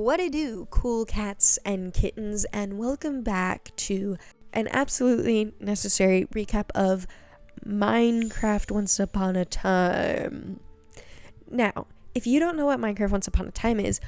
What it do, cool cats and kittens, and welcome back to an absolutely necessary recap of Minecraft Once Upon a Time. Now, if you don't know what Minecraft Once Upon a Time is,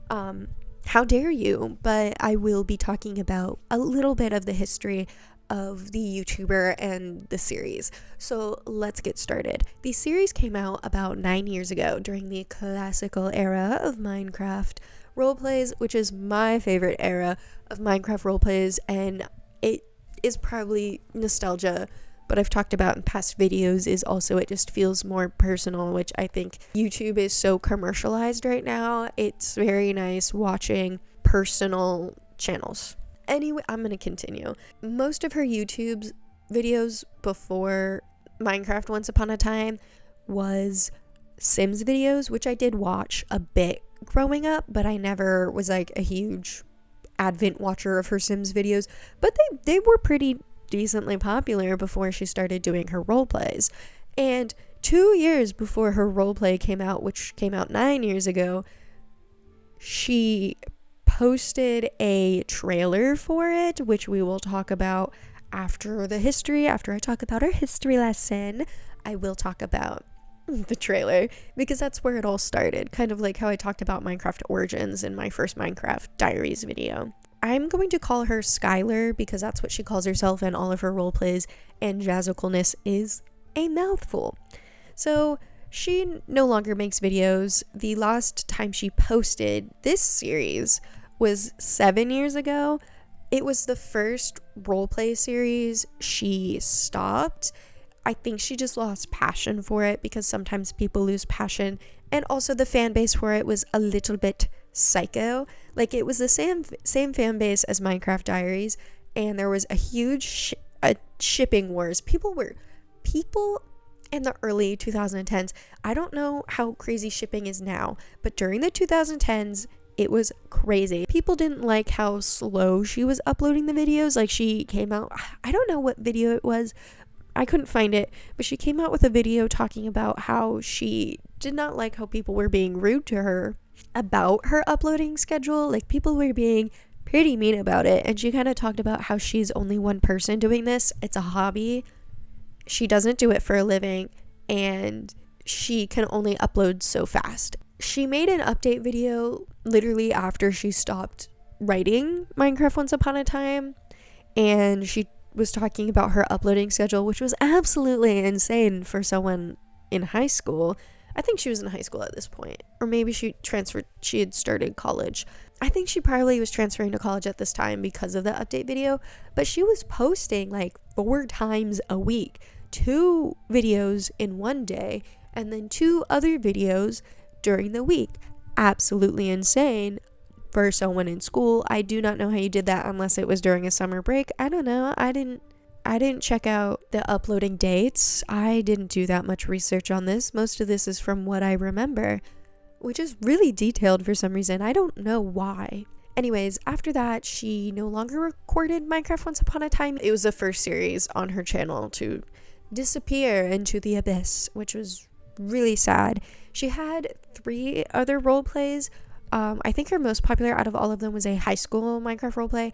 how dare you? But I will be talking about a little bit of the history of the YouTuber and the series. So let's get started. The series came out about 9 years ago during the classical era of Minecraft roleplays, which is my favorite era of Minecraft roleplays, and it is probably nostalgia, but I've talked about in past videos is also it just feels more personal, which I think YouTube is so commercialized right now. It's very nice watching personal channels. Anyway, I'm going to continue. Most of her YouTube's videos before Minecraft Once Upon a Time was Sims videos, which I did watch a bit growing up, but I never was like a huge avid watcher of her Sims videos. But they were pretty decently popular before she started doing her roleplays. And 2 years before her roleplay came out, which came out 9 years ago, she posted a trailer for it, which we will talk about after I talk about our history lesson. I will talk about the trailer because that's where it all started, kind of like how I talked about Minecraft Origins in my first Minecraft Diaries video. I'm going to call her Skylar because that's what she calls herself in all of her roleplays, and Jazzicalness is a mouthful. So she no longer makes videos. The last time she posted this series was 7 years ago. It was the first roleplay series she stopped. I think she just lost passion for it because sometimes people lose passion, and also the fan base for it was a little bit psycho. Like, it was the same fan base as Minecraft Diaries, and there was a huge shipping wars. People in the early 2010s, I don't know how crazy shipping is now, but during the 2010s it was crazy. People didn't like how slow she was uploading the videos. Like, she came out, I don't know what video it was, I couldn't find it, but she came out with a video talking about how she did not like how people were being rude to her about her uploading schedule. Like, people were being pretty mean about it, and she kind of talked about how she's only one person doing this. It's a hobby. She doesn't do it for a living, and she can only upload so fast. She made an update video literally after she stopped writing Minecraft Once Upon a Time, and she was talking about her uploading schedule, which was absolutely insane for someone in high school. I think she was in high school at this point, or maybe she had started college. I think she probably was transferring to college at this time because of the update video, but she was posting like 4 times a week, 2 videos in one day, and then 2 other videos during the week. Absolutely insane for someone in school. I do not know how you did that unless it was during a summer break. I don't know. I didn't check out the uploading dates. I didn't do that much research on this. Most of this is from what I remember, which is really detailed for some reason. I don't know why. Anyways, after that, she no longer recorded Minecraft Once Upon a Time. It was the first series on her channel to disappear into the abyss, which was really sad. She had 3 other role plays. I think her most popular out of all of them was a high school Minecraft roleplay.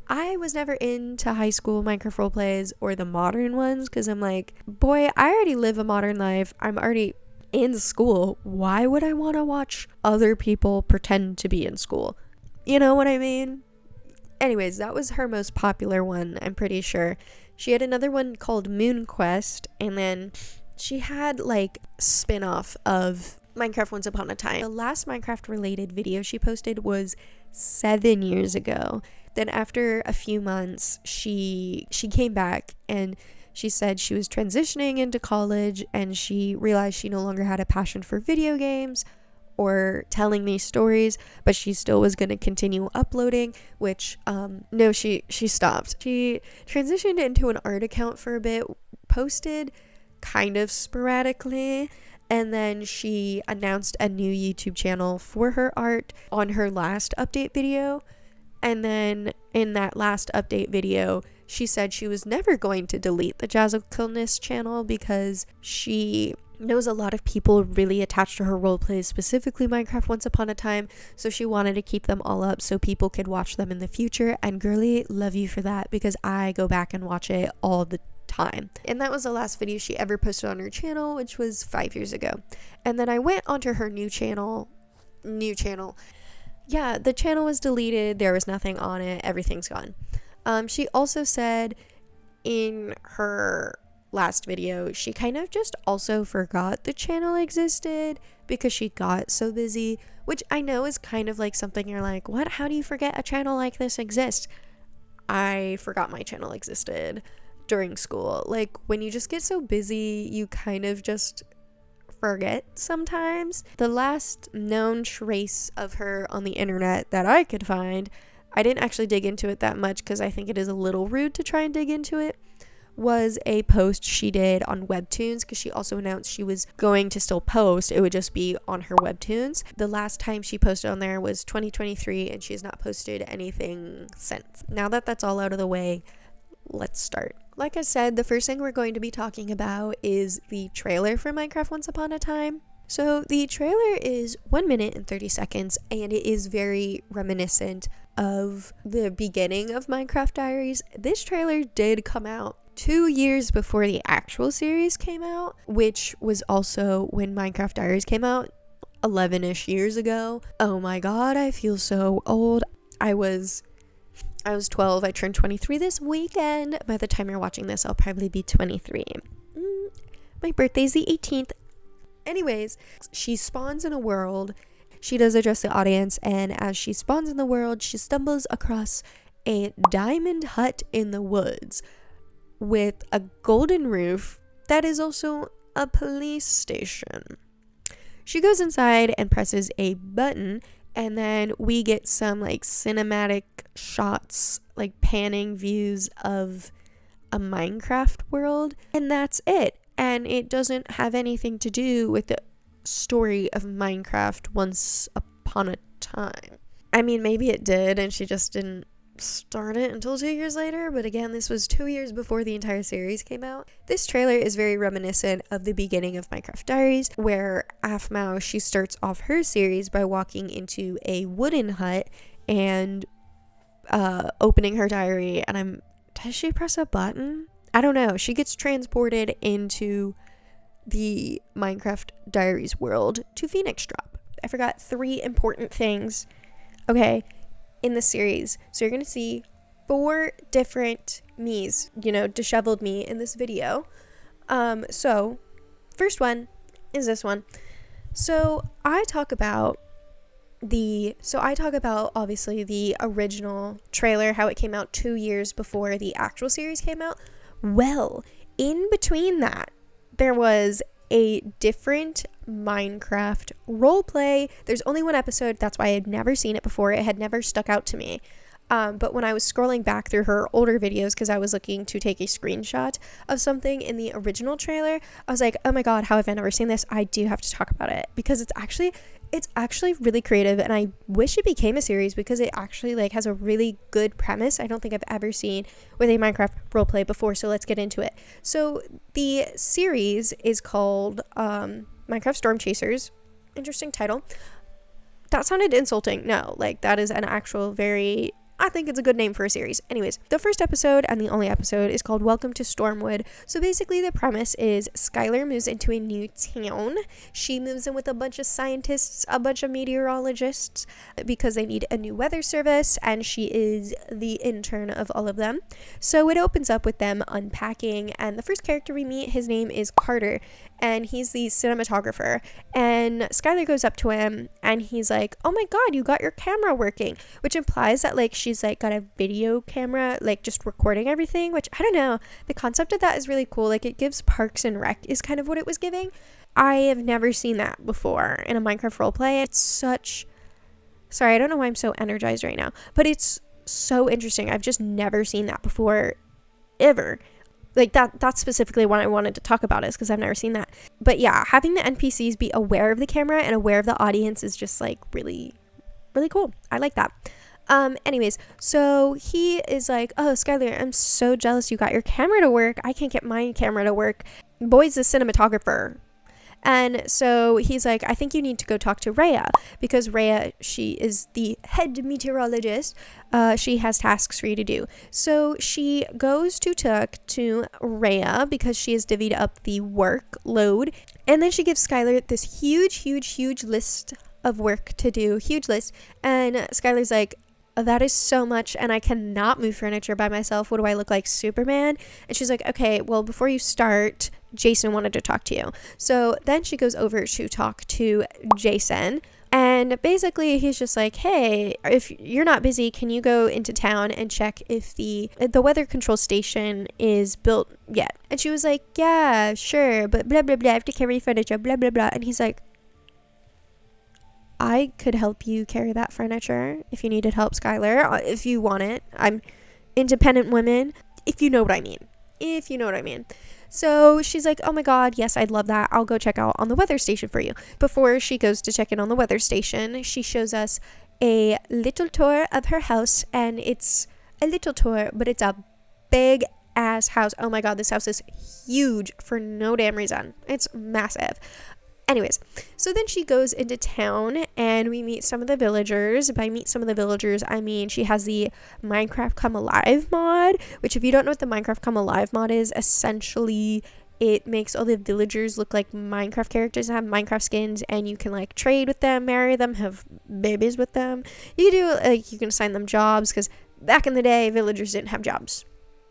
I was never into high school Minecraft roleplays or the modern ones because I'm like, boy, I already live a modern life. I'm already in school. Why would I want to watch other people pretend to be in school? You know what I mean? Anyways, that was her most popular one, I'm pretty sure. She had another one called Moon Quest, and then she had like spin-off of Minecraft Once Upon a Time. The last Minecraft related video she posted was 7 years ago. Then after a few months, she came back and she said she was transitioning into college and she realized she no longer had a passion for video games or telling these stories, but she still was going to continue uploading, which no, she stopped. She transitioned into an art account for a bit, posted kind of sporadically, and then she announced a new YouTube channel for her art on her last update video. And then in that last update video, she said she was never going to delete the Jazzicalness channel because she knows a lot of people really attached to her roleplays, specifically Minecraft Once Upon a Time, so she wanted to keep them all up so people could watch them in the future. And girly, love you for that, because I go back and watch it all the time. And that was the last video she ever posted on her channel, which was 5 years ago. And then I went onto her new channel. Yeah, the channel was deleted, there was nothing on it, everything's gone. She also said in her last video she kind of just also forgot the channel existed because she got so busy, which I know is kind of like something you're like, what, how do you forget a channel like this exists? I forgot my channel existed during school. Like, when you just get so busy, you kind of just forget sometimes. The last known trace of her on the internet that I could find, I didn't actually dig into it that much because I think it is a little rude to try and dig into it, was a post she did on Webtoons, because she also announced she was going to still post. It would just be on her Webtoons. The last time she posted on there was 2023, and she has not posted anything since. Now that that's all out of the way, let's start. Like I said, the first thing we're going to be talking about is the trailer for Minecraft Once Upon a Time. So the trailer is 1 minute and 30 seconds, and it is very reminiscent of the beginning of Minecraft Diaries. This trailer did come out 2 years before the actual series came out, which was also when Minecraft Diaries came out 11-ish years ago. Oh my god, I feel so old. I was 12. I turned 23 this weekend. By the time you're watching this, I'll probably be 23. My birthday's the 18th. Anyways, she spawns in a world. She does address the audience, and as she spawns in the world, she stumbles across a diamond hut in the woods with a golden roof that is also a police station. She goes inside and presses a button, and then we get some like cinematic shots, like panning views of a Minecraft world, and that's it. And it doesn't have anything to do with the story of Minecraft Once Upon a Time. I mean, maybe it did, and she just didn't start it until 2 years later, but again, this was 2 years before the entire series came out. This trailer is very reminiscent of the beginning of Minecraft Diaries, where Aphmau, she starts off her series by walking into a wooden hut and opening her diary, and does she press a button? I don't know. She gets transported into the Minecraft Diaries world to Phoenix Drop. I forgot 3 important things, okay, in the series. So you're going to see 4 different me's, disheveled me in this video. So first one is this one. So I talk about obviously the original trailer, how it came out 2 years before the actual series came out. Well, in between that, there was a different Minecraft roleplay. There's only 1 episode. That's why I had never seen it before. It had never stuck out to me. But when I was scrolling back through her older videos, because I was looking to take a screenshot of something in the original trailer, I was like, oh my god, how have I never seen this? I do have to talk about it, because it's actually really creative, and I wish it became a series, because it actually has a really good premise I don't think I've ever seen with a Minecraft roleplay before. So let's get into it. So the series is called Minecraft Storm Chasers. Interesting title. That sounded insulting. No, that is an actual I think it's a good name for a series. Anyways, the first episode and the only episode is called Welcome to Stormwood. So basically the premise is Skylar moves into a new town. She moves in with a bunch of scientists, a bunch of meteorologists, because they need a new weather service, and she is the intern of all of them. So it opens up with them unpacking, and the first character we meet, his name is Carter, and he's the cinematographer. And Skylar goes up to him, and he's like, oh my god, you got your camera working, which implies that she's got a video camera just recording everything, which I don't know, the concept of that is really cool. It gives Parks and Rec is kind of what it was giving. I have never seen that before in a Minecraft roleplay. Sorry, I don't know why I'm so energized right now, but it's so interesting. I've just never seen that before, ever. That's specifically what I wanted to talk about, is because I've never seen that. But yeah, having the NPCs be aware of the camera and aware of the audience is just really, really cool. I like that. Anyways, so he is like, oh, Skylar, I'm so jealous you got your camera to work. I can't get my camera to work. Boyd's the cinematographer. And so he's like, I think you need to go talk to Rhea, because Rhea, she is the head meteorologist. She has tasks for you to do. So she goes to talk to Rhea because she has divvied up the workload. And then she gives Skylar this huge list of work to do. Huge list. And Skylar's like, that is so much, and I cannot move furniture by myself. What do I look like, Superman? And she's like, okay, well, before you start, Jason wanted to talk to you. So then she goes over to talk to Jason, and basically he's just like, hey, if you're not busy, can you go into town and check if the weather control station is built yet? And she was like, yeah, sure, but blah blah blah, I have to carry furniture, blah blah blah. And he's like, I could help you carry that furniture if you needed help, Skylar, if you want it. I'm independent women, if you know what I mean. So she's like, oh my God, yes, I'd love that. I'll go check out on the weather station for you. Before she goes to check in on the weather station, she shows us a little tour of her house, and it's a little tour, but it's a big ass house. Oh my God, this house is huge for no damn reason. It's massive. Anyways, so then she goes into town and we meet some of the villagers. By meet some of the villagers, I mean she has the Minecraft Come Alive mod, which if you don't know what the Minecraft Come Alive mod is, essentially it makes all the villagers look like Minecraft characters and have Minecraft skins, and you can like trade with them, marry them, have babies with them. You do like, you can assign them jobs, because back in the day villagers didn't have jobs.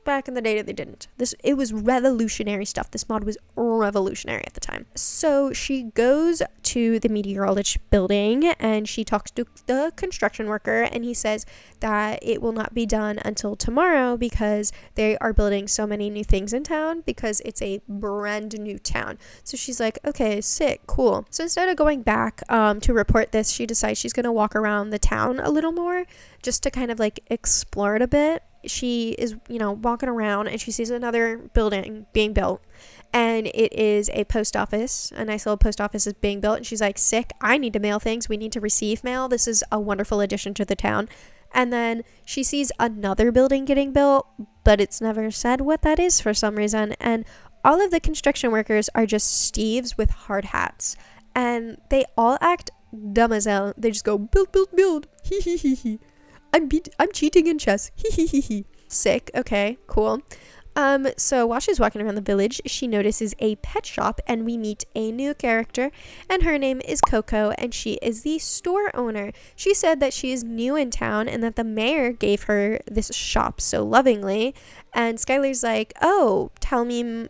Back in the day they didn't. It was revolutionary stuff. This mod was revolutionary at the time. So she goes to the meteorologist building and she talks to the construction worker, and he says that it will not be done until tomorrow because they are building so many new things in town, because it's a brand new town. So she's like, okay, sick, cool. So instead of going back to report this, she decides she's gonna walk around the town a little more just to kind of like explore it a bit. She is, walking around and she sees another building being built, and it is a post office. A nice little post office is being built, and she's like, sick, I need to mail things. We need to receive mail. This is a wonderful addition to the town. And then she sees another building getting built, but it's never said what that is for some reason. And all of the construction workers are just Steves with hard hats, and they all act dumb as hell. They just go, build, build, build. Hee hee hee hee. I'm cheating in chess. Hee hee hee hee. Sick. Okay, cool. So while she's walking around the village, she notices a pet shop, and we meet a new character, and her name is Coco, and she is the store owner. She said that she is new in town and that the mayor gave her this shop so lovingly. And Skylar's like, oh, tell me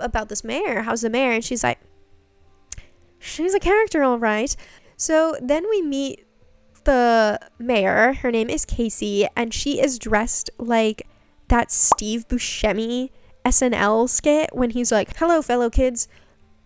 about this mayor. How's the mayor? And she's like, she's a character, all right. So then we meet the mayor. Her name is Casey, and she is dressed like that Steve Buscemi SNL skit when he's like, hello fellow kids.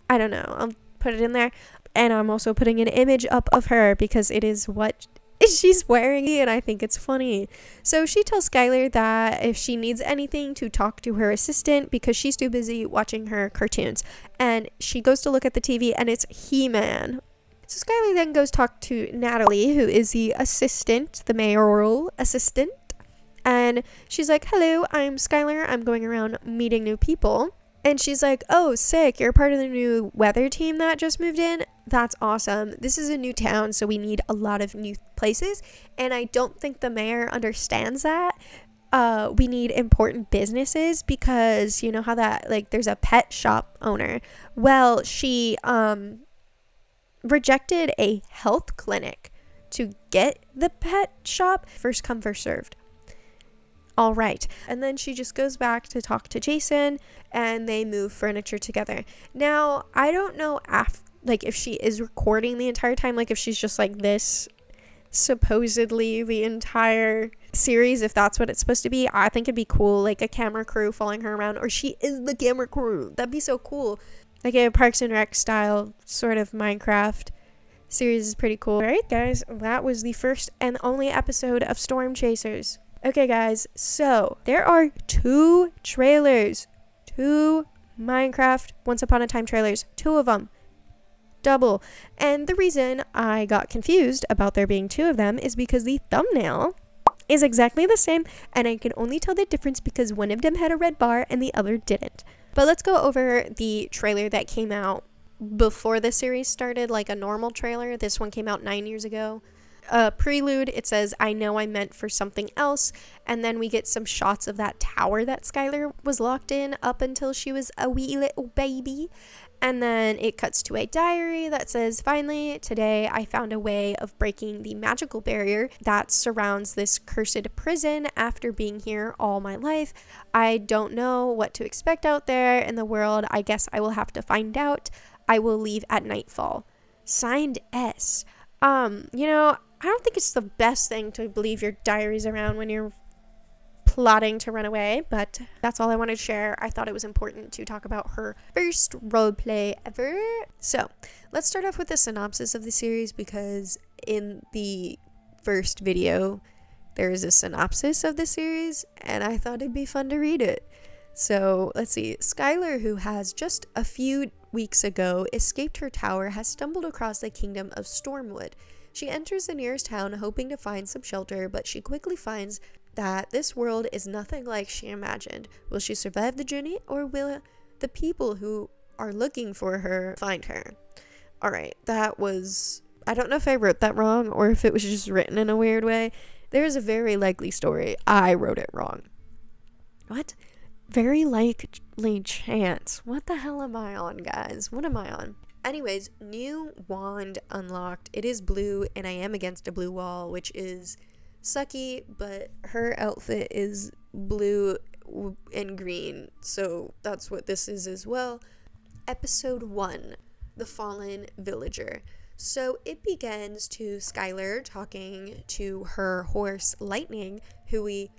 I don't know, I'll put it in there, and I'm also putting an image up of her because it is what she's wearing, and I think it's funny. So she tells Skylar that if she needs anything to talk to her assistant because she's too busy watching her cartoons, and she goes to look at the TV and it's He-Man. So Skylar then goes talk to Natalie, who is the assistant, the mayoral assistant. And she's like, hello, I'm Skylar. I'm going around meeting new people. And she's like, oh, sick. You're part of the new weather team that just moved in? That's awesome. This is a new town, so we need a lot of new places. And I don't think the mayor understands that. We need important businesses because you know how that, like, there's a pet shop owner. Well, she, rejected a health clinic to get the pet shop. First come, first served. All right. And then she just goes back to talk to Jason, and they move furniture together. Now, I don't know if she is recording the entire time, like if she's just like this supposedly the entire series, if that's what it's supposed to be. I think it'd be cool, like a camera crew following her around, or she is the camera crew. That'd be so cool. Like a Parks and Rec style sort of Minecraft series is pretty cool. Alright guys, that was the first and only episode of Storm Chasers. Okay guys, so there are 2 trailers. 2 Minecraft Once Upon a Time trailers. 2 of them. Double. And the reason I got confused about there being 2 of them is because the thumbnail is exactly the same, and I can only tell the difference because one of them had a red bar and the other didn't. But let's go over the trailer that came out before the series started, like a normal trailer. This one came out 9 years ago. Prelude, it says, I know I meant for something else, and then we get some shots of that tower that Skylar was locked in up until she was a wee little baby. And then it cuts to a diary that says, finally, today I found a way of breaking the magical barrier that surrounds this cursed prison after being here all my life. I don't know what to expect out there in the world. I guess I will have to find out. I will leave at nightfall. Signed S. I don't think it's the best thing to leave your diaries around when you're plotting to run away, but that's all I wanted to share. I thought it was important to talk about her first roleplay ever. So let's start off with the synopsis of the series, because in the first video there is a synopsis of the series and I thought it'd be fun to read it. So let's see. Skylar, who has just a few weeks ago escaped her tower, has stumbled across the kingdom of Stormwood. She enters the nearest town hoping to find some shelter, but she quickly finds that this world is nothing like she imagined. Will she survive the journey, or will the people who are looking for her find her? Alright, that was... I don't know if I wrote that wrong or if it was just written in a weird way. There is a very likely story I wrote it wrong. What? Very likely chance. What the hell am I on, guys? What am I on? Anyways, new wand unlocked. It is blue, and I am against a blue wall, which is sucky, but her outfit is blue and green, so that's what this is as well. Episode 1, The Fallen Villager. So it begins to Skylar talking to her horse Lightning, who we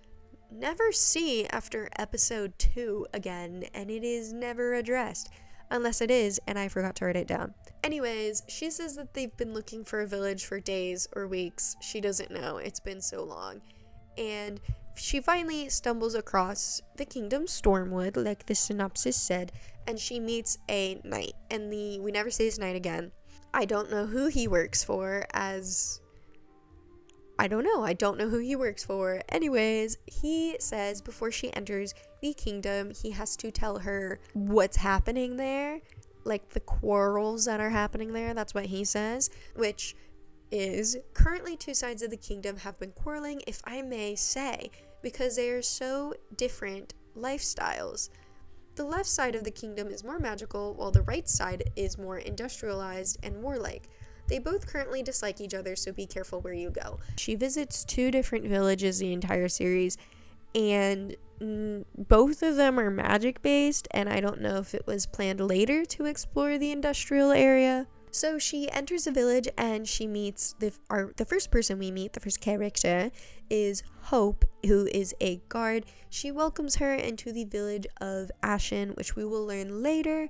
never see after episode 2 again, and it is never addressed. Unless it is, and I forgot to write it down. Anyways, she says that they've been looking for a village for days or weeks. She doesn't know. It's been so long. And she finally stumbles across the kingdom Stormwood, like the synopsis said, and she meets a knight. And we never see this knight again. I don't know who he works for, I don't know who he works for. Anyways, he says before she enters the kingdom, he has to tell her what's happening there, like the quarrels that are happening there. That's what he says, which is currently 2 sides of the kingdom have been quarreling, if I may say, because they are so different lifestyles. The left side of the kingdom is more magical, while the right side is more industrialized and warlike. They both currently dislike each other, so be careful where you go. She visits 2 different villages the entire series, and both of them are magic based, and I don't know if it was planned later to explore the industrial area. So she enters a village and she meets the first person we meet, the first character is Hope, who is a guard. She welcomes her into the village of Ashen, which we will learn later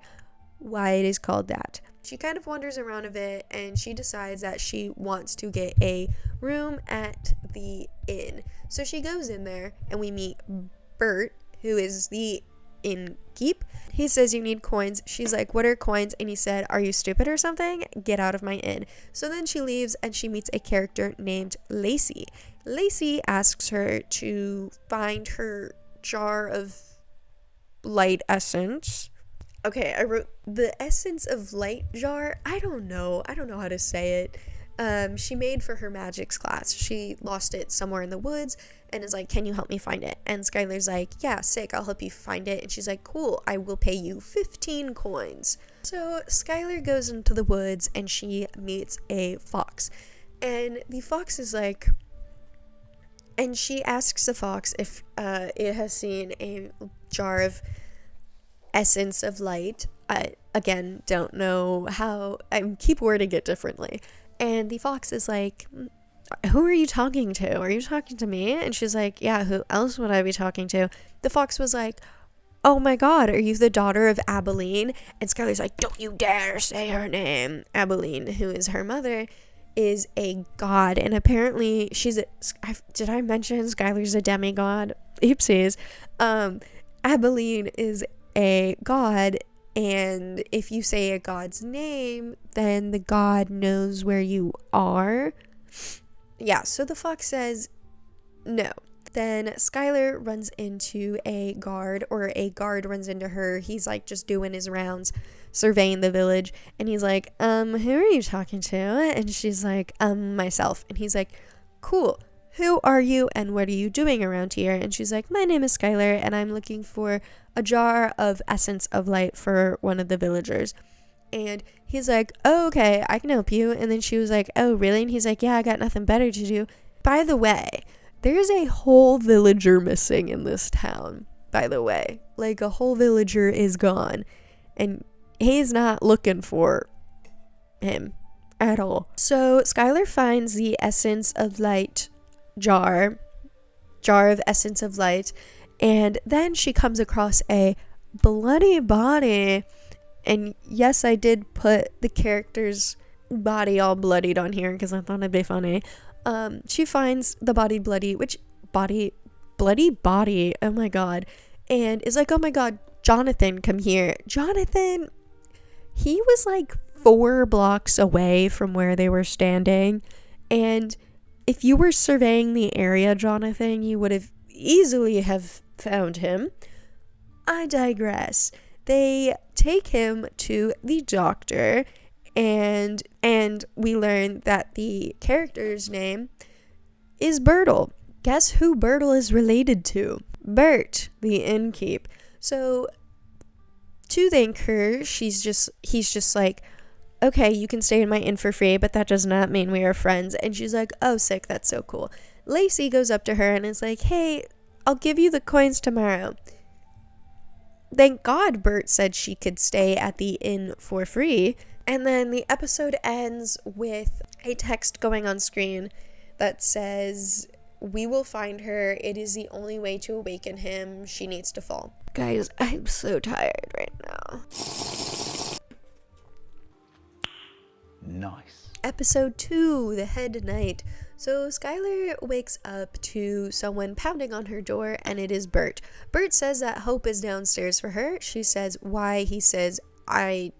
why it is called that. She kind of wanders around a bit and she decides that she wants to get a room at the inn. So she goes in there and we meet Bert, who is the innkeep. He says you need coins. She's like, what are coins? And he said, are you stupid or something? Get out of my inn. So then she leaves and she meets a character named Lacey. Lacey asks her to find her jar of light essence. Okay, I wrote the essence of light jar. I don't know how to say it. She made for her magics class. She lost it somewhere in the woods and is like, can you help me find it? And Skylar's like, yeah, sick, I'll help you find it. And she's like, cool, I will pay you 15 coins. So Skylar goes into the woods and she meets a fox. And the fox is like, and she asks the fox if it has seen a jar of essence of light. I, again, don't know how, I keep wording it differently. And the fox is like, who are you talking to? Are you talking to me? And she's like, yeah, who else would I be talking to? The fox was like, oh my god, are you the daughter of Abilene? And Skylar's like, don't you dare say her name. Abilene, who is her mother, is a god. And apparently did I mention Skylar's a demigod? Oopsies. Abilene is a god, and if you say a god's name, then the god knows where you are. Yeah, so the fox says no. Then Skylar runs into a guard, or a guard runs into her. He's like just doing his rounds, surveying the village, and he's like, who are you talking to? And she's like, myself. And he's like, cool, who are you and what are you doing around here? And she's like, my name is Skylar and I'm looking for a jar of essence of light for one of the villagers. And he's like, oh, okay, I can help you. And then she was like, oh, really? And he's like, yeah, I got nothing better to do. By the way, there's a whole villager missing in this town, by the way. Like, a whole villager is gone. And he's not looking for him at all. So Skylar finds the essence of light jar of essence of light. And then she comes across a bloody body. And yes, I did put the character's body all bloodied on here because I thought it'd be funny. She finds the bloody body, oh my god, and is like, oh my god, Jonathan, come here. Jonathan, he was like 4 blocks away from where they were standing, and if you were surveying the area, Jonathan, you would have easily have found him. I digress. They take him to the doctor, and we learn that the character's name is Bertle. Guess who Bertle is related to? Bert, the innkeep. So to thank her, he's just like, okay, you can stay in my inn for free, but that does not mean we are friends. And she's like, oh, sick, that's so cool. Lacey goes up to her and is like, hey, I'll give you the coins tomorrow. Thank God Bert said she could stay at the inn for free. And then the episode ends with a text going on screen that says, we will find her. It is the only way to awaken him. She needs to fall. Guys, I'm so tired right now. Nice. Episode 2, The Head Knight. So Skylar wakes up to someone pounding on her door, and it is Bert. Bert says that Hope is downstairs for her. She says why. He says, I'm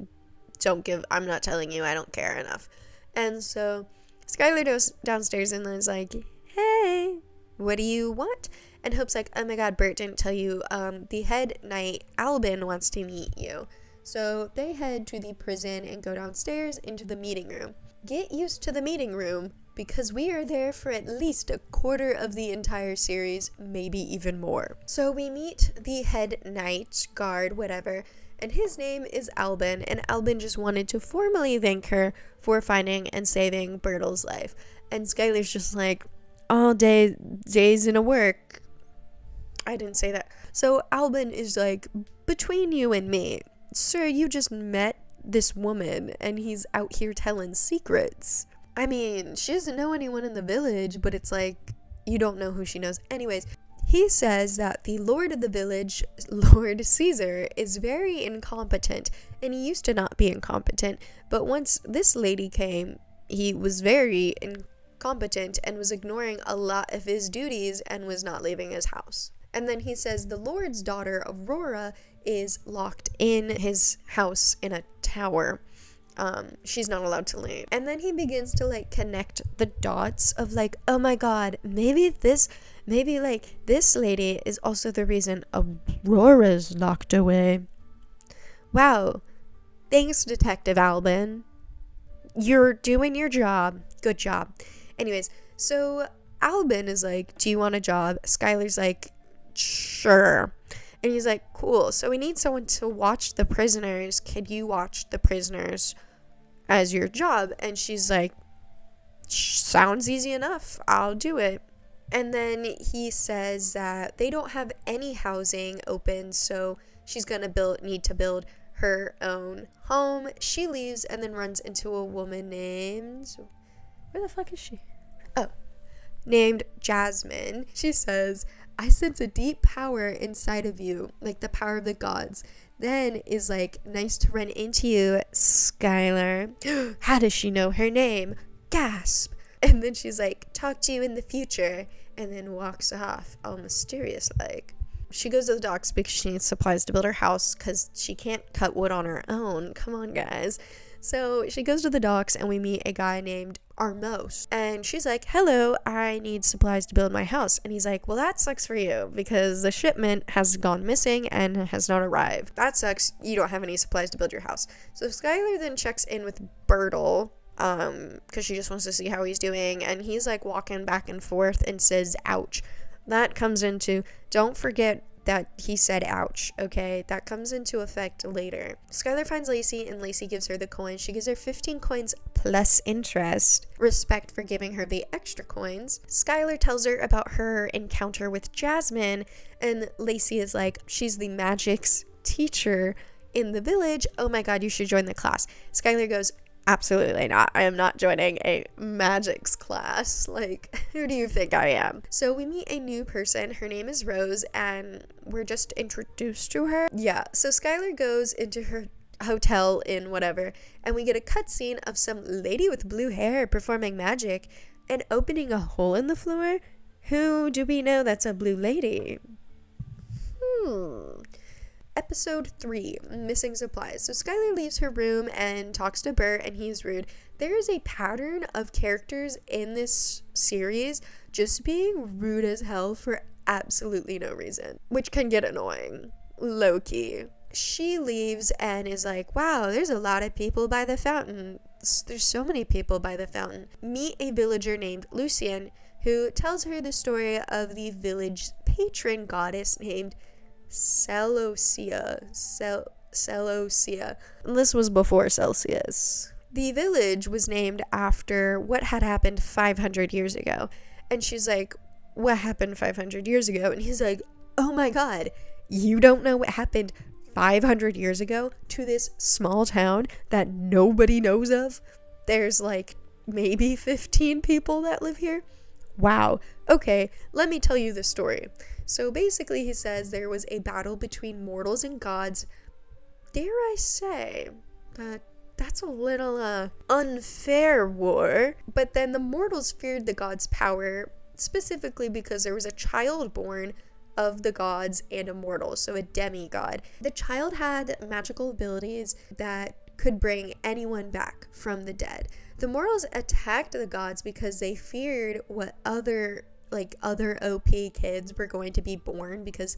not telling you, I don't care enough. And so Skylar goes downstairs and is like, hey, what do you want? And Hope's like, oh my god, Bert didn't tell you, the head knight, Albin, wants to meet you. So they head to the prison and go downstairs into the meeting room. Get used to the meeting room, because we are there for at least a quarter of the entire series, maybe even more. So we meet the head knight, guard, whatever, and his name is Albin, and Albin just wanted to formally thank her for finding and saving Bertle's life. And Skylar's just like, all days in a work. I didn't say that. So Albin is like, between you and me, sir, you just met this woman, and he's out here telling secrets. I mean, she doesn't know anyone in the village, but it's like, you don't know who she knows. Anyways, he says that the lord of the village, Lord Caesar, is very incompetent, and he used to not be incompetent, but once this lady came, he was very incompetent and was ignoring a lot of his duties and was not leaving his house. And then he says the lord's daughter, Aurora, is locked in his house in a tower. She's not allowed to leave. And then he begins to like connect the dots of like, oh my god, maybe this lady is also the reason Aurora's locked away. Wow. Thanks, Detective Albin. You're doing your job. Good job. Anyways, so Albin is like, do you want a job? Skylar's like, sure. And he's like, cool. So we need someone to watch the prisoners. Could you watch the prisoners as your job? And she's like, sounds easy enough. I'll do it. And then he says that they don't have any housing open, so she's gonna need to build her own home. She leaves and then runs into a woman named, where the fuck is she? Oh, named Jasmine. She says, I sense a deep power inside of you, like the power of the gods. Then is like, nice to run into you, Skylar. How does she know her name? Gasp. And then she's like, talk to you in the future, and then walks off, all mysterious like. She goes to the docks because she needs supplies to build her house because she can't cut wood on her own. Come on, guys. So she goes to the docks and we meet a guy named Armos. And she's like, hello, I need supplies to build my house. And he's like, well, that sucks for you because the shipment has gone missing and has not arrived. That sucks. You don't have any supplies to build your house. So Skylar then checks in with Bertle, because she just wants to see how he's doing. And he's like walking back and forth and says, ouch. That comes into, don't forget that he said ouch, okay? That comes into effect later. Skylar finds Lacey, and Lacey gives her the coin. She gives her 15 coins plus interest. Respect for giving her the extra coins. Skylar tells her about her encounter with Jasmine, and Lacey is like, she's the magic's teacher in the village. Oh my god, you should join the class. Skylar goes, absolutely not. I am not joining a magics class. Like, who do you think I am? So we meet a new person. Her name is Rose, and we're just introduced to her. Yeah, so Skylar goes into her hotel in whatever, and we get a cutscene of some lady with blue hair performing magic and opening a hole in the floor. Who do we know that's a blue lady? Episode 3, Missing Supplies. So Skylar leaves her room and talks to Bert, and he's rude. There is a pattern of characters in this series just being rude as hell for absolutely no reason, which can get annoying, low-key. She leaves and is like, wow, there's a lot of people by the fountain. There's so many people by the fountain. Meet a villager named Lucian, who tells her the story of the village patron goddess named Celosia. And this was before Celsius. The village was named after what had happened 500 years ago. And she's like, what happened 500 years ago? And he's like, oh my god, you don't know what happened 500 years ago to this small town that nobody knows of? There's like maybe 15 people that live here. Wow. Okay, let me tell you the story. So basically he says there was a battle between mortals and gods. Dare I say that that's a little unfair war. But then the mortals feared the gods' power, specifically because there was a child born of the gods and a mortal, so a demigod. The child had magical abilities that could bring anyone back from the dead. The mortals attacked the gods because they feared what other OP kids were going to be born, because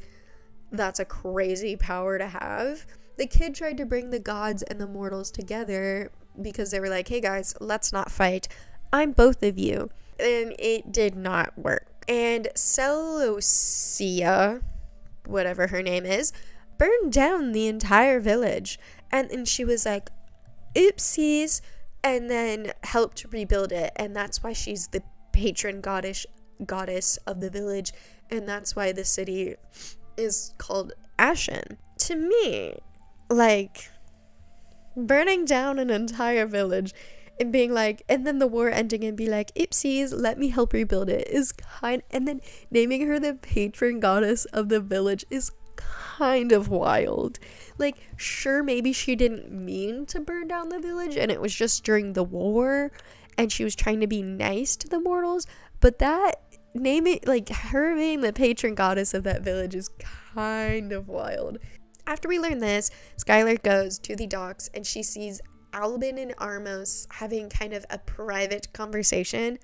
that's a crazy power to have. The kid tried to bring the gods and the mortals together because they were like, hey guys, let's not fight. I'm both of you. And it did not work. And Celosia, whatever her name is, burned down the entire village. And she was like, oopsies, and then helped rebuild it. And that's why she's the patron goddess of the village, and that's why the city is called Ashen. To me, like, burning down an entire village and being like, and then the war ending and be like, oopsies, let me help rebuild it, is and then naming her the patron goddess of the village is kind of wild. Like, sure, maybe she didn't mean to burn down the village and it was just during the war and she was trying to be nice to the mortals, but that her being the patron goddess of that village is kind of wild. After we learn this, Skylar goes to the docks and she sees Albin and Armos having kind of a private conversation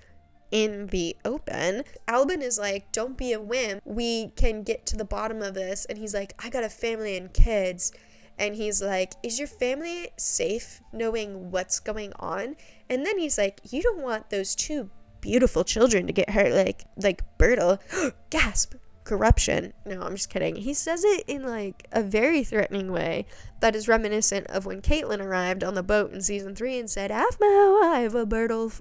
in the open. Albin is like, don't be a wimp, we can get to the bottom of this. And he's like, I got a family and kids. And he's like, is your family safe knowing what's going on? And then he's like, you don't want those two beautiful children to get hurt like Bertle. Gasp. Corruption. No, I'm just kidding. He says it in like a very threatening way that is reminiscent of when Caitlin arrived on the boat in season 3 and said, Afmo, I have a Bertle.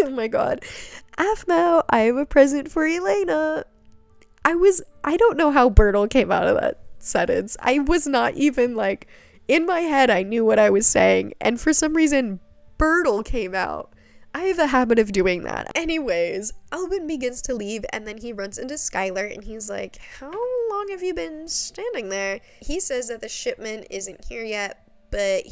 Oh my god. Afmo, I have a present for Elena. I don't know how Bertle came out of that sentence. I was not even like, in my head I knew what I was saying, and for some reason Bertle came out. I have a habit of doing that. Anyways, Albin begins to leave and then he runs into Skylar and he's like, how long have you been standing there? He says that the shipment isn't here yet, but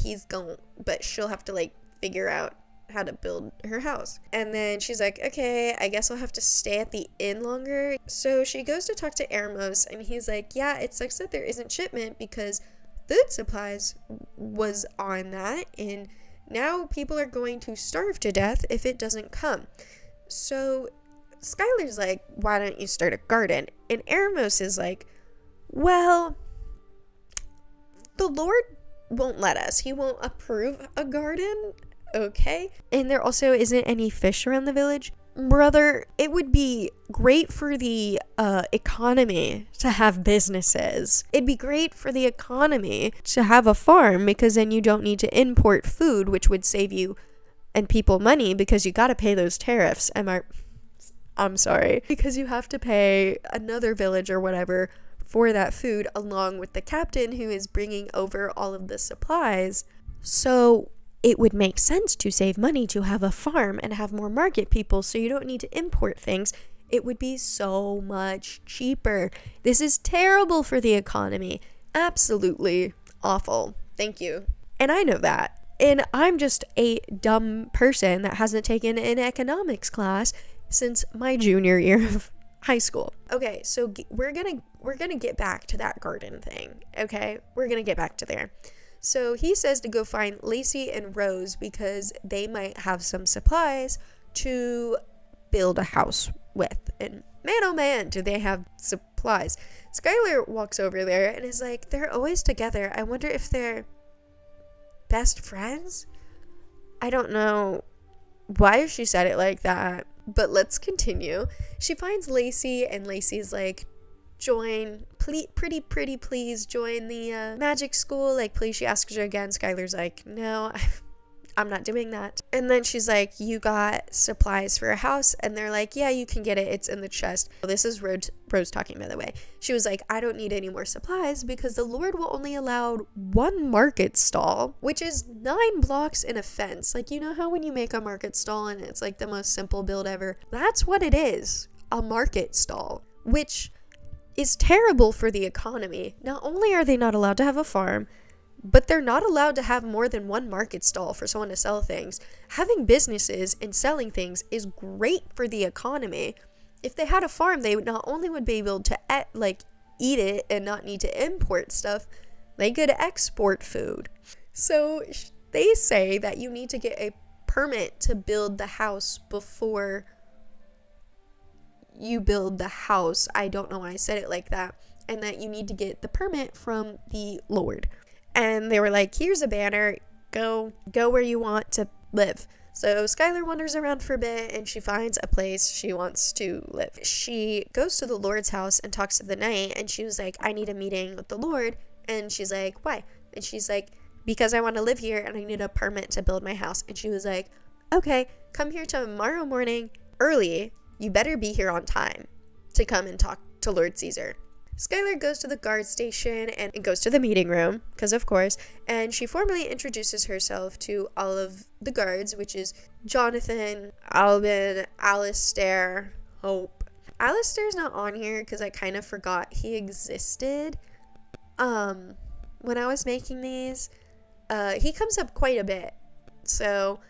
she'll have to like figure out how to build her house. And then she's like, okay, I guess I'll have to stay at the inn longer. So she goes to talk to Ermos, and he's like, yeah, it sucks that there isn't shipment because food supplies was on that, and now people are going to starve to death if it doesn't come. So Skylar's like, why don't you start a garden? And Ermos is like, well, the Lord won't let us. He won't approve a garden. Okay. And there also isn't any fish around the village. Brother, it would be great for the economy to have businesses. It'd be great for the economy to have a farm, because then you don't need to import food, which would save you and people money, because you got to pay those tariffs. I'm sorry. Because you have to pay another village or whatever for that food, along with the captain who is bringing over all of the supplies. So it would make sense to save money to have a farm and have more market people, so you don't need to import things. It would be so much cheaper. This is terrible for the economy. Absolutely awful. Thank you. And I know that. And I'm just a dumb person that hasn't taken an economics class since my junior year of high school. Okay, so we're gonna get back to that garden thing. Okay, we're gonna get back to there. So he says to go find Lacey and Rose because they might have some supplies to build a house with. And man, oh man, do they have supplies. Skylar walks over there and is like, they're always together. I wonder if they're best friends? I don't know why she said it like that, but let's continue. She finds Lacey, and Lacey's like, join, pretty please join the magic school, like please. She asks her again. Skylar's like, no, I'm not doing that. And then she's like, you got supplies for a house? And they're like, yeah, you can get it, it's in the chest. This is Rose talking, by the way. She was like, I don't need any more supplies because the Lord will only allow one market stall, which is 9 blocks in a fence. Like, you know how when you make a market stall and it's like the most simple build ever? That's what it is, a market stall, which is terrible for the economy. Not only are they not allowed to have a farm, but they're not allowed to have more than one market stall for someone to sell things. Having businesses and selling things is great for the economy. If they had a farm, they not only would be able to eat it and not need to import stuff, they could export food. So they say that you need to get a permit to build the house before you build the house. I don't know why I said it like that. And that you need to get the permit from the Lord. And they were like, here's a banner, go where you want to live. So Skylar wanders around for a bit and she finds a place she wants to live. She goes to the Lord's house and talks to the knight, and she was like, I need a meeting with the Lord. And she's like, why? And she's like, because I want to live here and I need a permit to build my house. And she was like, okay, come here tomorrow morning early. You better be here on time to come and talk to Lord Caesar. Skylar goes to the guard station and goes to the meeting room, because of course, and she formally introduces herself to all of the guards, which is Jonathan, Albin, Alistair, Hope. Alistair's not on here because I kind of forgot he existed. When I was making these, he comes up quite a bit. So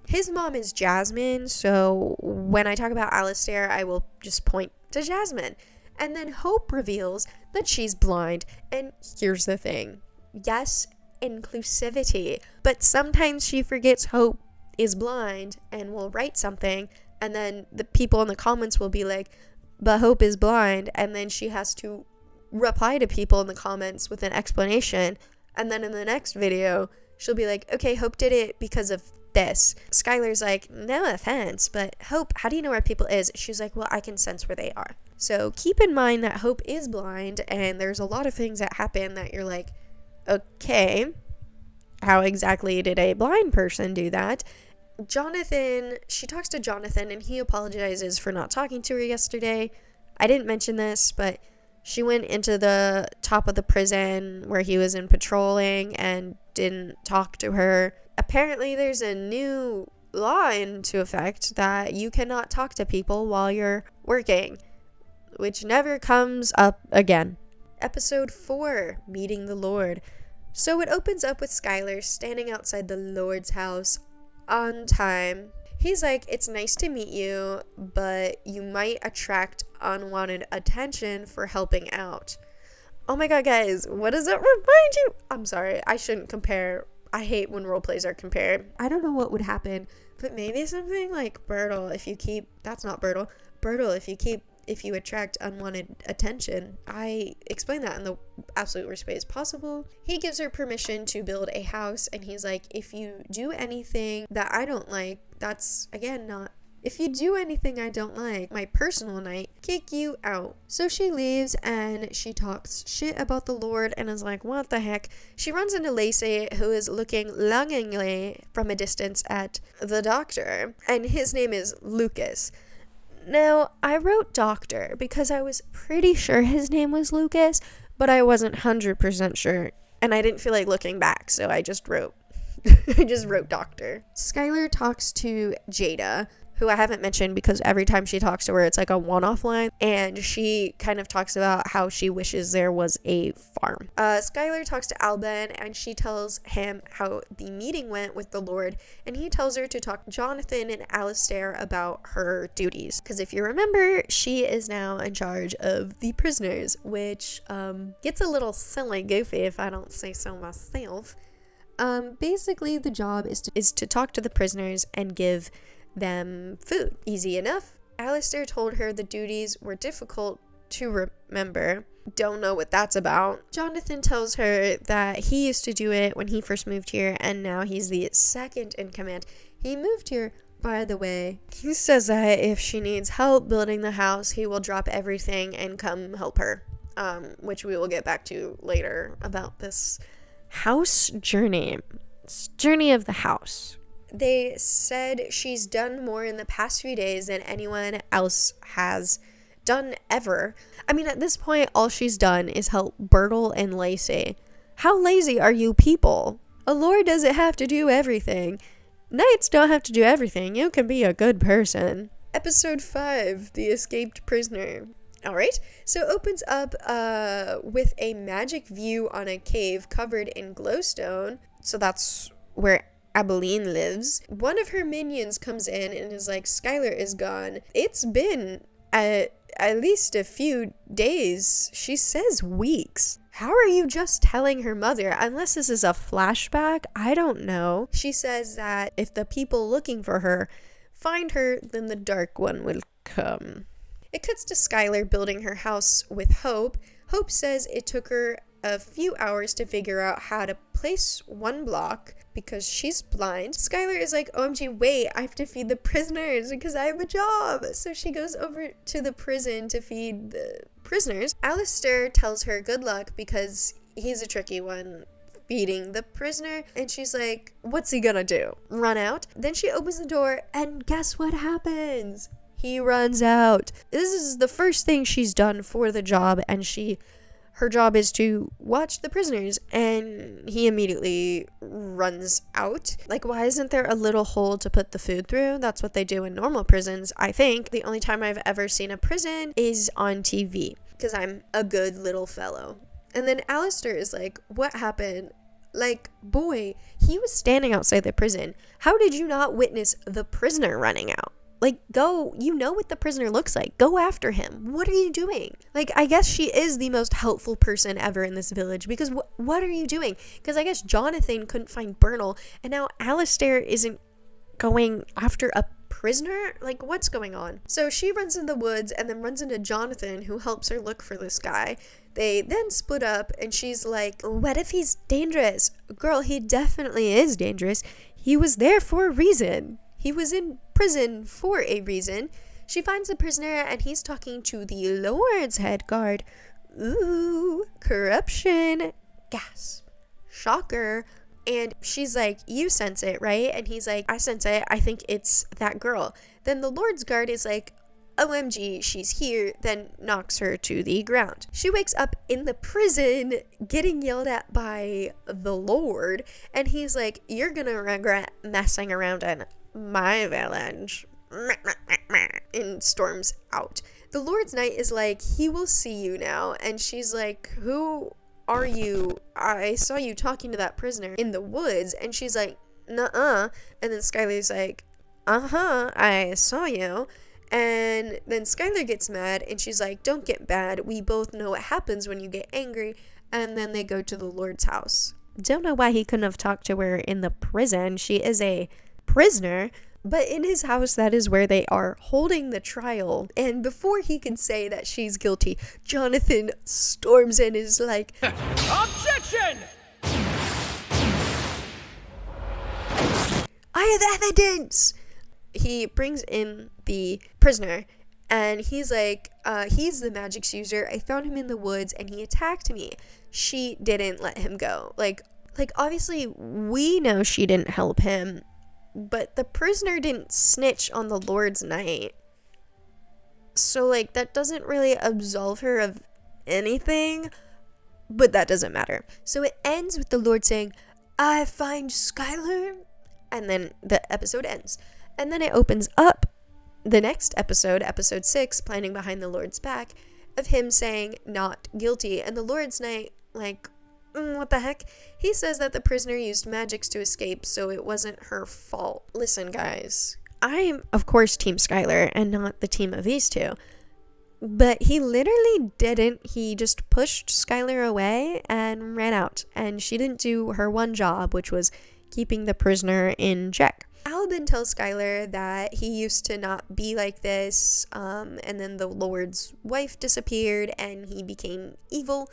his mom is Jasmine, so when I talk about Alistair, I will just point to Jasmine. And then Hope reveals that she's blind. And here's the thing. Yes, inclusivity. But sometimes she forgets Hope is blind and will write something. And then the people in the comments will be like, but Hope is blind. And then she has to reply to people in the comments with an explanation. And then in the next video, she'll be like, okay, Hope did it because of this. Skylar's like, no offense, but Hope, how do you know where people is? She's like, well, I can sense where they are. So keep in mind that Hope is blind, and there's a lot of things that happen that you're like, okay, how exactly did a blind person do that? Jonathan, she talks to Jonathan, and he apologizes for not talking to her yesterday. I didn't mention this, but she went into the top of the prison where he was in patrolling and didn't talk to her. Apparently, there's a new law into effect that you cannot talk to people while you're working, which never comes up again. Episode 4, Meeting the Lord. So it opens up with Skylar standing outside the Lord's house on time. He's like, it's nice to meet you, but you might attract unwanted attention for helping out. Oh my god, guys, what does that remind you? I'm sorry, I shouldn't compare. I hate when role plays are compared. I don't know what would happen, but maybe something like Bertle if you attract unwanted attention. I explained that in the absolute worst ways possible. He gives her permission to build a house, and he's like, if you do anything that I don't like, that's, again, not, if you do anything I don't like, my personal night, kick you out. So she leaves, and she talks shit about the Lord, and is like, what the heck? She runs into Lacey, who is looking longingly from a distance at the doctor, and his name is Lucas. Now, I wrote doctor because I was pretty sure his name was Lucas, but I wasn't 100% sure, and I didn't feel like looking back, so I just wrote doctor. Skylar talks to Jada, who I haven't mentioned because every time she talks to her, it's like a one-off line, and she kind of talks about how she wishes there was a farm. Skylar talks to Alban, and she tells him how the meeting went with the Lord, and he tells her to talk to Jonathan and Alistair about her duties. Because if you remember, she is now in charge of the prisoners, which gets a little silly goofy if I don't say so myself. Basically, the job is to talk to the prisoners and give them food. Easy enough. Alistair told her the duties were difficult to remember. Don't know what that's about. Jonathan tells her that he used to do it when he first moved here, and now he's the second in command. He moved here, by the way. He says that if she needs help building the house, he will drop everything and come help her, which we will get back to later about this house journey. It's journey of the house. They said she's done more in the past few days than anyone else has done ever. I mean, at this point, all she's done is help Bertle and Lacey. How lazy are you people? A lord doesn't have to do everything. Knights don't have to do everything. You can be a good person. Episode 5, The Escaped Prisoner. Alright, so it opens up with a magic view on a cave covered in glowstone. So that's where Abilene lives. One of her minions comes in and is like, Skylar is gone. It's been at least a few days. She says weeks. How are you just telling her mother? Unless this is a flashback, I don't know. She says that if the people looking for her find her, then the Dark One will come. It cuts to Skylar building her house with Hope. Hope says it took her a few hours to figure out how to place one block because she's blind. Skylar is like, OMG, wait, I have to feed the prisoners because I have a job. So she goes over to the prison to feed the prisoners. Alistair tells her good luck because he's a tricky one feeding the prisoner, and she's like, what's he gonna do? Run out? Then she opens the door, and guess what happens? He runs out. This is the first thing she's done for the job, and her job is to watch the prisoners, and he immediately runs out. Like, why isn't there a little hole to put the food through? That's what they do in normal prisons, I think. The only time I've ever seen a prison is on TV, because I'm a good little fellow. And then Alistair is like, what happened? Like, boy, he was standing outside the prison. How did you not witness the prisoner running out? Like, go, you know what the prisoner looks like. Go after him. What are you doing? Like, I guess she is the most helpful person ever in this village, because what are you doing? Because I guess Jonathan couldn't find Bertle, and now Alistair isn't going after a prisoner? Like, what's going on? So she runs in the woods and then runs into Jonathan, who helps her look for this guy. They then split up, and she's like, what if he's dangerous? Girl, he definitely is dangerous. He was there for a reason. He was in prison for a reason. She finds the prisoner, and he's talking to the Lord's head guard. Ooh, corruption. Gasp. Shocker. And she's like, you sense it, right? And he's like, I sense it. I think it's that girl. Then the Lord's guard is like, OMG, she's here, then knocks her to the ground. She wakes up in the prison getting yelled at by the Lord, and he's like, you're gonna regret messing around in my village, and storms out. The Lord's Knight is like, he will see you now, and she's like, who are you? I saw you talking to that prisoner in the woods. And she's like, nuh-uh. And then Skylar's like, uh-huh, I saw you. And then Skylar gets mad, and she's like, don't get mad. We both know what happens when you get angry. And then they go to the Lord's house. Don't know why he couldn't have talked to her in the prison. She is a prisoner. But in his house, that is where they are holding the trial. And before he can say that she's guilty, Jonathan storms in and is like, Objection! I have evidence! He brings in the prisoner, and he's like, he's the magic's user. I found him in the woods, and he attacked me. She didn't let him go. Like obviously, we know she didn't help him, but the prisoner didn't snitch on the Lord's Knight. So, like, that doesn't really absolve her of anything, but that doesn't matter. So it ends with the Lord saying, I find Skylar, and then the episode ends. And then it opens up the next episode, episode 6, Planning Behind the Lord's Back, of him saying not guilty. And the Lord's Knight, like, what the heck? He says that the prisoner used magics to escape, so it wasn't her fault. Listen, guys, I'm, of course, Team Skylar and not the team of these two. But he literally didn't. He just pushed Skylar away and ran out. And she didn't do her one job, which was keeping the prisoner in check. Albin tells Skylar that he used to not be like this, and then the Lord's wife disappeared and he became evil.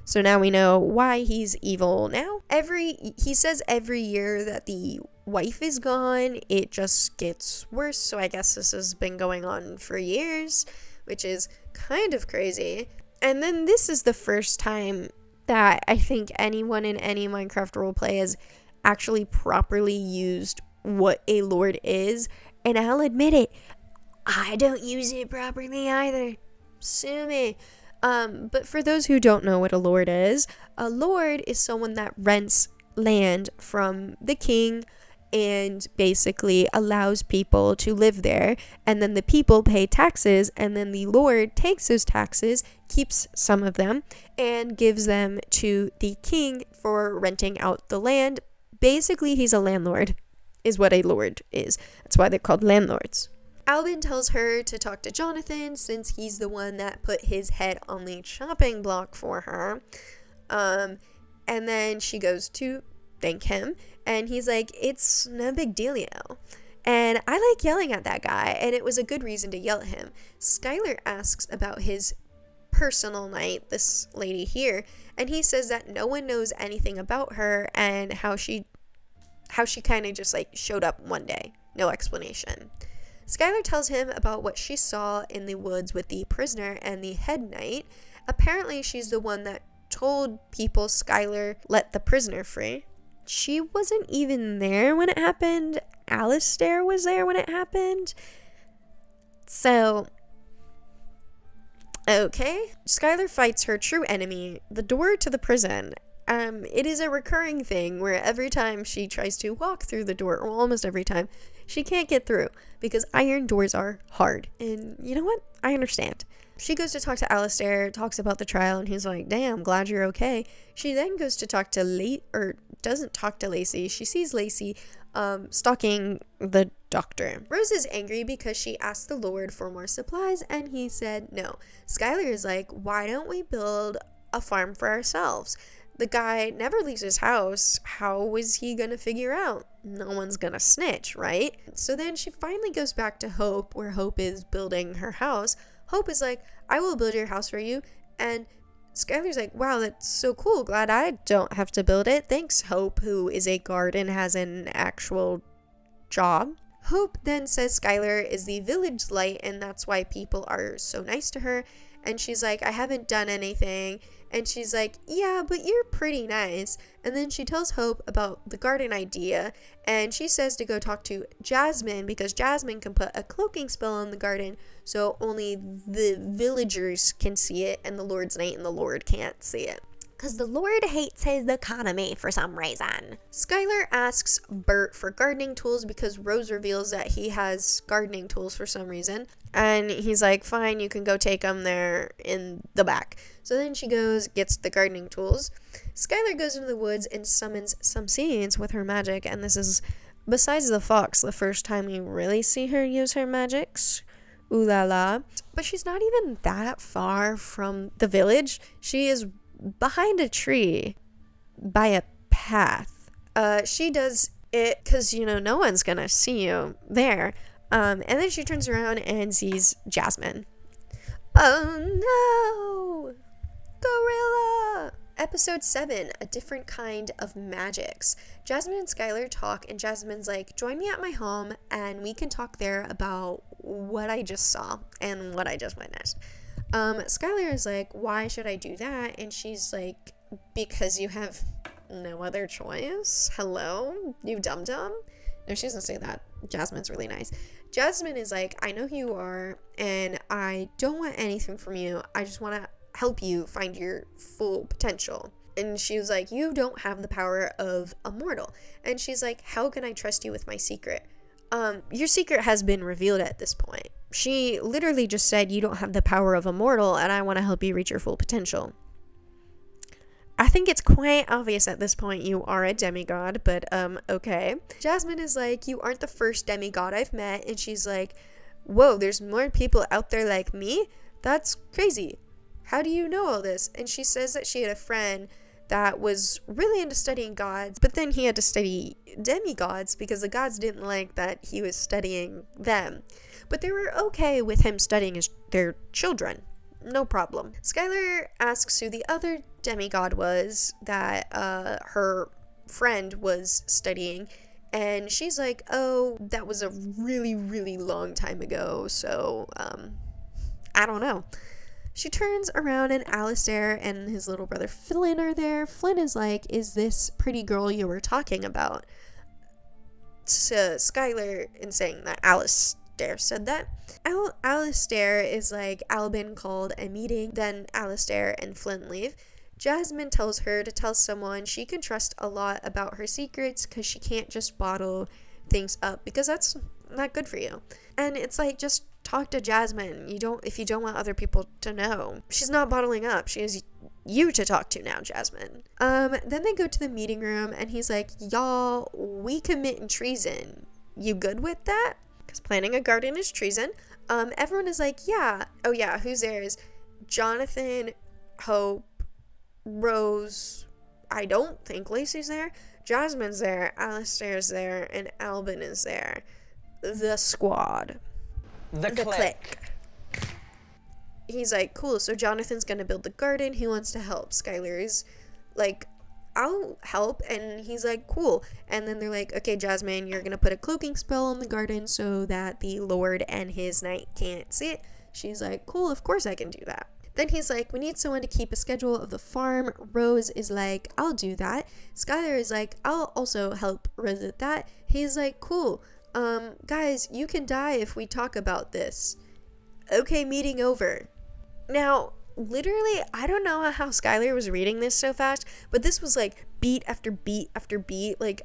So now we know why he's evil now. He says every year that the wife is gone, it just gets worse. So I guess this has been going on for years, which is kind of crazy. And then this is the first time that I think anyone in any Minecraft roleplay has actually properly used what a lord is. And I'll admit it, I don't use it properly either. Sue me. But for those who don't know what a lord is someone that rents land from the king and basically allows people to live there, and then the people pay taxes, and then the lord takes those taxes, keeps some of them, and gives them to the king for renting out the land. Basically, he's a landlord, is what a lord is. That's why they're called landlords. Albin tells her to talk to Jonathan since he's the one that put his head on the chopping block for her. And then she goes to thank him, and he's like, it's no big dealio. And I like yelling at that guy, and it was a good reason to yell at him. Skylar asks about his personal night, this lady here, and he says that no one knows anything about her and how she kind of just like showed up one day. No explanation. Skylar tells him about what she saw in the woods with the prisoner and the head knight. Apparently, she's the one that told people Skylar let the prisoner free. She wasn't even there when it happened. Alistair was there when it happened. So, okay. Skylar fights her true enemy, the door to the prison. It is a recurring thing where every time she tries to walk through the door, or almost every time, she can't get through because iron doors are hard. And you know what? I understand. She goes to talk to Alistair, talks about the trial, and he's like, damn, glad you're okay. She then goes to talk to doesn't talk to Lacey. She sees Lacey stalking the doctor. Rose is angry because she asked the Lord for more supplies, and he said no. Skylar is like, why don't we build a farm for ourselves? The guy never leaves his house. How is he gonna figure out? No one's gonna snitch, right? So then she finally goes back to Hope, where Hope is building her house. Hope is like, I will build your house for you. And Skylar's like, wow, that's so cool. Glad I don't have to build it. Thanks, Hope, who is a guard and has an actual job. Hope then says Skylar is the village light, and that's why people are so nice to her. And she's like, I haven't done anything. And she's like, yeah, but you're pretty nice. And then she tells Hope about the garden idea. And she says to go talk to Jasmine because Jasmine can put a cloaking spell on the garden so only the villagers can see it and the Lord's Knight and the Lord can't see it. Because the Lord hates his economy for some reason. Skylar asks Bert for gardening tools because Rose reveals that he has gardening tools for some reason. And he's like, fine, you can go take them there in the back. So then she goes, gets the gardening tools. Skylar goes into the woods and summons some scenes with her magic, and this is, besides the fox, the first time we really see her use her magics. Ooh la la. But she's not even that far from the village. She is behind a tree by a path. She does it because, no one's gonna see you there. And then she turns around and sees Jasmine. Oh no! Gorilla! Episode 7, a different kind of magics. Jasmine and Skylar talk, and Jasmine's like, join me at my home, and we can talk there about what I just saw and what I just witnessed. Skylar is like, why should I do that? And she's like, because you have no other choice. Hello? You dum-dum? No, she doesn't say that. Jasmine's really nice. Jasmine is like, I know who you are, and I don't want anything from you. I just want to help you find your full potential. And she was like, you don't have the power of a mortal. And she's like, how can I trust you with my secret? Your secret has been revealed at this point. She literally just said, you don't have the power of a mortal, and I want to help you reach your full potential. I think it's quite obvious at this point you are a demigod, but okay. Jasmine is like, you aren't the first demigod I've met, and she's like, whoa, there's more people out there like me? That's crazy. How do you know all this? And she says that she had a friend that was really into studying gods, but then he had to study demigods because the gods didn't like that he was studying them. But they were okay with him studying their children. No problem. Skylar asks who the other demigod was that her friend was studying, and she's like, oh, that was a really, really long time ago, so, I don't know. She turns around and Alistair and his little brother Flynn are there. Flynn is like, is this pretty girl you were talking about? To Skylar, in saying that Alistair said that. Alistair is like, Albin called a meeting, then Alistair and Flynn leave. Jasmine tells her to tell someone she can trust a lot about her secrets because she can't just bottle things up because that's not good for you. And it's like, just talk to Jasmine. If you don't want other people to know. She's not bottling up. She has you to talk to now, Jasmine. Then they go to the meeting room and he's like, y'all, we committing treason. You good with that? Because planting a garden is treason. Everyone is like, yeah. Oh yeah, who's there is Jonathan, Hope, Rose. I don't think Lacey's there. Jasmine's there, Alistair's there, and Albin is there. The squad. The clique. He's like, cool, so Jonathan's gonna build the garden. He wants to help. Skylar is like, I'll help. And he's like, cool. And then they're like, okay, Jasmine, you're gonna put a cloaking spell on the garden so that the Lord and his knight can't see it. She's like, cool, of course I can do that. Then he's like, we need someone to keep a schedule of the farm. Rose is like, I'll do that. Skylar is like, I'll also help Rose with that. He's like, cool. Guys, you can die if we talk about this. Okay, meeting over. Now, literally, I don't know how Skylar was reading this so fast, but this was like beat after beat after beat. Like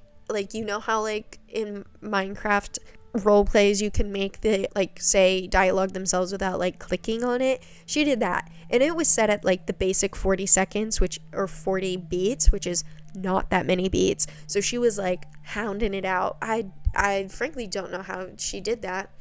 you know how like in Minecraft role plays you can make the say dialogue themselves without like clicking on it. She did that, and it was set at like the basic 40 seconds, or 40 beats, which is not that many beats. So she was like hounding it out. I frankly don't know how she did that.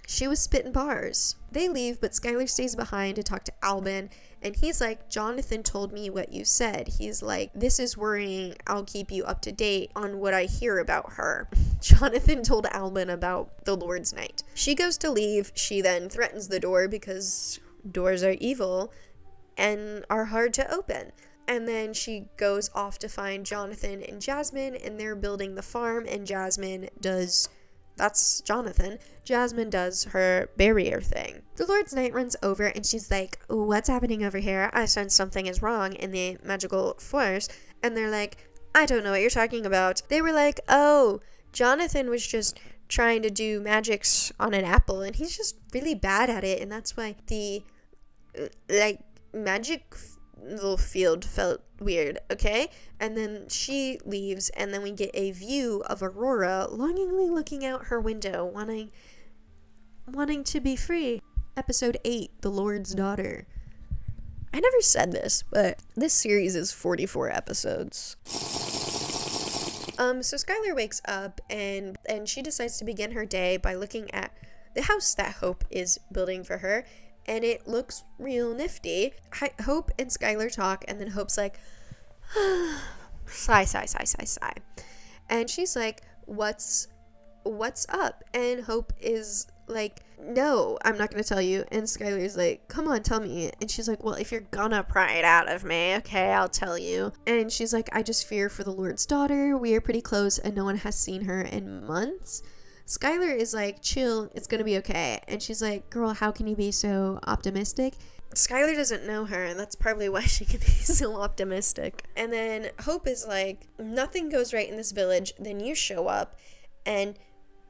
She was spitting bars. They leave, but Skylar stays behind to talk to Albin, and he's like, Jonathan told me what you said. He's like, this is worrying. I'll keep you up to date on what I hear about her. Jonathan told Albin about the Lord's Knight. She goes to leave. She then threatens the door because doors are evil and are hard to open. And then she goes off to find Jonathan and Jasmine, and they're building the farm, and that's Jonathan. Jasmine does her barrier thing. The Lord's Knight runs over, and she's like, what's happening over here? I sense something is wrong in the magical force. And they're like, I don't know what you're talking about. They were like, oh, Jonathan was just trying to do magics on an apple, and he's just really bad at it, and that's why the, magic little field felt weird, okay? And then she leaves, and then we get a view of Aurora longingly looking out her window, wanting to be free. Episode 8, The Lord's Daughter. I never said this, but this series is 44 episodes. So Skylar wakes up and she decides to begin her day by looking at the house that Hope is building for her, and it looks real nifty. Hope and Skylar talk, and then Hope's like, sigh. And she's like, what's up? And Hope is like, no, I'm not gonna tell you. And Skylar's like, come on, tell me. And she's like, well, if you're gonna pry it out of me, okay, I'll tell you. And she's like, I just fear for the Lord's daughter. We are pretty close and no one has seen her in months. Skylar is like, chill, it's gonna be okay. And she's like, girl, how can you be so optimistic? Skylar doesn't know her, and that's probably why she can be so optimistic. And then Hope is like, nothing goes right in this village. Then you show up and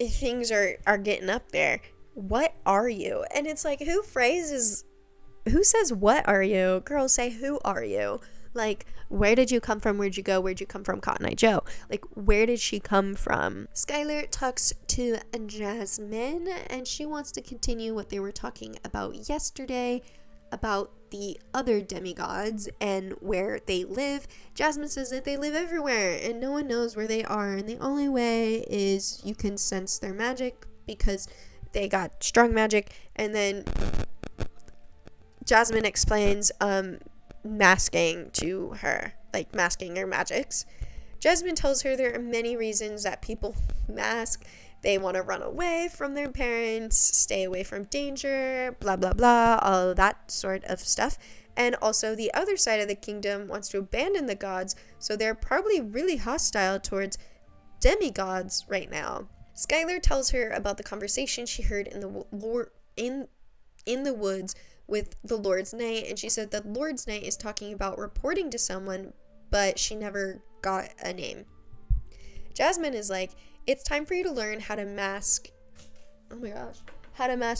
things are getting up there. What are you? And it's like, who says what are you? Girls, say who are you? Like, where did you come from? Where'd you go? Where'd you come from, Cotton Eye Joe? Like, where did she come from? Skylar talks to Jasmine, and she wants to continue what they were talking about yesterday, about the other demigods and where they live. Jasmine says that they live everywhere and no one knows where they are, and the only way is you can sense their magic because they got strong magic. And then Jasmine explains masking to her, like masking your magics. Jasmine tells her there are many reasons that people mask. They want to run away from their parents, stay away from danger, blah, blah, blah, all that sort of stuff. And also the other side of the kingdom wants to abandon the gods, so they're probably really hostile towards demigods right now. Skylar tells her about the conversation she heard in the woods with the Lord's Knight, and she said that Lord's Knight is talking about reporting to someone, but she never got a name. Jasmine is like, it's time for you to learn how to mask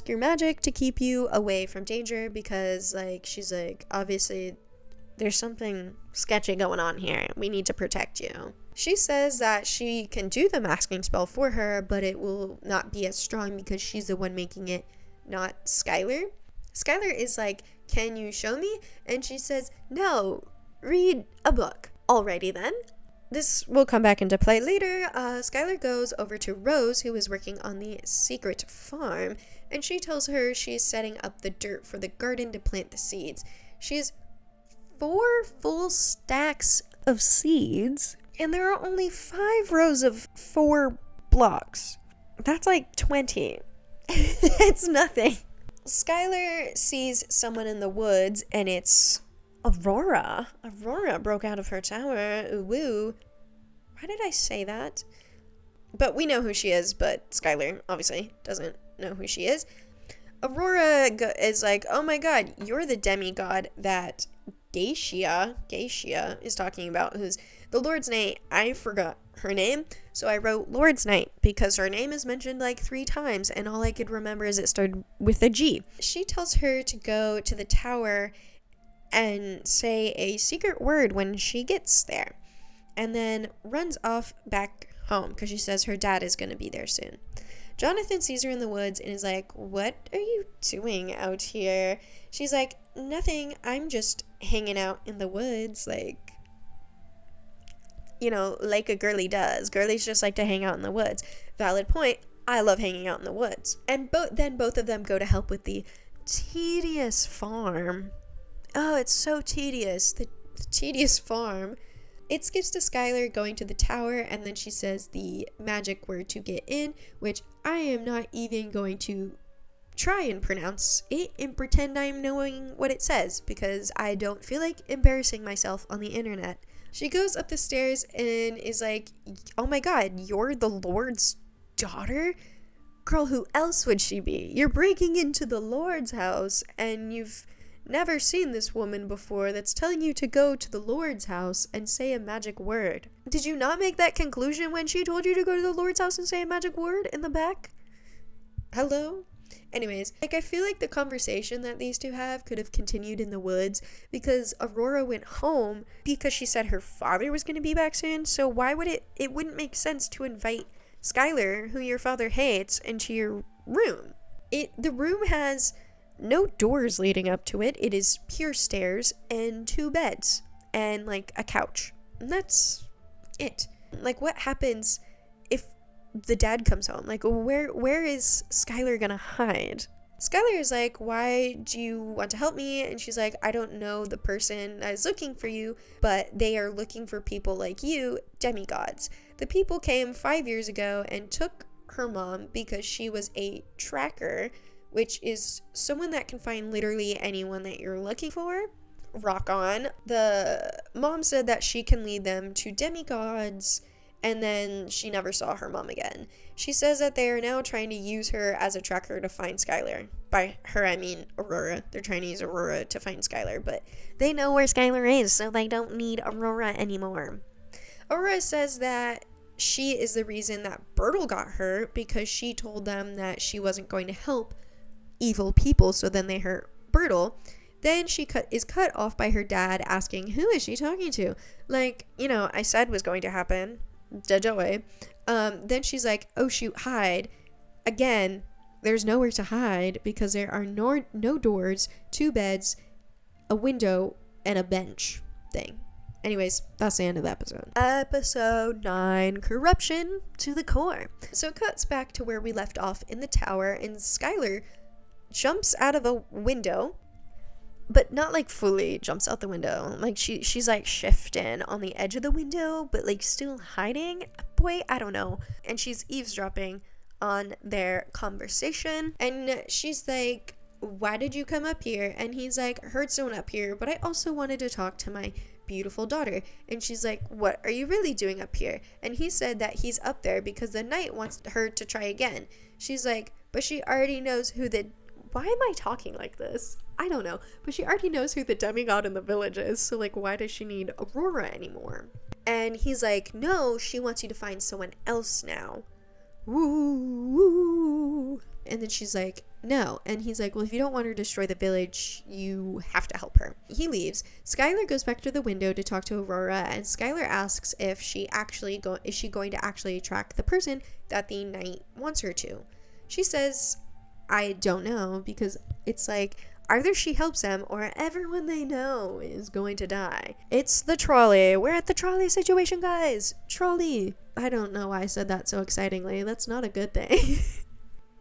your magic to keep you away from danger, because like she's like, obviously there's something sketchy going on here. We need to protect you. She says that she can do the masking spell for her, but it will not be as strong because she's the one making it, not Skylar. Skylar is like, can you show me? And she says, no, read a book. Alrighty then. This will come back into play later. Skylar goes over to Rose, who is working on the secret farm, and she tells her she's setting up the dirt for the garden to plant the seeds. She has 4 full stacks of seeds, and there are only 5 rows of 4 blocks. That's like 20. It's nothing. Skylar sees someone in the woods, and it's Aurora. Aurora broke out of her tower. Ooh, woo. Why did I say that? But we know who she is, but Skylar obviously doesn't know who she is. Aurora is like, oh my god, you're the demigod that Geisha is talking about, who's the Lord's Knight. I forgot her name, so I wrote Lord's Knight because her name is mentioned like 3 times, and all I could remember is it started with a G. She tells her to go to the tower and say a secret word when she gets there, and then runs off back home because she says her dad is going to be there soon. Jonathan sees her in the woods and is like, what are you doing out here? She's like, nothing, I'm just hanging out in the woods, like, you know, like a girly does. Girlies just like to hang out in the woods. Valid point. I love hanging out in the woods. And then both of them go to help with the tedious farm. Oh, it's so tedious. The tedious farm. It skips to Skylar going to the tower, and then she says the magic word to get in, which I am not even going to try and pronounce it and pretend I'm knowing what it says, because I don't feel like embarrassing myself on the internet. She goes up the stairs and is like, oh my god, you're the Lord's daughter? Girl, who else would she be? You're breaking into the Lord's house, and you've never seen this woman before that's telling you to go to the Lord's house and say a magic word. Did you not make that conclusion when she told you to go to the Lord's house and say a magic word in the back? Hello? Anyways, like, I feel like the conversation that these two have could have continued in the woods, because Aurora went home because she said her father was going to be back soon, so why would it wouldn't make sense to invite Skylar, who your father hates, into your room. The room has no doors leading up to it. It is pure stairs and 2 beds and like a couch. And that's it. Like, what happens if the dad comes home? Like, where is Skylar gonna hide? Skylar is like, why do you want to help me? And she's like, I don't know the person that is looking for you, but they are looking for people like you, demigods. The people came 5 years ago and took her mom because she was a tracker, which is someone that can find literally anyone that you're looking for. Rock on. The mom said that she can lead them to demigods, and then she never saw her mom again. She says that they are now trying to use her as a tracker to find Skylar. By her, I mean Aurora. They're trying to use Aurora to find Skylar, but they know where Skylar is, so they don't need Aurora anymore. Aurora says that she is the reason that Bertle got hurt because she told them that she wasn't going to help evil people, so then they hurt Bertle. Then she is cut off by her dad asking, who is she talking to? Like, I said was going to happen. Joy. Then she's like, oh shoot, hide. Again, there's nowhere to hide because there are no doors, 2 beds, a window, and a bench thing. Anyways, that's the end of the episode. Episode 9, Corruption to the Core. So it cuts back to where we left off in the tower, and Skylar jumps out of a window, but not like fully jumps out the window. Like she's like shifting on the edge of the window, but like still hiding. Boy, I don't know. And she's eavesdropping on their conversation, and she's like, why did you come up here? And he's like, heard someone up here, but I also wanted to talk to my beautiful daughter. And she's like, what are you really doing up here? And he said that he's up there because the knight wants her to try again. She's like, but she already knows who the... Why am I talking like this? I don't know. But she already knows who the demigod in the village is. So, like, why does she need Aurora anymore? And he's like, no, she wants you to find someone else now. Woo, woo. And then she's like, no. And he's like, well, if you don't want her to destroy the village, you have to help her. He leaves. Skylar goes back to the window to talk to Aurora, and Skylar asks if is she going to actually track the person that the knight wants her to. She says, I don't know, because it's like either she helps them or everyone they know is going to die. It's the trolley. We're at the trolley situation, guys. Trolley. I don't know why I said that so excitingly. That's not a good thing.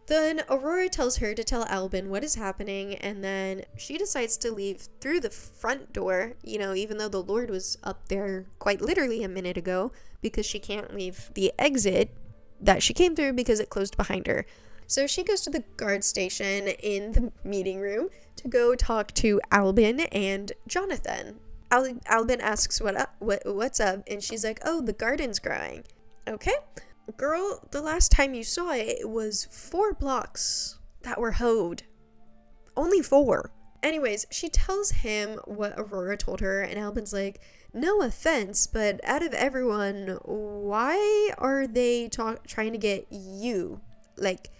Then Aurora tells her to tell Albin what is happening, and then she decides to leave through the front door, even though the Lord was up there quite literally a minute ago, because she can't leave the exit that she came through because it closed behind her. So she goes to the guard station in the meeting room to go talk to Albin and Jonathan. Albin asks what's up, and she's like, oh, the garden's growing. Okay. Girl, the last time you saw it, it was 4 blocks that were hoed. Only 4. Anyways, she tells him what Aurora told her, and Albin's like, no offense, but out of everyone, why are they trying to get you? Like,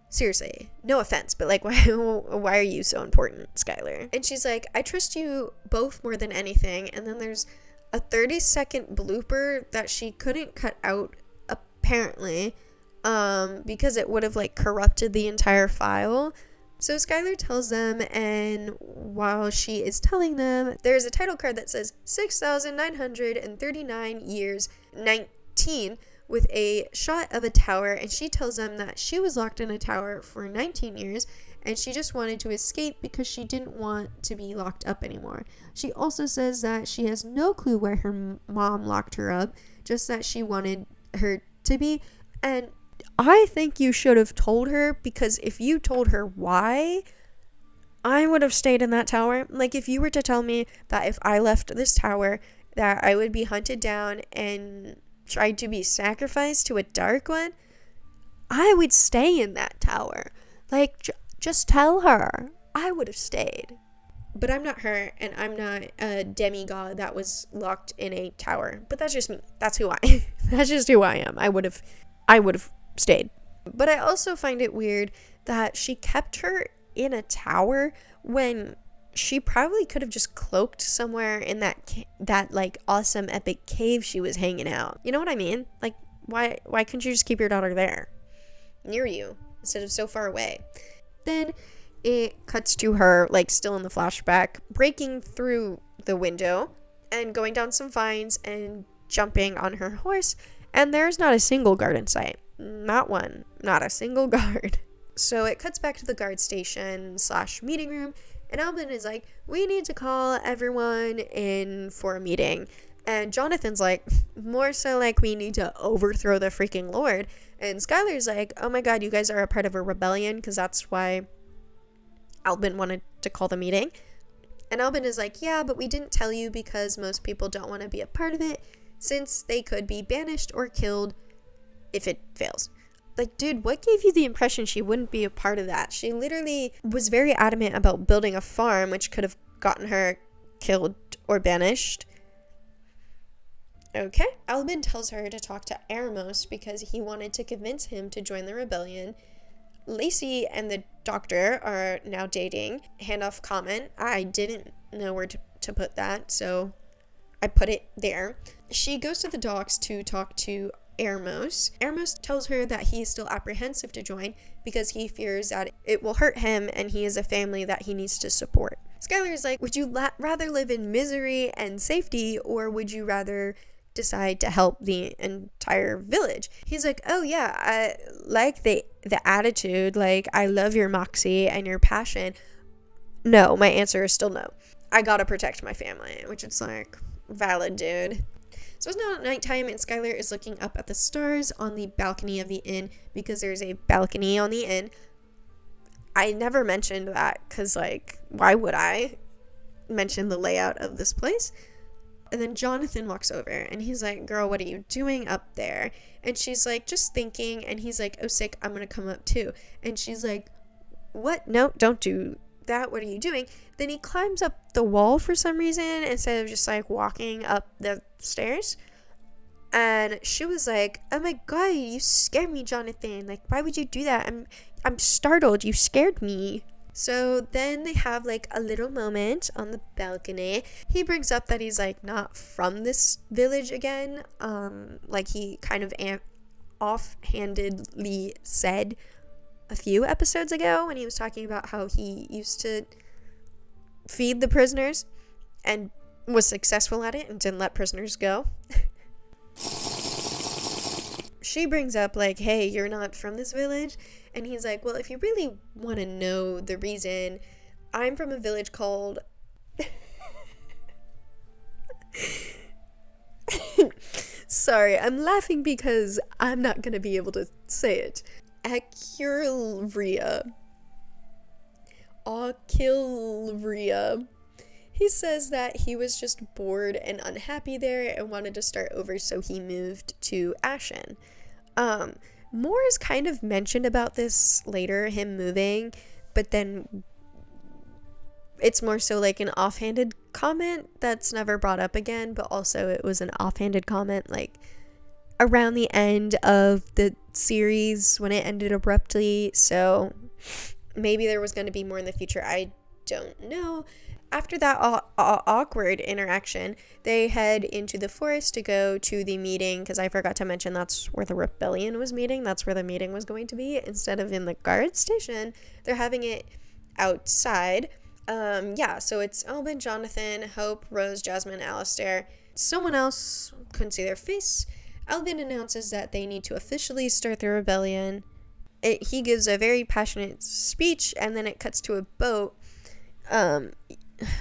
seriously, no offense, but like, why are you so important, Skylar? And she's like, I trust you both more than anything. And then there's a 30-second blooper that she couldn't cut out, apparently, because it would have like corrupted the entire file. So Skylar tells them, and while she is telling them, there's a title card that says 6,939 years 19 with a shot of a tower, and she tells them that she was locked in a tower for 19 years and she just wanted to escape because she didn't want to be locked up anymore. She also says that she has no clue where her mom locked her up, just that she wanted her to be. And I think you should have told her, because if you told her why, I would have stayed in that tower. Like, if you were to tell me that if I left this tower that I would be hunted down and tried to be sacrificed to a dark one, I would stay in that tower. Like, just tell her. I would have stayed. But I'm not her, and I'm not a demigod that was locked in a tower. But that's just me. That's who I that's just who I am. I would have stayed. But I also find it weird that she kept her in a tower when she probably could have just cloaked somewhere in that like awesome epic cave she was hanging out. You know what I mean? Like, why couldn't you just keep your daughter there near you instead of so far away? Then it cuts to her, like, still in the flashback, breaking through the window and going down some vines and jumping on her horse, and there's not a single guard in sight. Not one. Not a single guard. So it cuts back to the guard station / meeting room, and Albin is like, we need to call everyone in for a meeting. And Jonathan's like, more so like we need to overthrow the freaking Lord. And Skylar's like, oh my god, you guys are a part of a rebellion, because that's why Albin wanted to call the meeting. And Albin is like, yeah, but we didn't tell you because most people don't want to be a part of it, since they could be banished or killed if it fails. Like, dude, what gave you the impression she wouldn't be a part of that? She literally was very adamant about building a farm, which could have gotten her killed or banished. Okay. Albin tells her to talk to Eremos because he wanted to convince him to join the rebellion. Lacey and the doctor are now dating. Handoff comment. I didn't know where to put that, so I put it there. She goes to the docks to talk to Eremos. Eremos tells her that he is still apprehensive to join because he fears that it will hurt him and he has a family that he needs to support. Skylar is like, would you rather live in misery and safety, or would you rather decide to help the entire village? He's like, oh yeah, I like the attitude, like I love your moxie and your passion. No, my answer is still no. I gotta protect my family, which is like, valid, dude. So it's now nighttime and Skylar is looking up at the stars on the balcony of the inn, because there's a balcony on the inn. I never mentioned that because, like, why would I mention the layout of this place? And then Jonathan walks over and he's like, girl, what are you doing up there? And she's like, just thinking. And he's like, oh, sick, I'm gonna come up too. And she's like, what? No, don't do that. What are you doing? Then he climbs up the wall for some reason instead of just like walking up the stairs. And she was like, oh my god, you scared me, Jonathan. Like, why would you do that? I'm startled. You scared me. So then they have like a little moment on the balcony. He brings up that he's like not from this village again. Like he kind of offhandedly said a few episodes ago when he was talking about how he used to feed the prisoners and was successful at it and didn't let prisoners go. She brings up like, hey, you're not from this village. And he's like, well, if you really want to know the reason, I'm from a village called... Sorry, I'm laughing because I'm not going to be able to say it. Akilria. He says that he was just bored and unhappy there and wanted to start over, so he moved to Ashen. More is kind of mentioned about this later, him moving, but then it's more so like an offhanded comment that's never brought up again, but also it was an offhanded comment like around the end of the series when it ended abruptly, so maybe there was going to be more in the future. I don't know. After that awkward interaction, they head into the forest to go to the meeting, because I forgot to mention that's where the rebellion was meeting. That's where the meeting was going to be. Instead of in the guard station, they're having it outside. So it's Albin, Jonathan, Hope, Rose, Jasmine, Alistair. Someone else, couldn't see their face. Albin announces that they need to officially start the rebellion. He gives a very passionate speech, and then it cuts to a boat.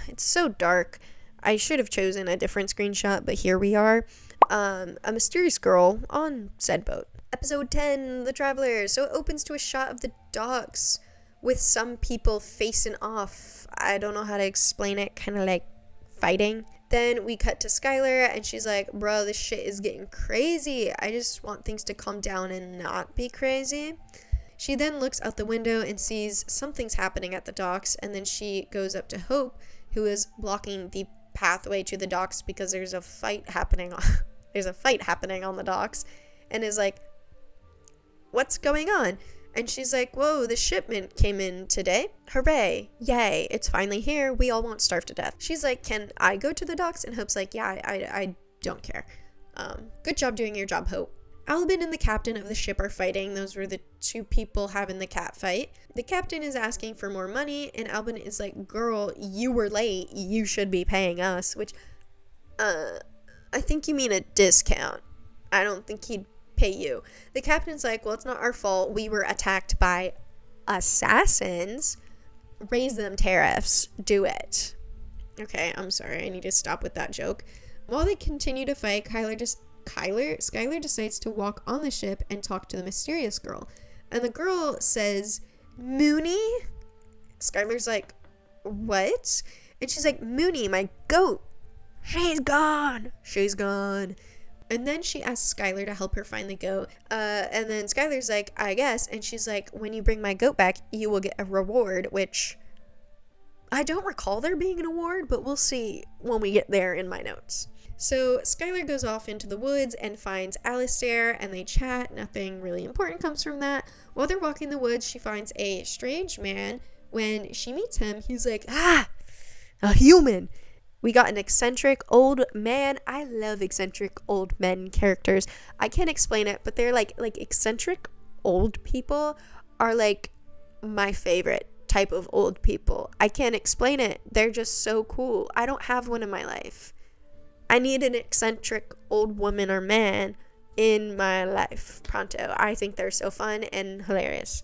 It's so dark. I should have chosen a different screenshot, but here we are. A mysterious girl on said boat. Episode 10, The Traveler. So it opens to a shot of the docks with some people facing off. I don't know how to explain it, kind of like fighting. Then we cut to Skylar, and she's like, bro, this shit is getting crazy. I just want things to calm down and not be crazy. She then looks out the window and sees something's happening at the docks, and then she goes up to Hope, who is blocking the pathway to the docks because there's a fight happening on the docks, and is like, what's going on? And she's like, whoa, the shipment came in today. Hooray. Yay. It's finally here. We all won't starve to death. She's like, can I go to the docks? And Hope's like, yeah, I don't care. Good job doing your job, Hope. Albin and the captain of the ship are fighting. Those were the two people having the cat fight. The captain is asking for more money, and Albin is like, girl, you were late. You should be paying us, which, I think you mean a discount. I don't think he'd pay you. The captain's like, well, it's not our fault. We were attacked by assassins. Raise them tariffs. Do it. Okay, I'm sorry. I need to stop with that joke. While they continue to fight, Skylar decides to walk on the ship and talk to the mysterious girl. And the girl says, Mooney? Skylar's like, what? And she's like, Mooney, my goat. She's gone. And then she asks Skylar to help her find the goat. And then Skylar's like, I guess. And she's like, when you bring my goat back, you will get a reward, which I don't recall there being an award, but we'll see when we get there in my notes. So Skylar goes off into the woods and finds Alistair, and they chat. Nothing really important comes from that. While they're walking the woods, she finds a strange man. When she meets him, he's like, a human. We got an eccentric old man. I love eccentric old men characters. I can't explain it, but they're like eccentric old people are like my favorite type of old people. I can't explain it. They're just so cool. I don't have one in my life. I need an eccentric old woman or man in my life pronto. I think they're so fun and hilarious.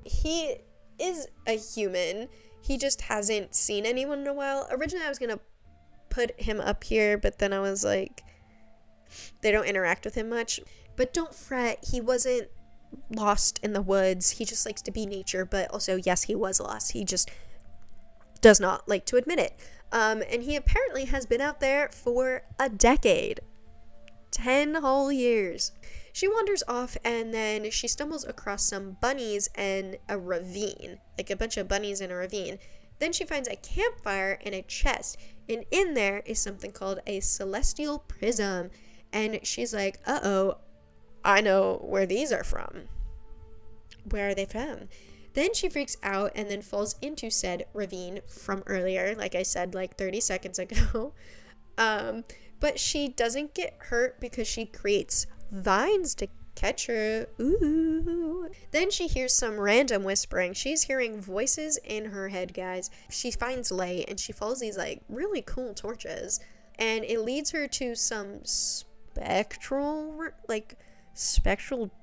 He is a human. He just hasn't seen anyone in a while. Originally, I was going to put him up here, but then I was like, they don't interact with him much. But don't fret, he wasn't lost in the woods. He just likes to be nature, but also, yes, he was lost. He just does not like to admit it. And he apparently has been out there for a decade. 10 whole years. She wanders off, and then she stumbles across some bunnies and a ravine. Like a bunch of bunnies in a ravine. Then she finds a campfire and a chest. And in there is something called a celestial prism. And she's like, uh-oh, I know where these are from. Where are they from? Then she freaks out and then falls into said ravine from earlier, like I said, like 30 seconds ago. But she doesn't get hurt because she creates vines to catch her. Ooh. Then she hears some random whispering. She's hearing voices in her head, guys. She finds light and she follows these like really cool torches. And it leads her to some spectral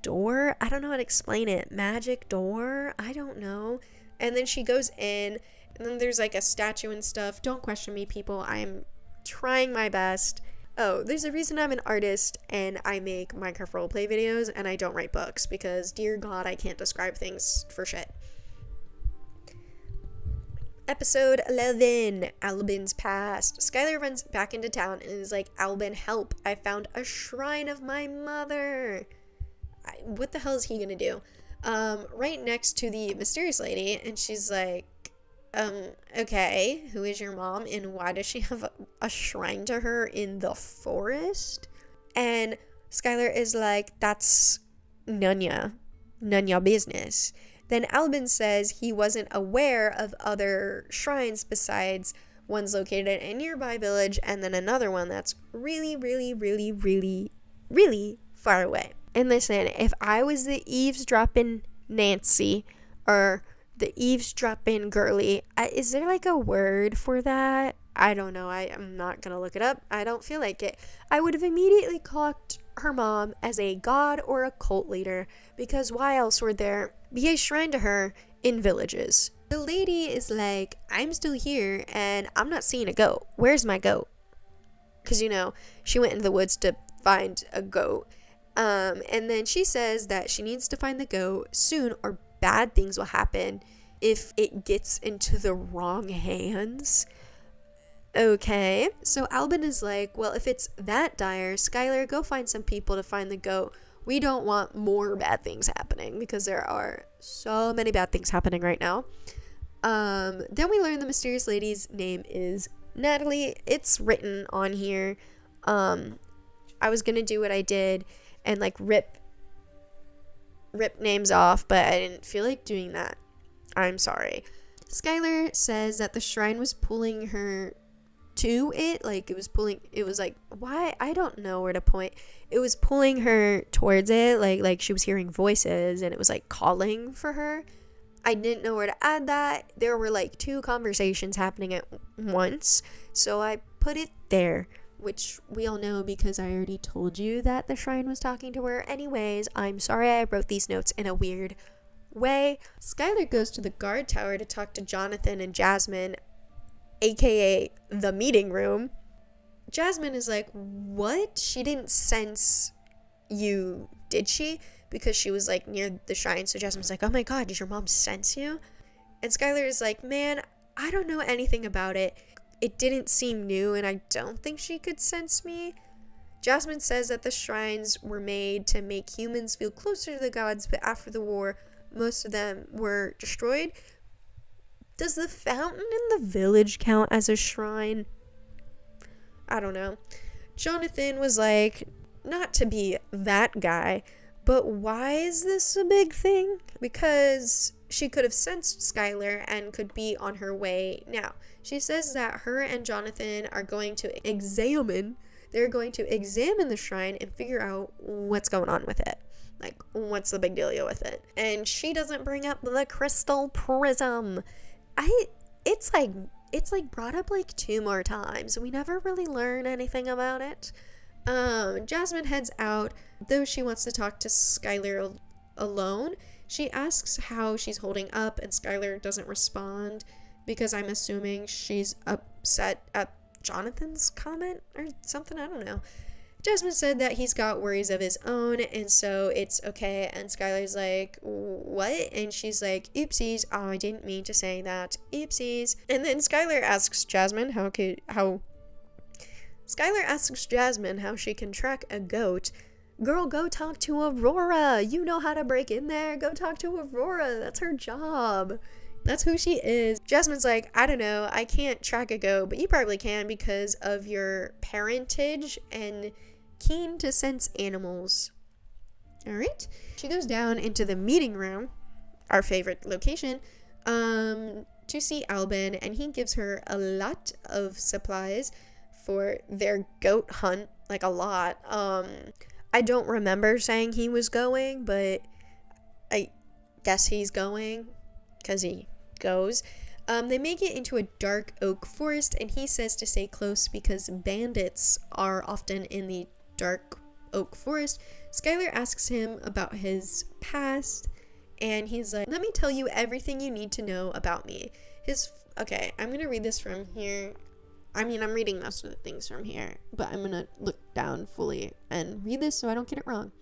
door. I don't know how to explain it. Magic door. I don't know. And then she goes in, and then there's like a statue and stuff. Don't question me, people. I'm trying my best. Oh, there's a reason I'm an artist and I make Minecraft roleplay videos and I don't write books because, dear God, I can't describe things for shit. Episode 11, Albin's Past. Skylar runs back into town and is like, Albin, help. I found a shrine of my mother. What the hell is he gonna do? Right next to the mysterious lady, and she's like, okay, who is your mom and why does she have a shrine to her in the forest? And Skylar is like, that's none ya business. Then Albin says he wasn't aware of other shrines besides one's located in a nearby village and then another one that's really, really, really, really, really far away. And listen, if I was the eavesdropping Nancy or the eavesdropping girly, is there like a word for that? I don't know. I'm not going to look it up. I don't feel like it. I would have immediately clocked her mom as a god or a cult leader because why else would there be a shrine to her in villages? The lady is like, I'm still here and I'm not seeing a goat. Where's my goat? Because, she went into the woods to find a goat. And then she says that she needs to find the goat soon or bad things will happen if it gets into the wrong hands. Okay, so Albin is like, well, if it's that dire, Skylar, go find some people to find the goat. We don't want more bad things happening because there are so many bad things happening right now. Then we learn the mysterious lady's name is Natalie. It's written on here. I was gonna do what I did and like rip names off, but I didn't feel like doing that. I'm sorry. Skylar says that the shrine was pulling her to it. Like, it was like, why? I don't know where to point. It was pulling her towards it, like she was hearing voices, and it was, like, calling for her. I didn't know where to add that. There were, like, 2 conversations happening at once, so I put it there, which we all know because I already told you that the shrine was talking to her. Anyways, I'm sorry I wrote these notes in a weird way. Skylar goes to the guard tower to talk to Jonathan and Jasmine, aka the meeting room. Jasmine is like, what? She didn't sense you, did she? Because she was, like, near the shrine. So Jasmine's like, oh my god, did your mom sense you? And Skylar is like, man, I don't know anything about it. It didn't seem new, and I don't think she could sense me. Jasmine says that the shrines were made to make humans feel closer to the gods, but after the war, most of them were destroyed. Does the fountain in the village count as a shrine? I don't know. Jonathan was like, not to be that guy, but why is this a big thing? Because she could have sensed Skylar and could be on her way now. She says that her and Jonathan are going to examine the shrine and figure out what's going on with it. Like, what's the big dealio with it? And she doesn't bring up the crystal prism. It's like brought up like 2 more times. We never really learn anything about it. Jasmine heads out, though she wants to talk to Skylar alone. She asks how she's holding up, and Skylar doesn't respond because I'm assuming she's upset at Jonathan's comment or something. I don't know. Jasmine said that he's got worries of his own, and so it's okay. And Skylar's like, what? And she's like, oopsies, I didn't mean to say that. Oopsies. And then Skylar asks Jasmine how she can track a goat. Girl, go talk to Aurora. You know how to break in there. Go talk to Aurora. That's her job. That's who she is. Jasmine's like, I don't know. I can't track a goat, but you probably can because of your parentage and keen to sense animals. All right. She goes down into the meeting room, our favorite location, to see Albin, and he gives her a lot of supplies for their goat hunt, like a lot. I don't remember saying he was going, but I guess he's going because he goes. They make it into a dark oak forest, and he says to stay close because bandits are often in the dark oak forest. Skylar asks him about his past, and he's like, let me tell you everything you need to know about me. Okay, I'm gonna read this from here. I mean, I'm reading most of the things from here, but I'm gonna look down fully and read this so I don't get it wrong.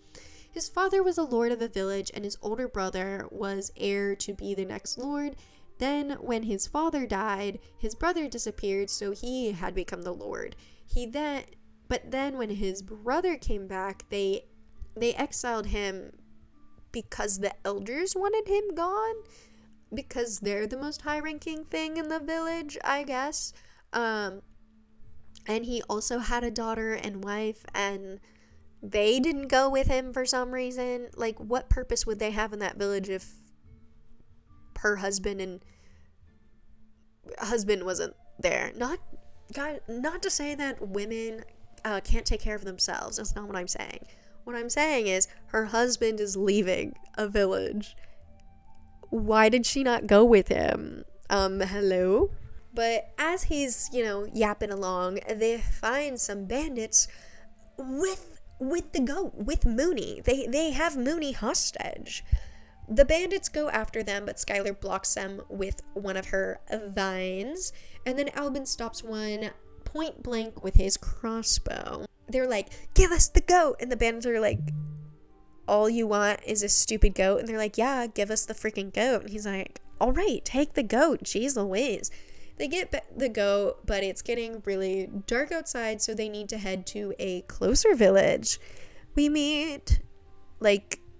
His father was a lord of a village, and his older brother was heir to be the next lord. Then, when his father died, his brother disappeared, so he had become the lord. But then when his brother came back, they exiled him because the elders wanted him gone, because they're the most high-ranking thing in the village, I guess. And he also had a daughter and wife, and they didn't go with him for some reason. Like, what purpose would they have in that village if her husband wasn't there? Not to say that women can't take care of themselves. That's not what I'm saying. What I'm saying is her husband is leaving a village. Why did she not go with him? Hello? But as he's, yapping along, they find some bandits with the goat, with Mooney. They have Mooney hostage. The bandits go after them, but Skylar blocks them with one of her vines. And then Albin stops one point blank with his crossbow. They're like, give us the goat! And the bandits are like, all you want is a stupid goat? And they're like, yeah, give us the freaking goat. And he's like, all right, take the goat. Jeez Louise. They get the goat, but it's getting really dark outside, so they need to head to a closer village. We meet,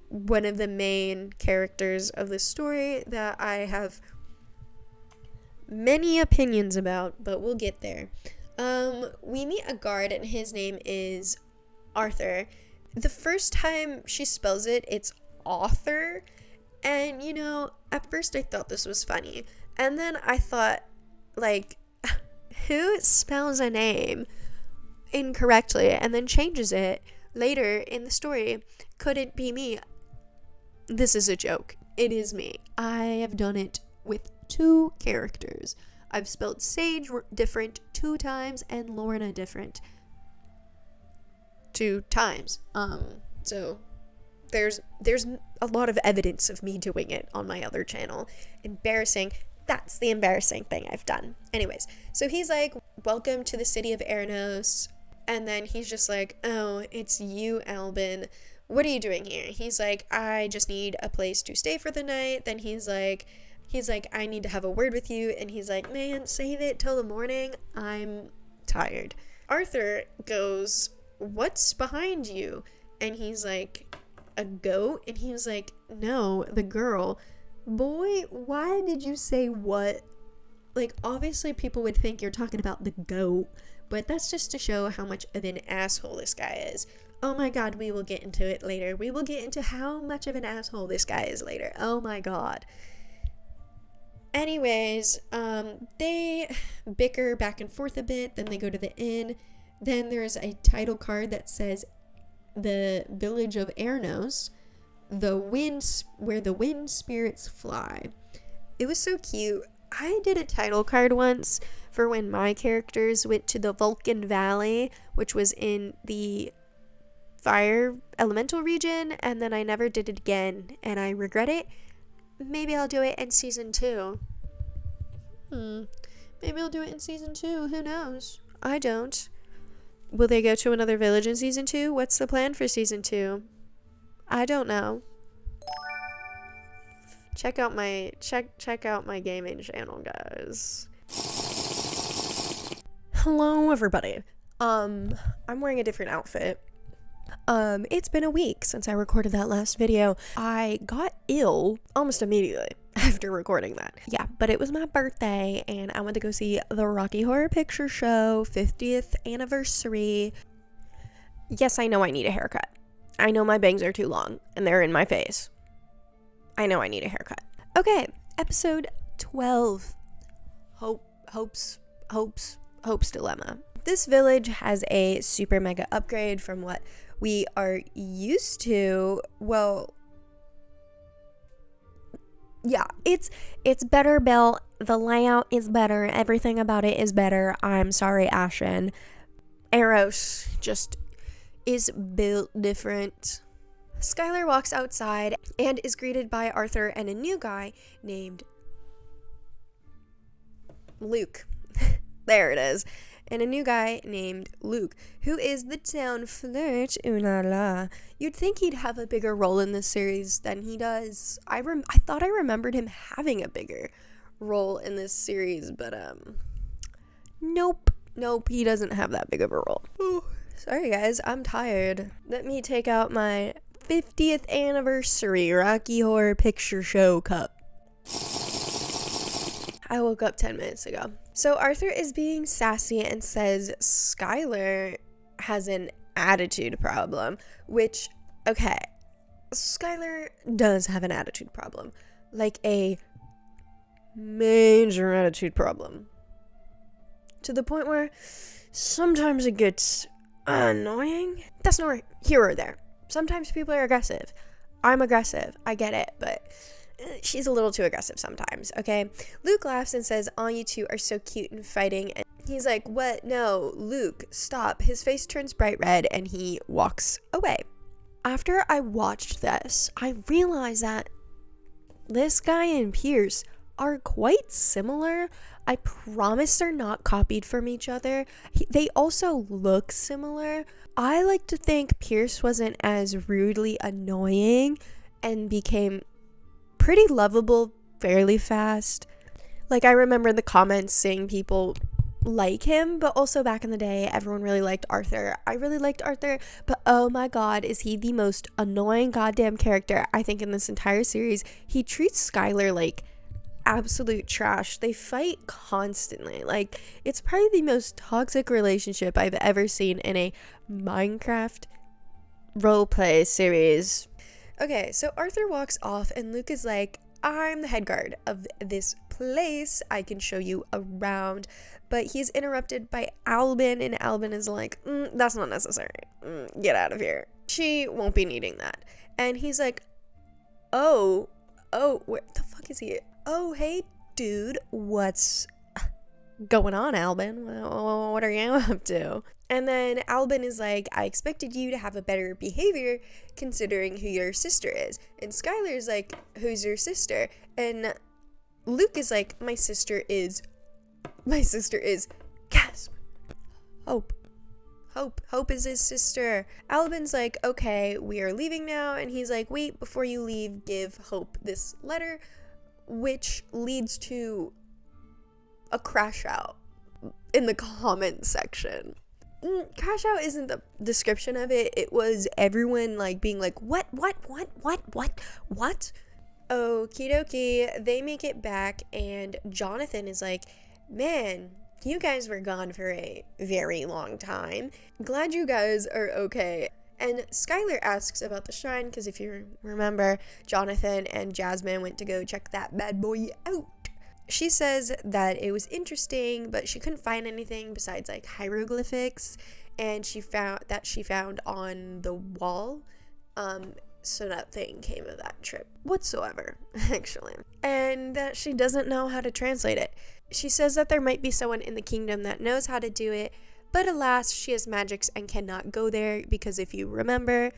one of the main characters of the story that I have many opinions about, but we'll get there. We meet a guard, and his name is Arthur. The first time she spells it, it's author, and, at first I thought this was funny, and then I thought, who spells a name incorrectly and then changes it later in the story? Could it be me? This is a joke. It is me. I have done it with 2 characters. I've spelled Sage different 2 times and Lorna different 2 times. So there's a lot of evidence of me doing it on my other channel. Embarrassing. That's the embarrassing thing I've done. Anyways, so he's like, welcome to the city of Eranos. And then he's just like, oh, it's you, Albin. What are you doing here? He's like, I just need a place to stay for the night. Then he's like, I need to have a word with you. And he's like, man, save it till the morning. I'm tired. Arthur goes, what's behind you? And he's like, a goat? And he was like, no, the girl. Boy, why did you say what? Like, obviously people would think you're talking about the goat, but that's just to show how much of an asshole this guy is. Oh my god, we will get into it later. We will get into how much of an asshole this guy is later. Oh my god. Anyways, they bicker back and forth a bit, then they go to the inn. Then there's a title card that says the village of Eranos, where the wind spirits fly. It was so cute. I did a title card once for when my characters went to the Vulcan Valley, which was in the fire elemental region, and then I never did it again, and I regret it. Maybe I'll do it in season 2. Maybe I'll do it in season 2. Who knows? I don't. Will they go to another village in season 2? What's the plan for season 2? I don't know. Check out my gaming channel, guys. Hello, everybody. I'm wearing a different outfit. It's been a week since I recorded that last video. I got ill almost immediately after recording that. Yeah, but it was my birthday and I went to go see the Rocky Horror Picture Show 50th anniversary. Yes, I know I need a haircut. I know my bangs are too long and they're in my face. I know I need a haircut. Okay, episode 12. Hope's Dilemma. This village has a super mega upgrade from what we are used to. Well, yeah, it's better built. The layout is better. Everything about it is better. I'm sorry, Ashen. Eros just is built different. Skylar walks outside and is greeted by Arthur and a new guy named Luke. There it is. And a new guy named Luke, who is the town flirt. Ooh la la. You'd think he'd have a bigger role in this series than he does. I thought I remembered him having a bigger role in this series, but nope, he doesn't have that big of a role. Oh, sorry guys, I'm tired. Let me take out my 50th anniversary Rocky Horror Picture Show cup. I woke up 10 minutes ago. So Arthur is being sassy and says Skylar has an attitude problem, which, okay, Skylar does have an attitude problem. Like a major attitude problem. To the point where sometimes it gets annoying. That's not here or there. Sometimes people are aggressive. I'm aggressive. I get it, but she's a little too aggressive sometimes, okay? Luke laughs and says, "Aw, you two are so cute and fighting." And he's like, "What? No, Luke, stop." His face turns bright red and he walks away. After I watched this, I realized that this guy and Pierce are quite similar. I promise they're not copied from each other. They also look similar. I like to think Pierce wasn't as rudely annoying and became pretty lovable fairly fast. Like, I remember the comments saying people like him, but also back in the day, everyone really liked Arthur. I really liked Arthur, but oh my god, is he the most annoying goddamn character, I think, in this entire series. He treats Skylar like absolute trash. They fight constantly. Like, it's probably the most toxic relationship I've ever seen in a Minecraft roleplay series. Okay, so Arthur walks off and Luke is like, I'm the head guard of this place. I can show you around. But he's interrupted by Albin, and Albin is like, that's not necessary. Get out of here. She won't be needing that. And he's like, oh, where the fuck is he? Oh, hey, dude, what's going on, Albin? What are you up to? And then Albin is like, I expected you to have a better behavior considering who your sister is. And Skylar's like, who's your sister? And Luke is like, my sister is gasp. Hope is his sister. Albin's like, okay, we are leaving now. And he's like, wait, before you leave, give Hope this letter, which leads to a crash out in the comment section. Crash out isn't the description of it. It was everyone like being like, what? Okie dokie. They make it back, and Jonathan is like, man, you guys were gone for a very long time. Glad you guys are okay. And Skylar asks about the shrine, because if you remember, Jonathan and Jasmine went to go check that bad boy out. She says that it was interesting, but she couldn't find anything besides like hieroglyphics, and she found on the wall. So nothing came of that trip whatsoever, actually. And that she doesn't know how to translate it. She says that there might be someone in the kingdom that knows how to do it, but alas, she has magics and cannot go there because if you remember,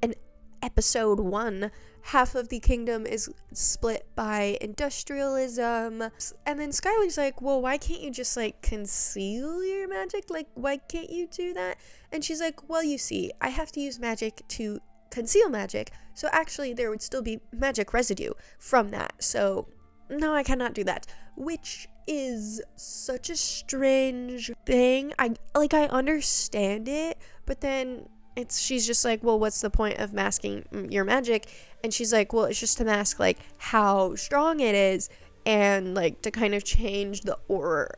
in episode 1, half of the kingdom is split by industrialism. And then Skylar's like, well, why can't you just like conceal your magic? Like, why can't you do that? And she's like, well, you see, I have to use magic to conceal magic, so actually there would still be magic residue from that, so no, I cannot do that, which is such a strange thing. I understand it, but then she's just like, well, what's the point of masking your magic? And she's like, well, it's just to mask like how strong it is, and like to kind of change the aura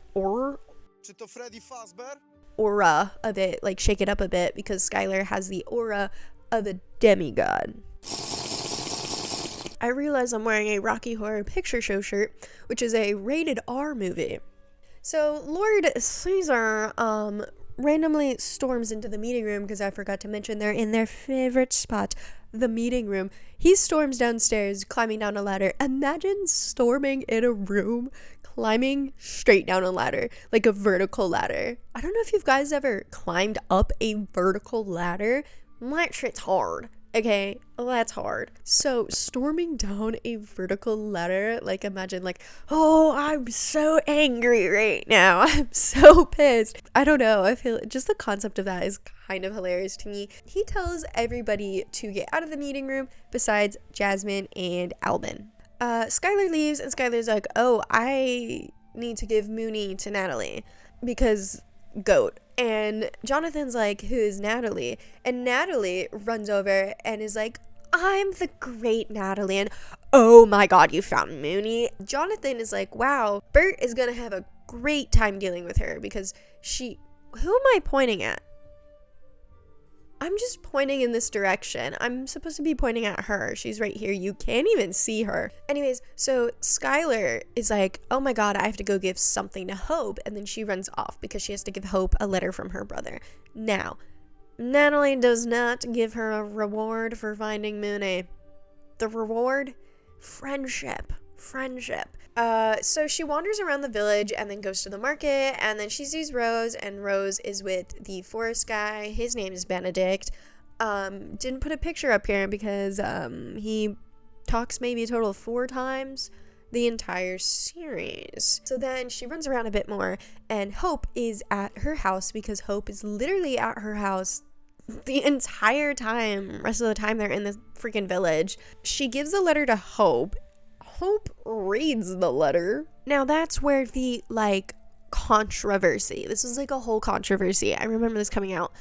of it, like shake it up a bit, because Skylar has the aura of a demigod. I realize I'm wearing a Rocky Horror Picture Show shirt, which is a rated R movie. So Lord Caesar randomly storms into the meeting room, because I forgot to mention they're in their favorite spot, the meeting room. He storms downstairs, climbing down a ladder. Imagine storming in a room, climbing straight down a ladder, like a vertical ladder. I don't know if you guys ever climbed up a vertical ladder. That shit's hard. Okay, that's hard. So storming down a vertical ladder, like imagine like, oh, I'm so angry right now. I'm so pissed. I don't know. I feel just the concept of that is kind of hilarious to me. He tells everybody to get out of the meeting room besides Jasmine and Albin. Skylar leaves, and Skylar's like, oh, I need to give Mooney to Natalie because goat. And Jonathan's like, who is Natalie? And Natalie runs over and is like, I'm the great Natalie. And oh my god, you found Mooney. Jonathan is like, wow, Bert is gonna have a great time dealing with her, because who am I pointing at? I'm just pointing in this direction. I'm supposed to be pointing at her. She's right here. You can't even see her. Anyways, so Skylar is like, oh my god, I have to go give something to Hope. And then she runs off because she has to give Hope a letter from her brother. Now, Natalie does not give her a reward for finding Mooney. The reward? Friendship. So she wanders around the village and then goes to the market, and then she sees Rose, and Rose is with the forest guy. His name is Benedict. Didn't put a picture up here because he talks maybe a total of 4 times the entire series. So then she runs around a bit more, and Hope is at her house, because Hope is literally at her house the entire time. Rest of the time they're in the freaking village. She gives the letter to Hope. Hope reads the letter. Now that's where the controversy. This was like a whole controversy. I remember this coming out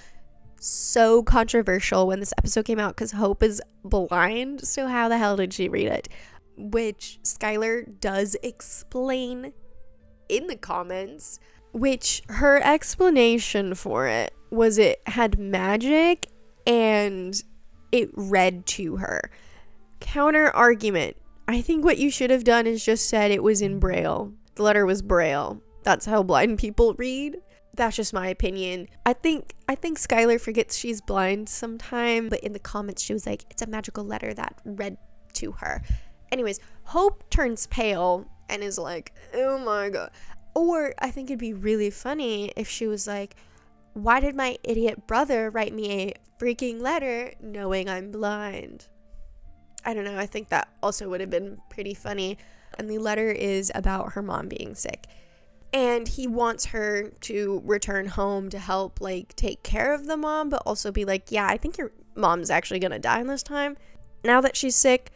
so controversial when this episode came out, because Hope is blind, so how the hell did she read it? Which Skylar does explain in the comments, which her explanation for it was it had magic and it read to her. Counter argument. I think what you should have done is just said it was in Braille. The letter was Braille. That's how blind people read. That's just my opinion. I think Skylar forgets she's blind sometime, but in the comments she was like, it's a magical letter that read to her. Anyways, Hope turns pale and is like, oh my god. Or I think it'd be really funny if she was like, why did my idiot brother write me a freaking letter knowing I'm blind? I don't know. I think that also would have been pretty funny. And the letter is about her mom being sick. And he wants her to return home to help, like, take care of the mom, but also be like, yeah, I think your mom's actually gonna die this time now that she's sick.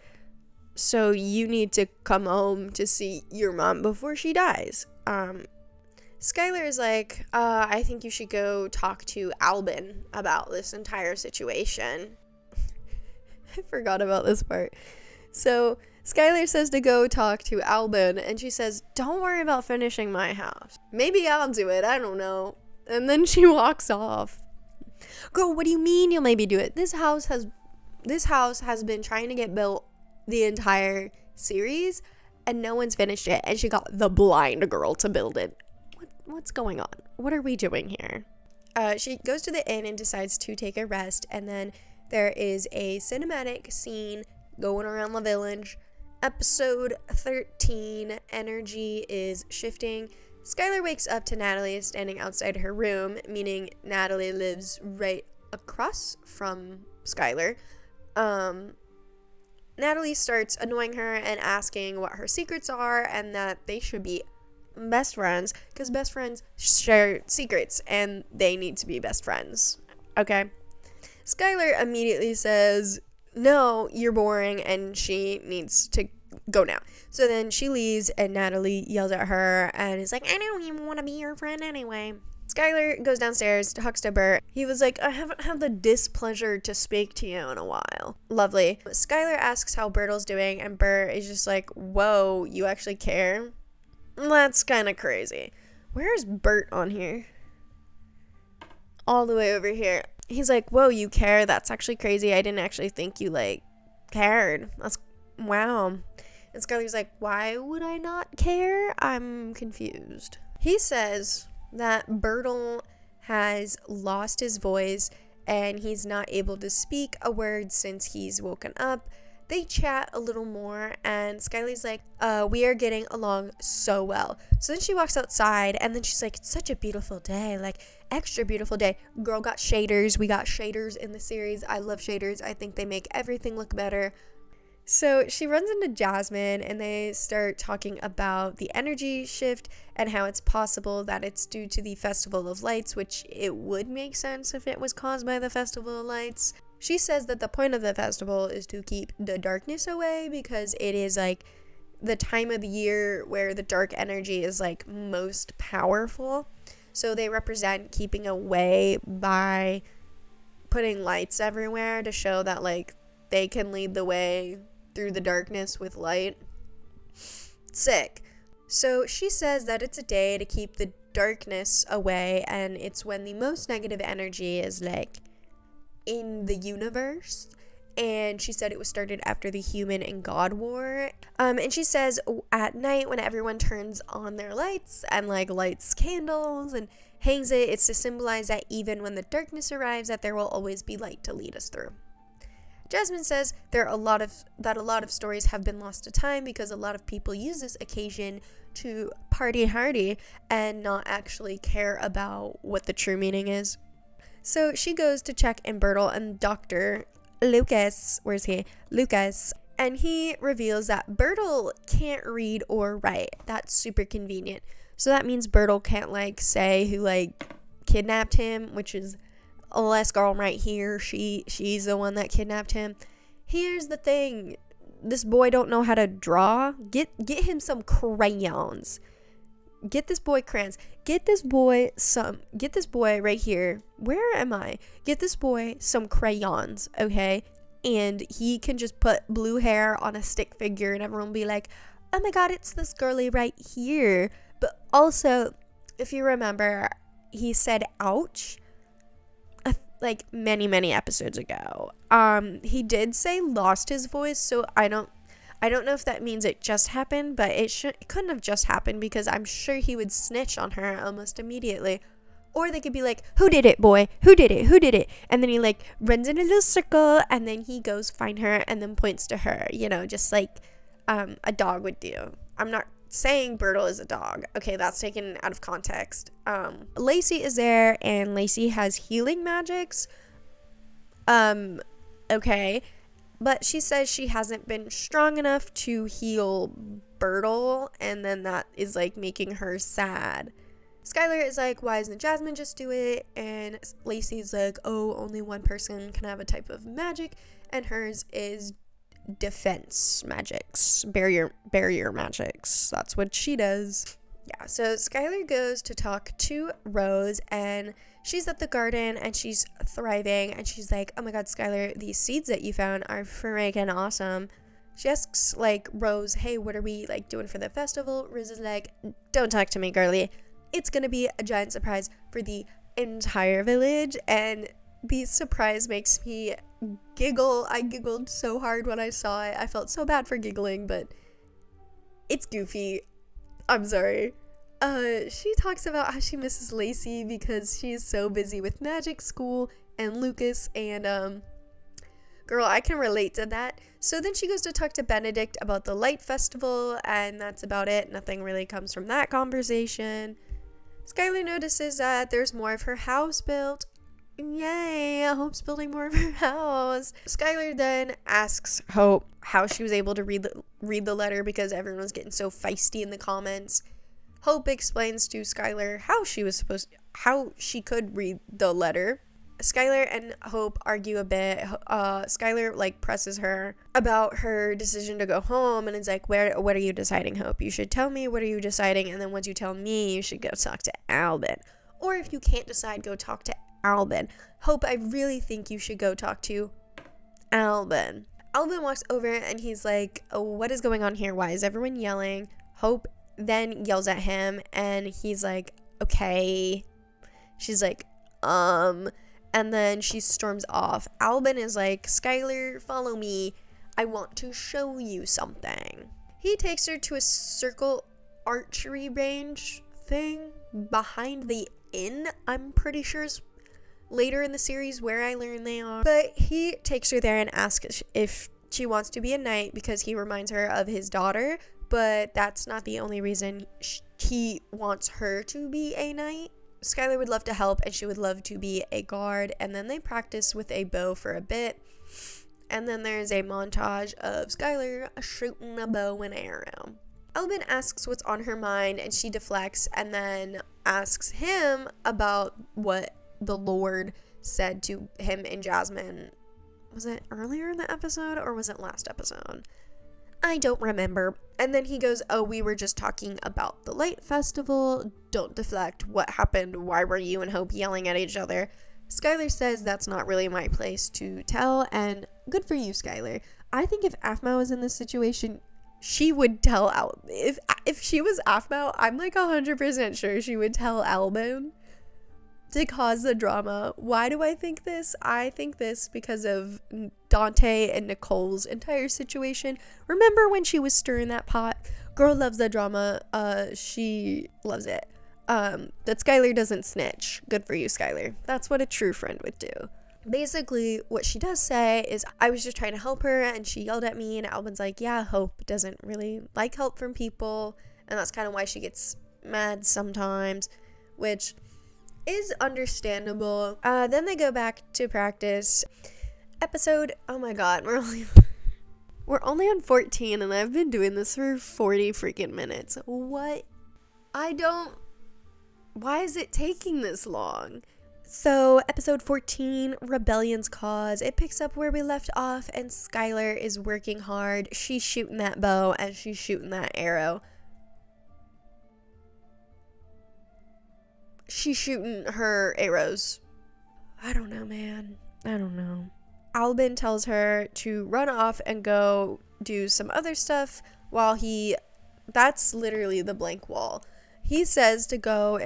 So you need to come home to see your mom before she dies. Skylar is like, I think you should go talk to Albin about this entire situation. I forgot about this part. So Skylar says to go talk to Albin, and she says, don't worry about finishing my house. Maybe I'll do it, I don't know. And then she walks off. Girl, what do you mean you'll maybe do it? This house has been trying to get built the entire series, and no one's finished it, and she got the blind girl to build it. What's going on? What are we doing here? She goes to the inn and decides to take a rest, and then there is a cinematic scene going around the village. Episode 13, energy is shifting. Skylar wakes up to Natalie standing outside her room, meaning Natalie lives right across from Skylar. Natalie starts annoying her and asking what her secrets are and that they should be best friends because best friends share secrets and they need to be best friends. Okay? Skylar immediately says, no, you're boring, and she needs to go now. So then she leaves and Natalie yells at her and is like, I don't even want to be your friend anyway. Skylar goes downstairs, talks to Bert. He was like, I haven't had the displeasure to speak to you in a while. Lovely. Skylar asks how Bertle's doing, and Bert is just like, whoa, you actually care? That's kind of crazy. Where's Bert on here? All the way over here. He's like, whoa, you care? That's actually crazy. I didn't actually think you, like, cared. That's, wow. And Skylar's like, why would I not care? I'm confused. He says that Bertle has lost his voice and he's not able to speak a word since he's woken up. They chat a little more and Skylar's like, we are getting along so well. So then she walks outside and then she's like, it's such a beautiful day, like extra beautiful day. Girl got shaders. We got shaders in the series. I love shaders. I think they make everything look better. So she runs into Jasmine and they start talking about the energy shift and how it's possible that it's due to the Festival of Lights, which it would make sense if it was caused by the Festival of Lights. She says that the point of the festival is to keep the darkness away because it is like the time of the year where the dark energy is like most powerful. So they represent keeping away by putting lights everywhere to show that like they can lead the way through the darkness with light. Sick. So she says that it's a day to keep the darkness away, and it's when the most negative energy is like in the universe. And she said it was started after the human and God war. And she says at night when everyone turns on their lights and like lights candles and hangs it, it's to symbolize that even when the darkness arrives, that there will always be light to lead us through. Jasmine says that a lot of stories have been lost to time because a lot of people use this occasion to party hardy and not actually care about what the true meaning is. So she goes to check in Bertle and Dr. Lucas, where's he? Lucas, and he reveals that Bertle can't read or write. That's super convenient. So that means Bertle can't like say who like kidnapped him, which is Les girl right here. She's the one that kidnapped him. Here's the thing. This boy don't know how to draw. Get him some crayons. Get this boy crayons. Get this boy right here. Where am I? Get this boy some crayons, okay? And he can just put blue hair on a stick figure and everyone will be like, oh my god, it's this girly right here. But also, if you remember, he said ouch like many episodes ago. He did say lost his voice, so I don't I don't know if that means it just happened, but it couldn't have just happened, because I'm sure he would snitch on her almost immediately. Or they could be like, who did it, boy? Who did it? Who did it? And then he like runs in a little circle, and then he goes find her and then points to her, just like a dog would do. I'm not saying Bertle is a dog. Okay, that's taken out of context. Lacey is there, and Lacey has healing magics. Okay. But she says she hasn't been strong enough to heal Bertle, and then that is like making her sad. Skylar is like, why doesn't Jasmine just do it? And Lacey's like, oh, only one person can have a type of magic, and hers is defense magics, barrier magics. That's what she does. Yeah, so Skylar goes to talk to Rose, and she's at the garden, and she's thriving, and she's like, oh my god, Skylar, these seeds that you found are freaking awesome. She asks, like, Rose, hey, what are we, like, doing for the festival? Rose is like, don't talk to me, girly. It's gonna be a giant surprise for the entire village, and the surprise makes me giggle. I giggled so hard when I saw it. I felt so bad for giggling, but it's goofy. I'm sorry. She talks about how she misses Lacey because she is so busy with magic school and Lucas, and girl, I can relate to that. So then she goes to talk to Benedict about the light festival, and that's about it. Nothing really comes from that conversation. Skylar notices that there's more of her house built. Yay, Hope's building more of her house. Skylar then asks Hope how she was able to read the letter, because everyone's getting so feisty in the comments. Hope explains to Skylar how she could read the letter. Skylar and Hope argue a bit. Skylar like presses her about her decision to go home, and it's like, what are you deciding, Hope? You should tell me, what are you deciding? And then once you tell me, you should go talk to Albin. Or if you can't decide, go talk to Albin. Hope, I really think you should go talk to Albin. Albin walks over, and he's like, oh, what is going on here? Why is everyone yelling? Hope then yells at him, and he's like, okay. She's like, and then she storms off. Albin is like, Skylar, follow me. I want to show you something. He takes her to a circle archery range thing behind the inn, I'm pretty sure is later in the series where I learned they are. But he takes her there and asks if she wants to be a knight, because he reminds her of his daughter, but that's not the only reason he wants her to be a knight. Skylar would love to help, and she would love to be a guard, and then they practice with a bow for a bit, and then there's a montage of Skylar shooting a bow and arrow. Albin asks what's on her mind, and she deflects, and then asks him about what the Lord said to him and Jasmine. Was it earlier in the episode, or was it last episode? I don't remember. And then he goes, oh, we were just talking about the light festival. Don't deflect. What happened? Why were you and Hope yelling at each other? Skylar says that's not really my place to tell, and good for you, Skylar. I think if Aphmau was in this situation, she would tell if she was Aphmau, I'm like 100% sure she would tell Albin to cause the drama. Why do I think this? I think this because of Dante and Nicole's entire situation. Remember when she was stirring that pot? Girl loves the drama. She loves it. That Skylar doesn't snitch. Good for you, Skylar. That's what a true friend would do. Basically, what she does say is, I was just trying to help her, and she yelled at me, and Albin's like, yeah, Hope doesn't really like help from people, and that's kind of why she gets mad sometimes, which is understandable. Then they go back to practice. Episode, oh my god, we're only on 14, and I've been doing this for 40 freaking minutes. Why is it taking this long? So, episode 14, Rebellion's Cause. It picks up where we left off, and Skylar is working hard. She's shooting that bow, and she's shooting that arrow. She's shooting her arrows. I don't know, man. I don't know. Albin tells her to run off and go do some other stuff while that's literally the blank wall. He says to go,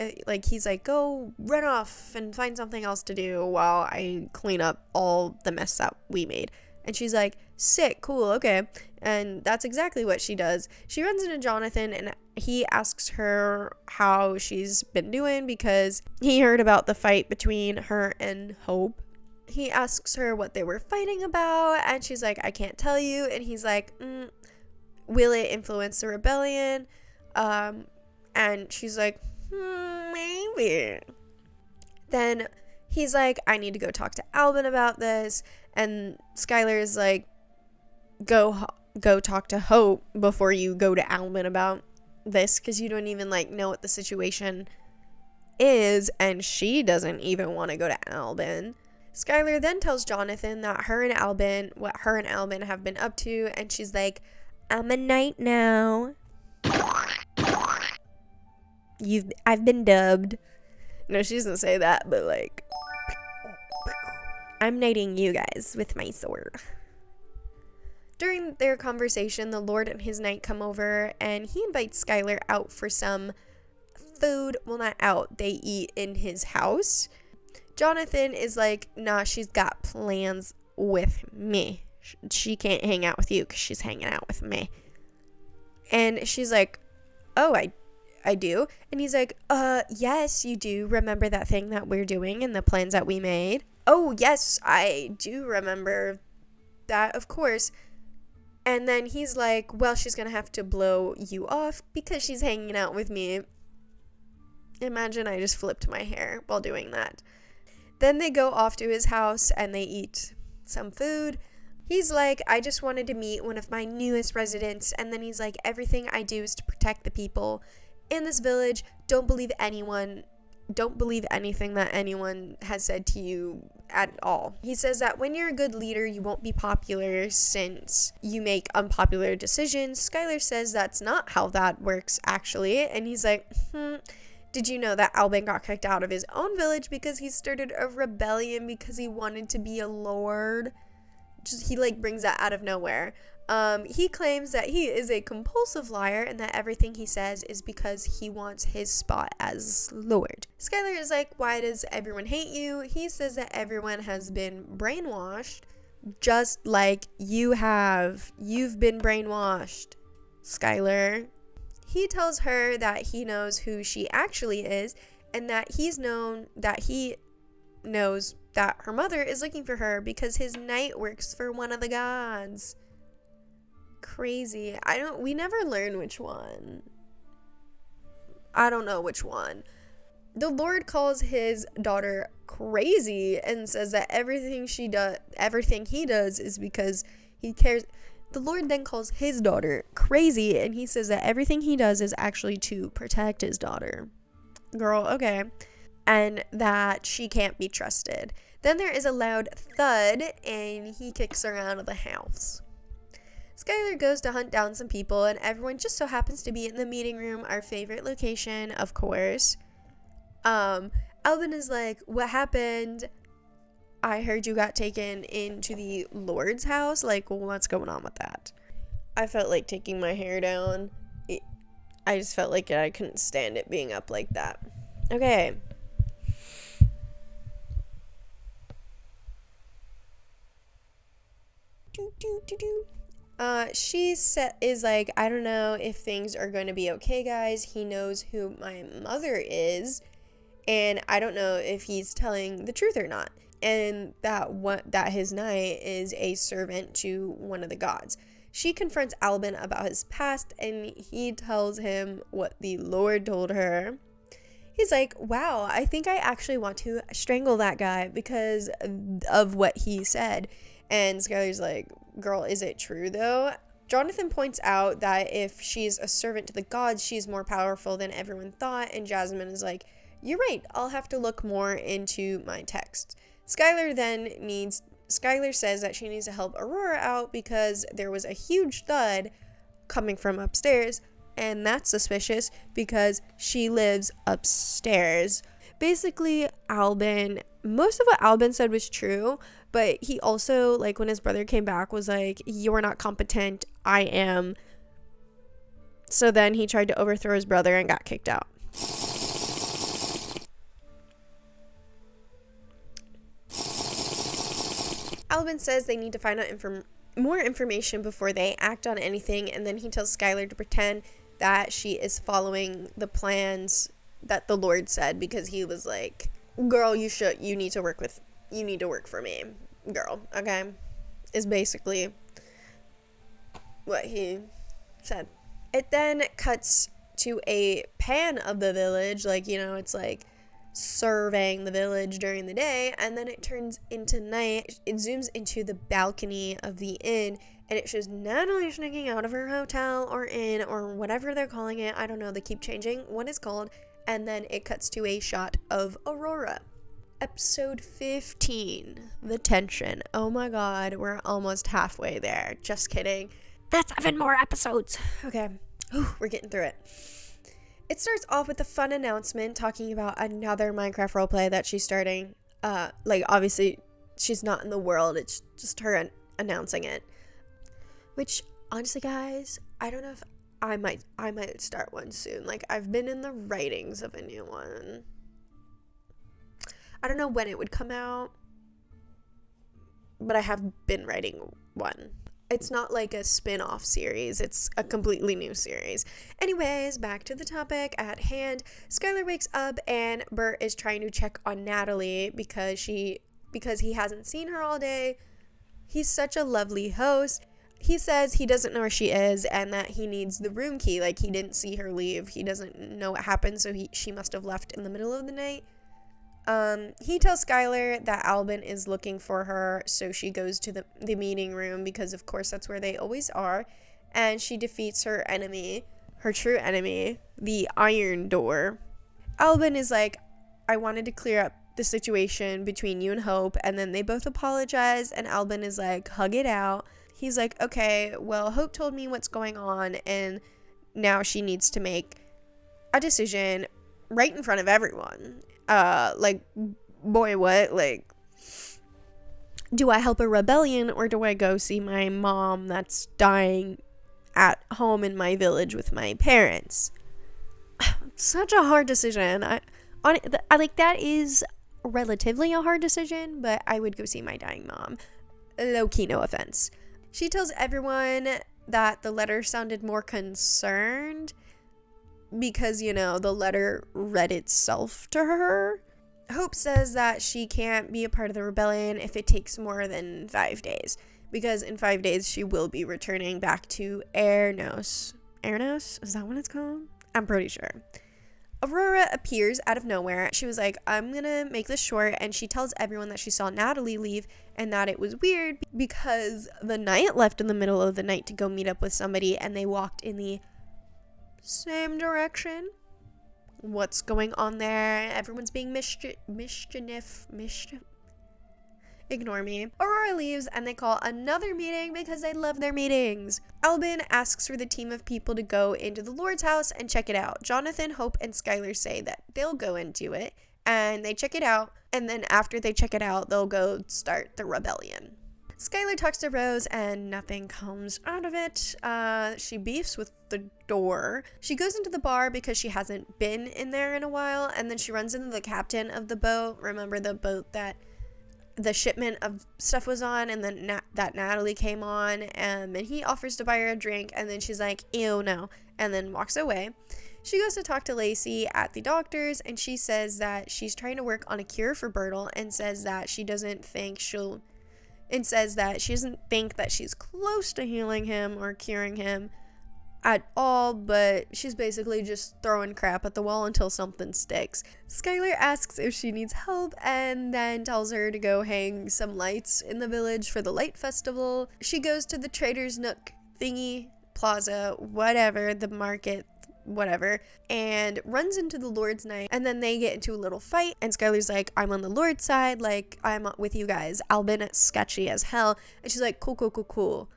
he's like, go run off and find something else to do while I clean up all the mess that we made. And she's like, Sick, cool, okay. And that's exactly what she does. She runs into Jonathan and he asks her how she's been doing because he heard about the fight between her and Hope. He asks her what they were fighting about, and she's like, I can't tell you. And he's like, will it influence the rebellion? And she's like, maybe. Then he's like, I need to go talk to Albin about this. And Skylar is like, go talk to Hope before you go to Albin about this, because you don't even like know what the situation is, and she doesn't even want to go to Albin. Skylar then tells Jonathan that what her and Albin have been up to, and she's like, I'm a knight now. I've been dubbed. No, she doesn't say that, but like, I'm knighting you guys with my sword. During their conversation, the Lord and his knight come over, and he invites Skylar out for some food. Well, not out. They eat in his house. Jonathan is like, nah, she's got plans with me. She can't hang out with you because she's hanging out with me. And she's like, oh, I do. And he's like, yes, you do. Remember that thing that we're doing and the plans that we made? Oh, yes, I do remember that, of course. And then he's like, well, she's going to have to blow you off because she's hanging out with me. Imagine I just flipped my hair while doing that. Then they go off to his house and they eat some food. He's like, I just wanted to meet one of my newest residents. And then he's like, everything I do is to protect the people in this village. Don't believe anything that anyone has said to you at all. He says that when you're a good leader, you won't be popular since you make unpopular decisions. Skylar says that's not how that works, actually. And he's like, did you know that Albin got kicked out of his own village because he started a rebellion because he wanted to be a lord? He like brings that out of nowhere. He claims that he is a compulsive liar and that everything he says is because he wants his spot as Lord. Skylar is like, why does everyone hate you? He says that everyone has been brainwashed, just like you have. You've been brainwashed, Skylar. He tells her that he knows who she actually is and that he knows that her mother is looking for her because his knight works for one of the gods. Crazy. We never learn which one. I don't know which one. The Lord calls his daughter crazy and says that everything he does is because he cares. The Lord then calls his daughter crazy and he says that everything he does is actually to protect his daughter. Girl, okay. And that she can't be trusted. Then there is a loud thud and he kicks her out of the house. Skylar goes to hunt down some people and everyone just so happens to be in the meeting room, our favorite location, of course. Albin is like, what happened? I heard you got taken into the Lord's house. Like, what's going on with that? I felt like taking my hair down. I just felt like I couldn't stand it being up like that. Okay. She is like, I don't know if things are going to be okay, guys. He knows who my mother is, and I don't know if he's telling the truth or not. And that his knight is a servant to one of the gods. She confronts Albin about his past, and he tells him what the Lord told her. He's like, wow, I think I actually want to strangle that guy because of what he said. And Skylar's like, girl, is it true though? Jonathan points out that if she's a servant to the gods, she's more powerful than everyone thought. And Jasmine is like, you're right, I'll have to look more into my text. Skylar says that she needs to help Aurora out because there was a huge thud coming from upstairs, and that's suspicious because she lives upstairs. Basically, most of what Albin said was true, but he also, like, when his brother came back, was like, you're not competent, I am. So then he tried to overthrow his brother and got kicked out. Albin says they need to find out more information before they act on anything, and then he tells Skylar to pretend that she is following the plans that the Lord said, because he was like, girl, you need to work for me, girl, okay, is basically what he said. It then cuts to a pan of the village, like, you know, it's like surveying the village during the day, and then it turns into night. It zooms into the balcony of the inn, and it shows Natalie sneaking out of her hotel or inn or whatever they're calling it. I don't know, they keep changing what it's called. And then it cuts to a shot of Aurora. Episode 15, the tension. Oh my god, we're almost halfway there. Just kidding. That's 7 more episodes. Okay, we're getting through it. It starts off with a fun announcement talking about another Minecraft roleplay that she's starting. Obviously, she's not in the world. It's just her announcing it. Which, honestly, guys, I don't know if I might start one soon. Like, I've been in the writings of a new one. I don't know when it would come out, but I have been writing one. It's not like a spin-off series. It's a completely new series. Anyways, back to the topic at hand. Skylar wakes up and Bert is trying to check on Natalie because he hasn't seen her all day. He's such a lovely host. He says he doesn't know where she is and that he needs the room key. Like, he didn't see her leave. He doesn't know what happened, so she must have left in the middle of the night. He tells Skylar that Albin is looking for her, so she goes to the meeting room because, of course, that's where they always are. And she defeats her enemy, her true enemy, the Iron Door. Albin is like, I wanted to clear up the situation between you and Hope, and then they both apologize, and Albin is like, hug it out. He's like, okay, well, Hope told me what's going on, and now she needs to make a decision right in front of everyone. Boy, what? Like, do I help a rebellion, or do I go see my mom that's dying at home in my village with my parents? Such a hard decision. That is relatively a hard decision, but I would go see my dying mom. Low-key, no offense. She tells everyone that the letter sounded more concerned because, you know, the letter read itself to her. Hope says that she can't be a part of the rebellion if it takes more than 5 days, because in 5 days she will be returning back to Ernos. Ernos? Is that what it's called? I'm pretty sure. Aurora appears out of nowhere. She was like, I'm gonna make this short, and she tells everyone that she saw Natalie leave and that it was weird because the knight left in the middle of the night to go meet up with somebody, and they walked in the same direction. What's going on there? Everyone's being mischief. Ignore me. Aurora leaves and they call another meeting because they love their meetings. Albin asks for the team of people to go into the Lord's house and check it out. Jonathan, Hope, and Skylar say that they'll go into it, and they check it out, and then after they check it out, they'll go start the rebellion. Skylar talks to Rose and nothing comes out of it. She beefs with the door. She goes into the bar because she hasn't been in there in a while, and then she runs into the captain of the boat. Remember the boat that the shipment of stuff was on, and then that Natalie came on, and he offers to buy her a drink, and then she's like, ew, no, and then walks away. She goes to talk to Lacey at the doctor's, and she says that she's trying to work on a cure for Bertle, and says that she doesn't think that she's close to healing him or curing him at all, but she's basically just throwing crap at the wall until something sticks. Skylar asks if she needs help and then tells her to go hang some lights in the village for the light festival. She goes to the Trader's Nook thingy, plaza, whatever, the market, whatever, and runs into the Lord's Knight, and then they get into a little fight, and Skylar's like, I'm on the Lord's side, like, I'm with you guys. Albin is sketchy as hell, and she's like, cool.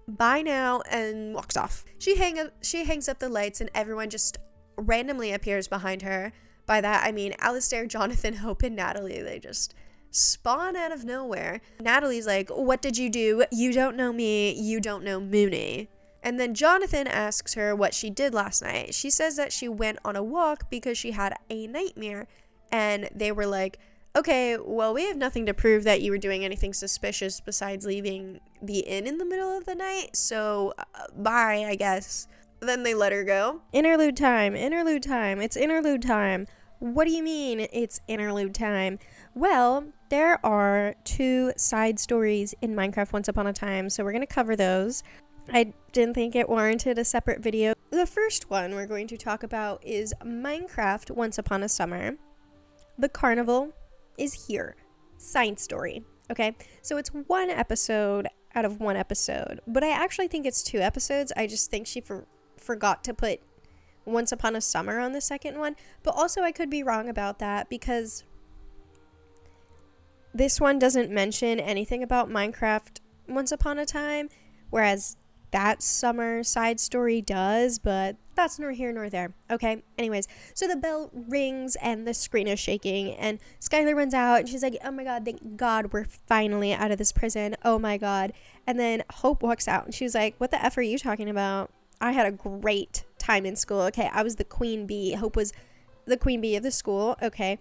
Bye now, and walks off. She hangs up the lights, and everyone just randomly appears behind her. By that, I mean Alistair, Jonathan, Hope, and Natalie. They just spawn out of nowhere. Natalie's like, what did you do? You don't know me. You don't know Mooney. And then Jonathan asks her what she did last night. She says that she went on a walk because she had a nightmare. And they were like, Okay, well, we have nothing to prove that you were doing anything suspicious besides leaving the inn in the middle of the night, so bye, I guess. Then they let her go. Interlude time, it's interlude time. What do you mean it's interlude time? Well, there are 2 side stories in Minecraft Once Upon a Time, so we're going to cover those. I didn't think it warranted a separate video. The first one we're going to talk about is Minecraft Once Upon a Summer. The carnival is here. Side story. Okay, so it's 1 episode out of 1 episode, but I actually think it's 2 episodes. I just think she forgot to put Once Upon a Summer on the second one, but also I could be wrong about that because this one doesn't mention anything about Minecraft Once Upon a Time, whereas that summer side story does, but that's nor here nor there. Okay, anyways, so the bell rings and the screen is shaking and Skylar runs out and she's like, oh my god, thank god we're finally out of this prison, oh my god. And then Hope walks out and she's like, what the F are you talking about? I had a great time in school. Okay, I was the queen bee. Hope was the queen bee of the school. Okay,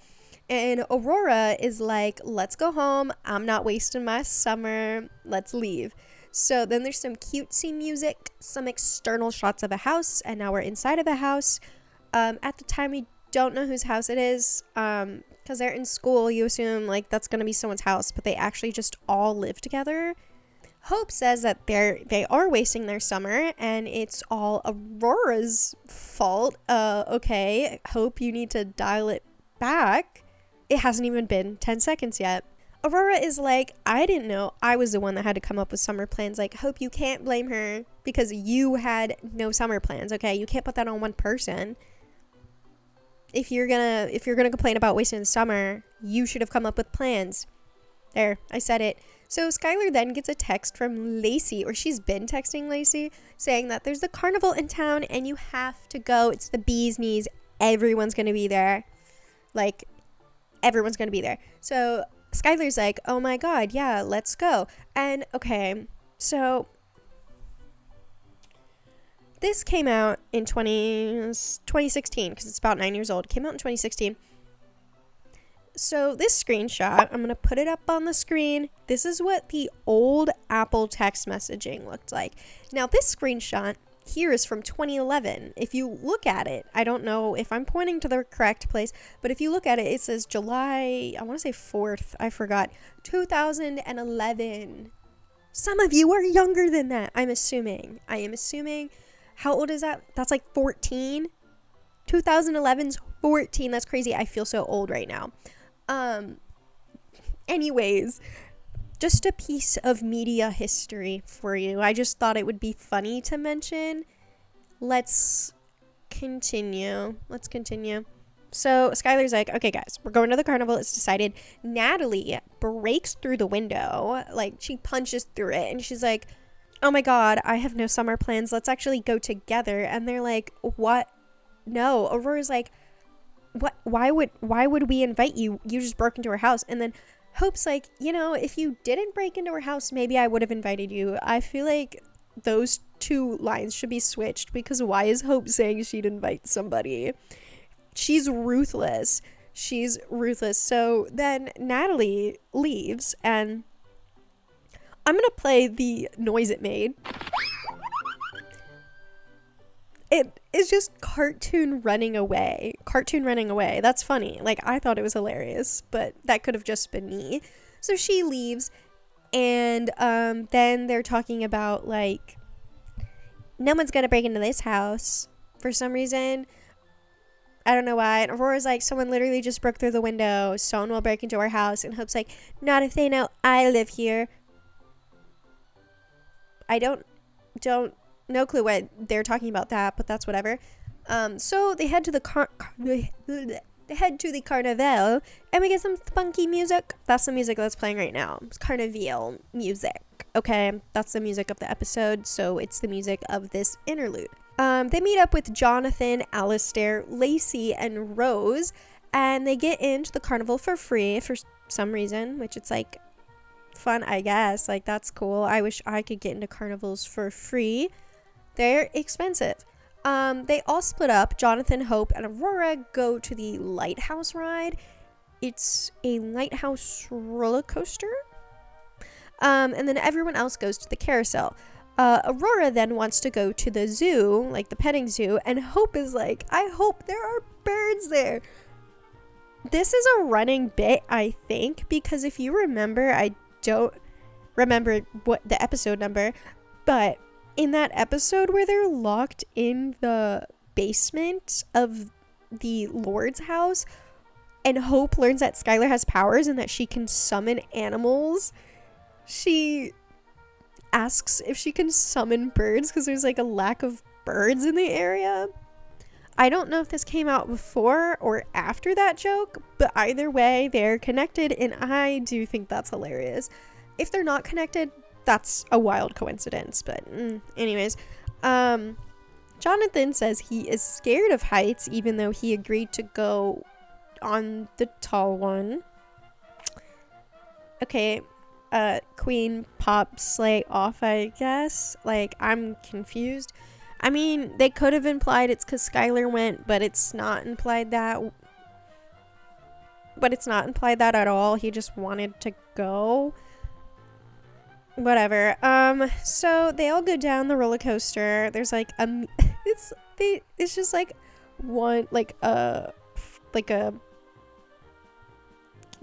and Aurora is like, let's go home, I'm not wasting my summer, let's leave. So then there's some cutesy music, some external shots of a house, and now we're inside of a house. At the time, we don't know whose house it is, because they're in school. You assume like that's gonna be someone's house, but they actually just all live together. Hope says that they are wasting their summer, and it's all Aurora's fault. Okay, Hope, you need to dial it back. It hasn't even been 10 seconds yet. Aurora is like, I didn't know I was the one that had to come up with summer plans. Like, Hope, you can't blame her because you had no summer plans, okay? You can't put that on one person. If you're gonna complain about wasting the summer, you should have come up with plans. There, I said it. So Skylar then gets a text from Lacey, or she's been texting Lacey, saying that there's the carnival in town and you have to go. It's the bee's knees. Everyone's gonna be there. Like, everyone's gonna be there. So Skylar's like, oh my god, yeah, let's go. And okay, so this came out in 2016 because it's about 9 years old. It came out in 2016. So this screenshot, I'm going to put it up on the screen. This is what the old Apple text messaging looked like. Now this screenshot here is from 2011. If you look at it, I don't know if I'm pointing to the correct place, but if you look at it, it says July, I want to say 4th, I forgot, 2011. Some of you are younger than that, I am assuming. How old is that? That's like 14. 2011's 14. That's crazy. I feel so old right now. Anyways, just a piece of media history for you. I just thought it would be funny to mention. Let's continue. So Skylar's like, okay guys, we're going to the carnival. It's decided. Natalie breaks through the window. Like, she punches through it and she's like, oh my god, I have no summer plans. Let's actually go together. And they're like, what? No. Aurora's like, what? Why would we invite you? You just broke into her house. And then Hope's like, you know, if you didn't break into her house, maybe I would have invited you. I feel like those 2 lines should be switched, because why is Hope saying she'd invite somebody? She's ruthless. So then Natalie leaves, and I'm gonna play the noise it made. It is just cartoon running away. That's funny. Like, I thought it was hilarious, but that could have just been me. So she leaves, and then they're talking about, like, no one's gonna break into this house for some reason. I don't know why. And Aurora's like, someone literally just broke through the window. Someone will break into our house. And Hope's like, not if they know I live here. I don't no clue what they're talking about that, but that's whatever. So they head to the carnival, and we get some funky music. That's the music that's playing right now. It's carnival music. Okay, that's the music of the episode, so it's the music of this interlude. They meet up with Jonathan, Alistair, Lacey, and Rose, and they get into the carnival for free for some reason, which it's like fun, I guess. Like, that's cool. I wish I could get into carnivals for free. They're expensive. They all split up. Jonathan, Hope, and Aurora go to the lighthouse ride. it's a lighthouse roller coaster. And then everyone else goes to the carousel. Aurora then wants to go to the zoo, like the petting zoo, and Hope is like, I hope there are birds there. This is a running bit, I think, because if you remember, I don't remember what the episode number, but in that episode where they're locked in the basement of the Lord's house, and Hope learns that Skylar has powers and that she can summon animals, she asks if she can summon birds because there's like a lack of birds in the area. I don't know if this came out before or after that joke, but either way, they're connected, and I do think that's hilarious. If they're not connected, that's a wild coincidence, but anyways. Jonathan says he is scared of heights, even though he agreed to go on the tall one. Okay, Queen Pop Slay off, I guess. Like, I'm confused. I mean, they could have implied it's because Skylar went, but it's not implied that. But it's not implied that at all. He just wanted to go. Whatever. So they all go down the roller coaster. There's like it's just like one like a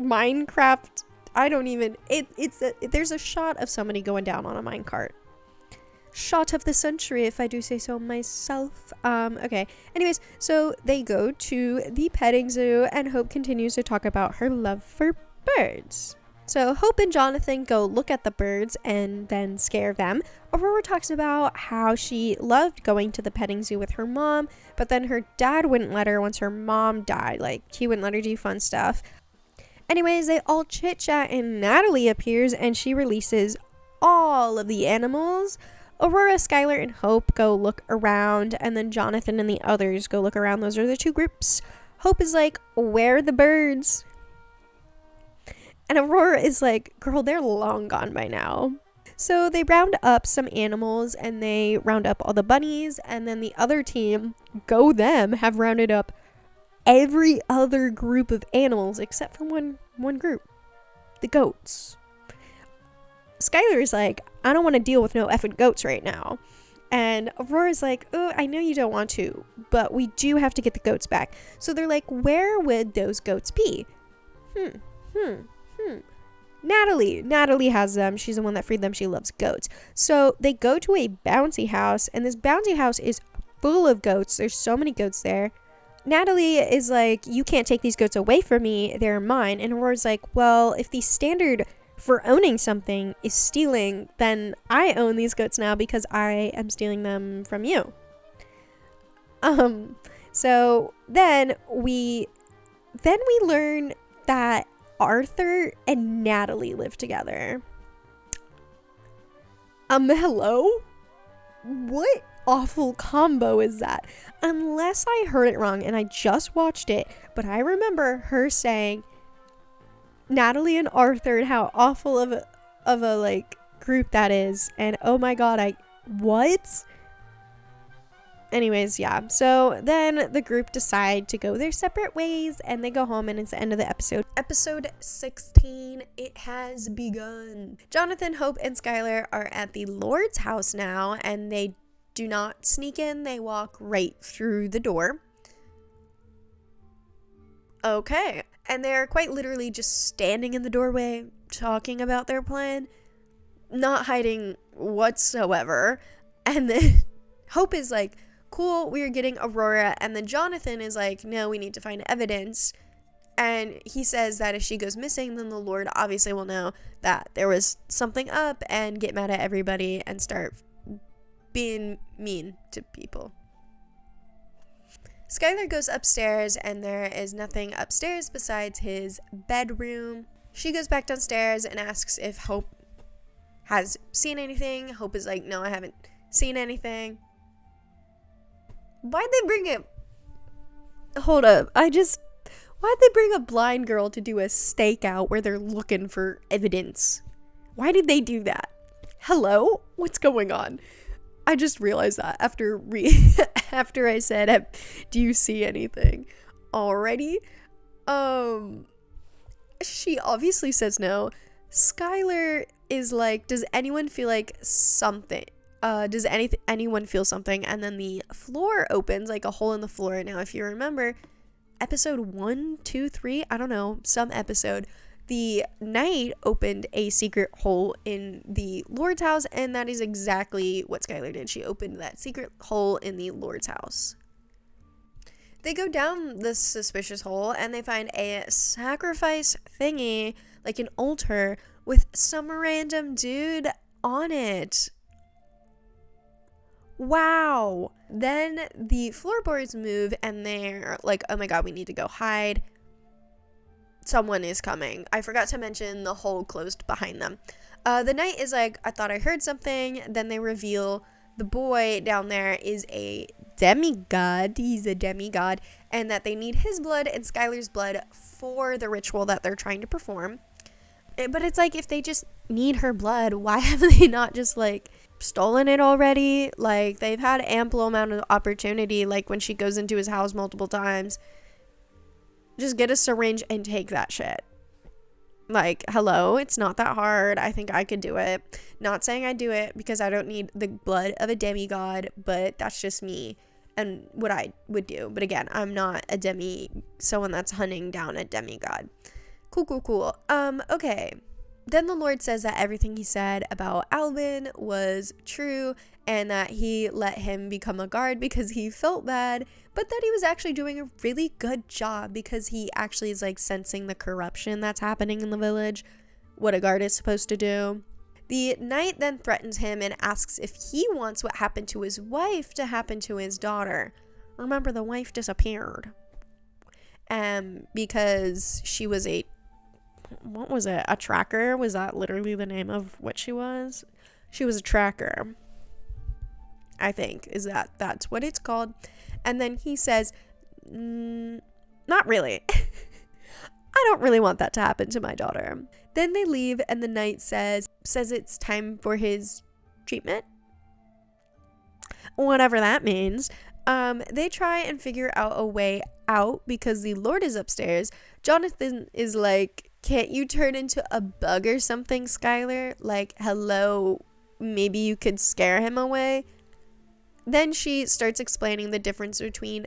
Minecraft. I don't even. There's a shot of somebody going down on a minecart. Shot of the century, if I do say so myself. Okay. Anyways, so they go to the petting zoo, and Hope continues to talk about her love for birds. So Hope and Jonathan go look at the birds and then scare them. Aurora talks about how she loved going to the petting zoo with her mom, but then her dad wouldn't let her once her mom died. Like, he wouldn't let her do fun stuff. Anyways, they all chit-chat and Natalie appears and she releases all of the animals. Aurora, Skylar, and Hope go look around, and then Jonathan and the others go look around. Those are the two groups. Hope is like, where are the birds? And Aurora is like, girl, they're long gone by now. So they round up some animals and they round up all the bunnies, and then the other team, go them, have rounded up every other group of animals except for one group, the goats. Skylar is like, I don't want to deal with no effing goats right now. And Aurora's like, oh, I know you don't want to, but we do have to get the goats back. So they're like, where would those goats be? Natalie has them. She's the one that freed them. She loves goats. So they go to a bouncy house, and this bouncy house is full of goats. There's so many goats there. Natalie is like, you can't take these goats away from me. They're mine. And Aurora's like, well, if the standard for owning something is stealing, then I own these goats now because I am stealing them from you. So then we learn that Arthur and Natalie live together. Hello? What awful combo is that? Unless I heard it wrong and I just watched it, but I remember her saying Natalie and Arthur and how awful of a like group that is, and oh my god, what? Anyways, yeah, so then the group decide to go their separate ways and they go home, and it's the end of the episode. Episode 16, it has begun. Jonathan, Hope, and Skylar are at the Lord's house now, and they do not sneak in, they walk right through the door. Okay. And they're quite literally just standing in the doorway, talking about their plan, not hiding whatsoever. And then Hope is like, cool, we're getting Aurora. And then Jonathan is like, no, we need to find evidence. And he says that if she goes missing, then the Lord obviously will know that there was something up and get mad at everybody and start being mean to people. Skylar goes upstairs, and there is nothing upstairs besides his bedroom. She goes back downstairs and asks if Hope has seen anything. Hope is like, no, I haven't seen anything. Why'd they bring it? Hold up. Why'd they bring a blind girl to do a stakeout where they're looking for evidence? Why did they do that? Hello? What's going on? I just realized that after I said, do you see anything already? She obviously says no. Skylar is like, does anyone feel like something? Does anyone feel something? And then the floor opens, like a hole in the floor. Now, if you remember, episode 1, 2, 3, I don't know, some episode, the knight opened a secret hole in the Lord's house, and that is exactly what Skylar did. She opened that secret hole in the Lord's house. They go down this suspicious hole, and they find a sacrifice thingy, like an altar, with some random dude on it. Wow. Then the floorboards move, and they're like, oh my god, we need to go hide. Someone is coming. I forgot to mention the hole closed behind them. The knight is like, I thought I heard something. Then they reveal the boy down there is a demigod. He's a demigod, and that they need his blood and Skylar's blood for the ritual that they're trying to perform. But it's like, if they just need her blood, why have they not just like stolen it already? Like, they've had ample amount of opportunity, like when she goes into his house multiple times. Just get a syringe and take that shit. Like, hello, it's not that hard. I think I could do it. Not saying I do it because I don't need the blood of a demigod, but that's just me and what I would do. But again, I'm not someone that's hunting down a demigod. Cool. Okay. Then the Lord says that everything he said about Alvin was true, and that he let him become a guard because he felt bad, but that he was actually doing a really good job because he actually is like sensing the corruption that's happening in the village, what a guard is supposed to do. The knight then threatens him and asks if he wants what happened to his wife to happen to his daughter. Remember, the wife disappeared. Because she was a tracker? Was that literally the name of what she was? She was a tracker, I think, that's what it's called. And then he says, not really. I don't really want that to happen to my daughter. Then they leave, and the knight says it's time for his treatment, whatever that means. They try and figure out a way out because the Lord is upstairs. Jonathan is like, can't you turn into a bug or something, Skylar? Like, hello, maybe you could scare him away. Then she starts explaining the difference between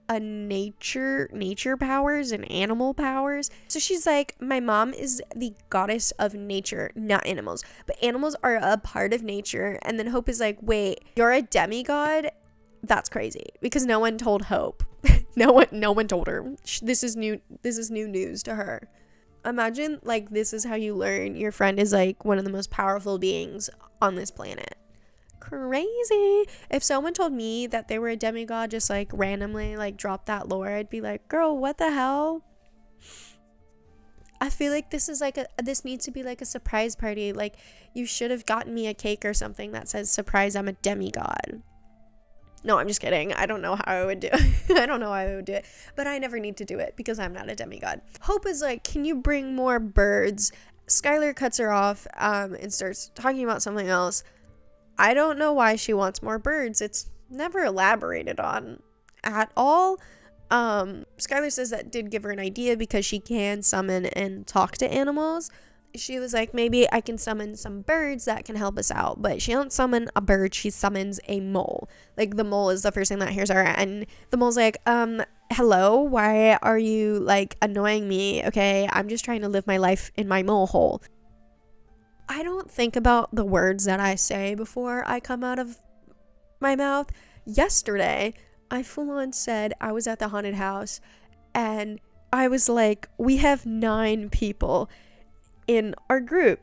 a nature powers and animal powers. So she's like, my mom is the goddess of nature, not animals, but animals are a part of nature. And then Hope is like, wait, you're a demigod? That's crazy, because no one told Hope. no one told her. This is new news to her. Imagine, like, this is how you learn your friend is like one of the most powerful beings on this planet. Crazy. If someone told me that they were a demigod, just like randomly like drop that lore, I'd be like, girl, what the hell? I feel like this needs to be like a surprise party. Like, you should have gotten me a cake or something that says, surprise, I'm a demigod. No, I'm just kidding. I don't know how I would do it. I don't know how I would do it, but I never need to do it because I'm not a demigod. Hope is like, can you bring more birds? Skylar cuts her off and starts talking about something else. I don't know why she wants more birds. It's never elaborated on at all. Skylar says that did give her an idea because she can summon and talk to animals. She was like, maybe I can summon some birds that can help us out. But she don't summon a bird. She summons a mole. Like, the mole is the first thing that hears her. And the mole's like, hello? Why are you, like, annoying me? Okay, I'm just trying to live my life in my mole hole. I don't think about the words that I say before I come out of my mouth. Yesterday, I full on said I was at the haunted house. And I was like, we have 9 people in our group,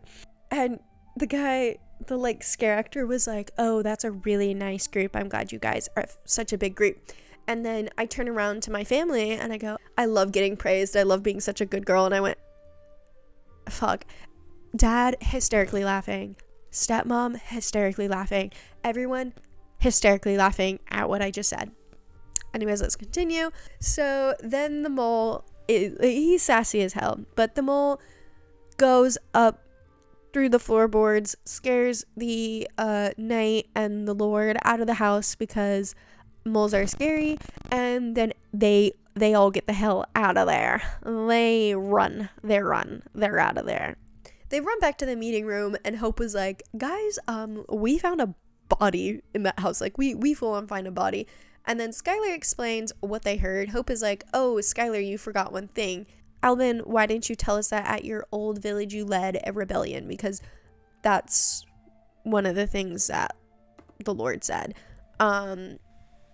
and the like scare actor was like, oh, that's a really nice group, I'm glad you guys are such a big group. And then I turn around to my family and I go, I love getting praised, I love being such a good girl. And I went, fuck. Dad hysterically laughing, stepmom hysterically laughing, everyone hysterically laughing at what I just said. Anyways, let's continue. So then the mole he's sassy as hell, but the mole goes up through the floorboards, scares the knight and the Lord out of the house because moles are scary, and then they they all get the hell out of there. They run. They're out of there. They run back to the meeting room, and Hope was like, guys, we found a body in that house. Like, we full on find a body. And then Skylar explains what they heard. Hope is like, oh, Skylar, you forgot one thing. Albin, why didn't you tell us that at your old village you led a rebellion? Because that's one of the things that the Lord said.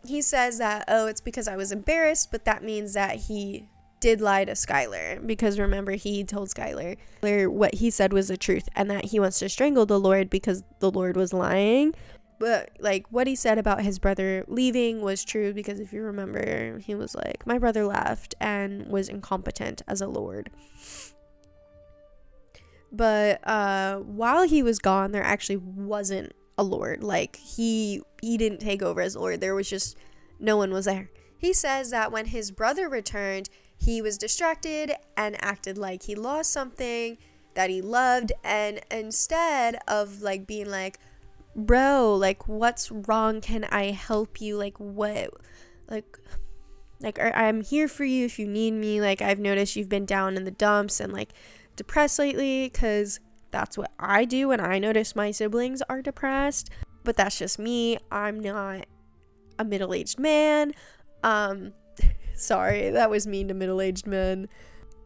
He says that, oh, it's because I was embarrassed, but that means that he did lie to Skylar, because remember, he told Skylar what he said was the truth, and that he wants to strangle the Lord because the Lord was lying. But like, what he said about his brother leaving was true, because if you remember, he was like, my brother left and was incompetent as a lord. But while he was gone, there actually wasn't a lord. Like, he didn't take over as lord. There was just no one was there. He says that when his brother returned, he was distracted and acted like he lost something that he loved, and instead of like being like, bro, like, what's wrong, can I help you, like, what, like I'm here for you if you need me, like, I've noticed you've been down in the dumps and like depressed lately, because that's what I do when I notice my siblings are depressed. But that's just me. I'm not a middle-aged man. Sorry, that was mean to middle-aged men.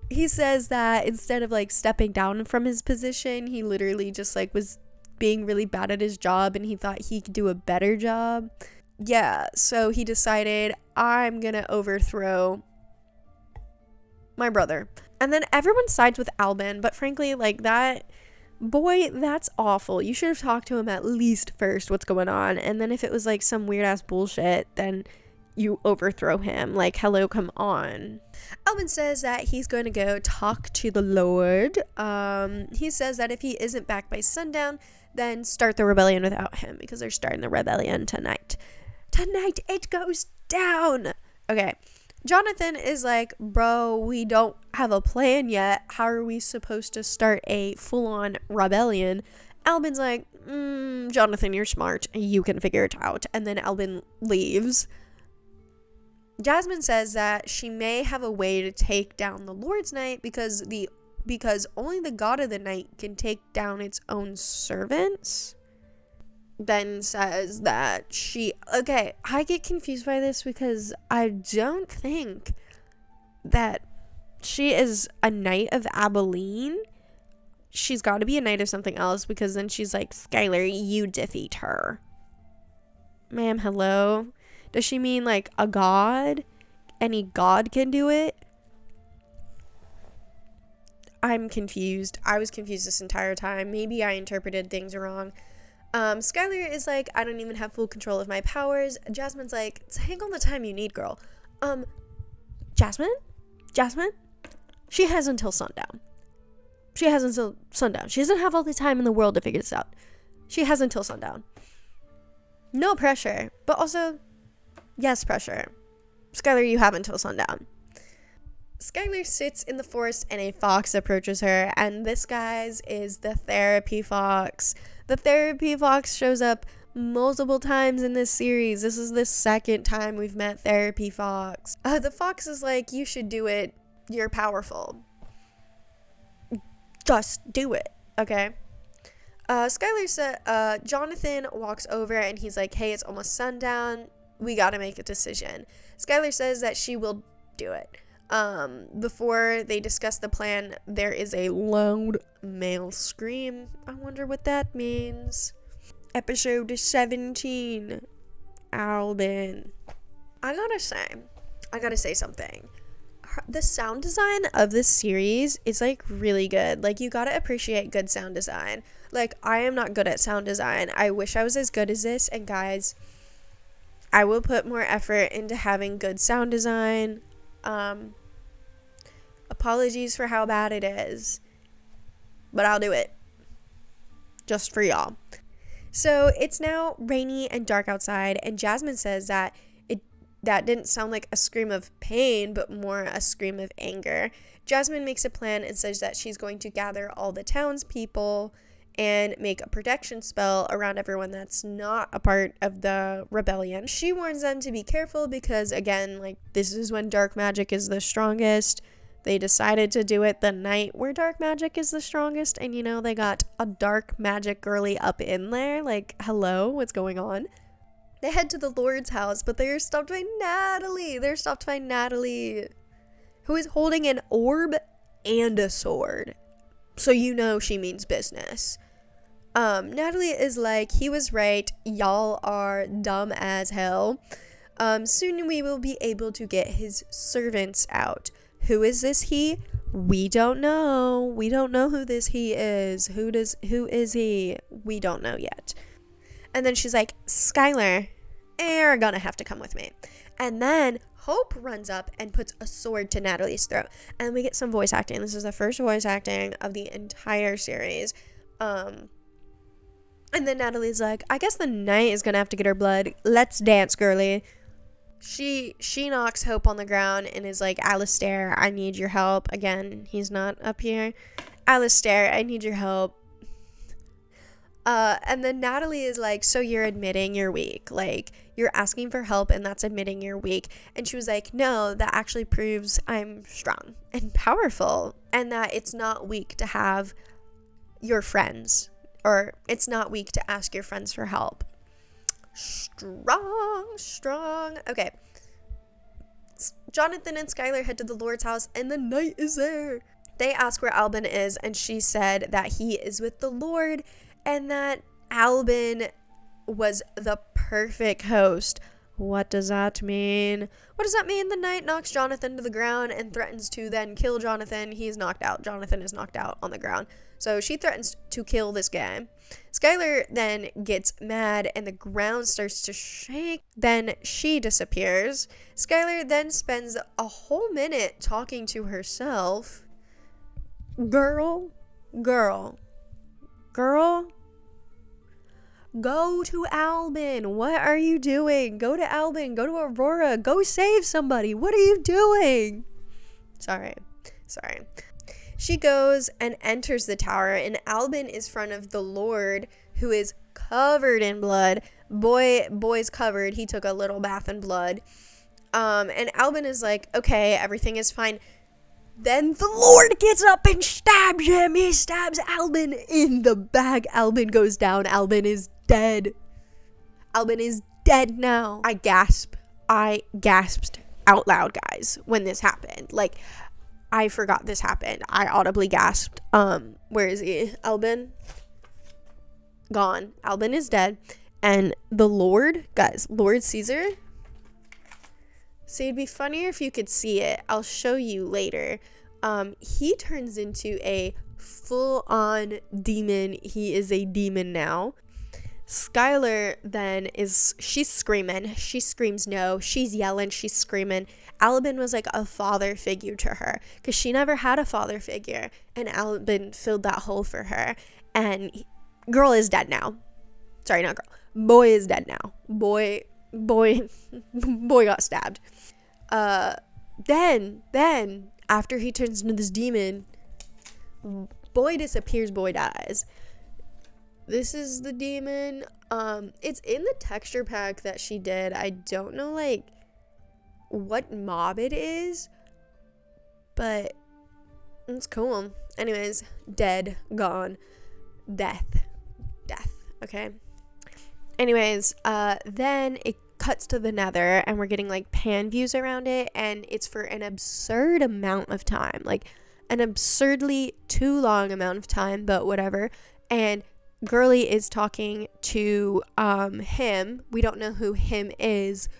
He says that instead of like stepping down from his position, he literally just like was being really bad at his job, and he thought he could do a better job. Yeah, so he decided, I'm gonna overthrow my brother. And then everyone sides with Albin, but frankly, like, that boy, that's awful. You should have talked to him at least first, what's going on, and then if it was like some weird ass bullshit, then you overthrow him. Like, hello, come on. Albin says that he's going to go talk to the Lord. He says that if he isn't back by sundown, then start the rebellion without him, because they're starting the rebellion tonight. Tonight it goes down. Okay. Jonathan is like, bro, we don't have a plan yet. How are we supposed to start a full-on rebellion? Albin's like, Jonathan, you're smart. You can figure it out. And then Albin leaves. Jasmine says that she may have a way to take down the Lord's Night because only the god of the night can take down its own servants. Then says that I get confused by this, because I don't think that she is a knight of Abilene. She's got to be a knight of something else, because then she's like, Skylar, you defeat her. Ma'am, hello? Does she mean like a god? Any god can do it? I'm confused. I was confused this entire time. Maybe I interpreted things wrong. Skylar is like, I don't even have full control of my powers. Jasmine's like, take all the time you need, girl. Jasmine? She has until sundown. She doesn't have all the time in the world to figure this out. She has until sundown. No pressure, but also, yes, pressure. Skylar, you have until sundown. Skylar sits in the forest and a fox approaches her, and this, guys, is the therapy fox. The therapy fox shows up multiple times in this series. This is the second time we've met therapy fox. The fox is like, you should do it. You're powerful. Just do it, okay? Skylar said, Jonathan walks over and he's like, hey, it's almost sundown. We gotta make a decision. Skylar says that she will do it. Before they discuss the plan, there is a loud male scream. I wonder what that means. Episode 17. Albin. I gotta say something. The sound design of this series is like really good. Like, you gotta appreciate good sound design. Like, I am not good at sound design. I wish I was as good as this, and guys, I will put more effort into having good sound design. Apologies for how bad it is, but I'll do it just for y'all. So it's now rainy and dark outside, and Jasmine says that that didn't sound like a scream of pain, but more a scream of anger. Jasmine makes a plan and says that she's going to gather all the townspeople and make a protection spell around everyone that's not a part of the rebellion. She warns them to be careful because, again, like, this is when dark magic is the strongest. They decided to do it the night where dark magic is the strongest, and, you know, they got a dark magic girly up in there. Like, hello, what's going on? They head to the Lord's house, but they're stopped by Natalie. Who is holding an orb and a sword. So you know she means business. Natalie is like, he was right. Y'all are dumb as hell. Soon we will be able to get his servants out. Who is this he? We don't know. We don't know who this he is. Who is he? We don't know yet. And then she's like, Skylar, you're gonna have to come with me. And then Hope runs up and puts a sword to Natalie's throat. And we get some voice acting. This is the first voice acting of the entire series. And then Natalie's like, I guess the knight is gonna have to get her blood. Let's dance, girly. She knocks Hope on the ground and is like, Alistair, I need your help. Again, he's not up here. Alistair, I need your help. And then Natalie is like, so you're admitting you're weak. Like, you're asking for help and that's admitting you're weak. And she was like, no, that actually proves I'm strong and powerful. And that it's not weak to have your friends. Or it's not weak to ask your friends for help. Strong. Okay. Jonathan and Skylar head to the Lord's house and the knight is there. They ask where Albin is and she said that he is with the Lord and that Albin was the perfect host. What does that mean? The knight knocks Jonathan to the ground and threatens to then kill Jonathan. He's knocked out. Jonathan is knocked out on the ground. So she threatens to kill this guy. Skylar then gets mad and the ground starts to shake. Then she disappears. Skylar then spends a whole minute talking to herself. Girl. Go to Albin. What are you doing? Go to Albin. Go to Aurora. Go save somebody. What are you doing? Sorry. She goes and enters the tower, and Albin is in front of the Lord, who is covered in blood. Boy's covered. He took a little bath in blood. And Albin is like, okay, everything is fine. Then the Lord gets up and stabs him. He stabs Albin in the back. Albin goes down. Albin is dead. Albin is dead now. I gasped out loud, guys, when this happened. Like, I forgot this happened. I audibly gasped. Where is he? Albin? Gone. Albin is dead. And the Lord, guys, Lord Caesar. See, it'd be funnier if you could see it. I'll show you later. He turns into a full-on demon. He is a demon now. Skylar then she's screaming. She screams no. She's yelling. She's screaming. Albin was like a father figure to her because she never had a father figure. And Albin filled that hole for her. And girl is dead now. Sorry, not girl. Boy is dead now. Boy got stabbed. Then after he turns into this demon, boy disappears, boy dies. This is the demon. It's in the texture pack that she did. I don't know like what mob it is, but it's cool. Anyways, dead, gone, death, okay? Anyways, then it cuts to the Nether and we're getting like pan views around it, and it's for an absurd amount of time, like an absurdly too long amount of time, but whatever. And Girly is talking to him. We don't know who him is.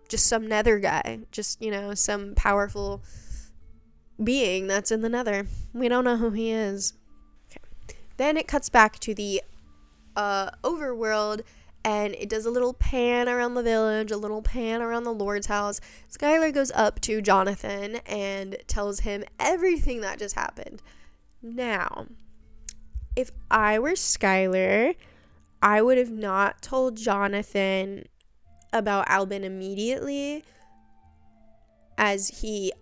Just some Nether guy, just, you know, some powerful being that's in the Nether. We don't know who he is. Okay. Then it cuts back to the overworld, and it does a little pan around the village, a little pan around the Lord's house. Skylar goes up to Jonathan and tells him everything that just happened. Now, if I were Skylar, I would have not told Jonathan about Albin immediately, as he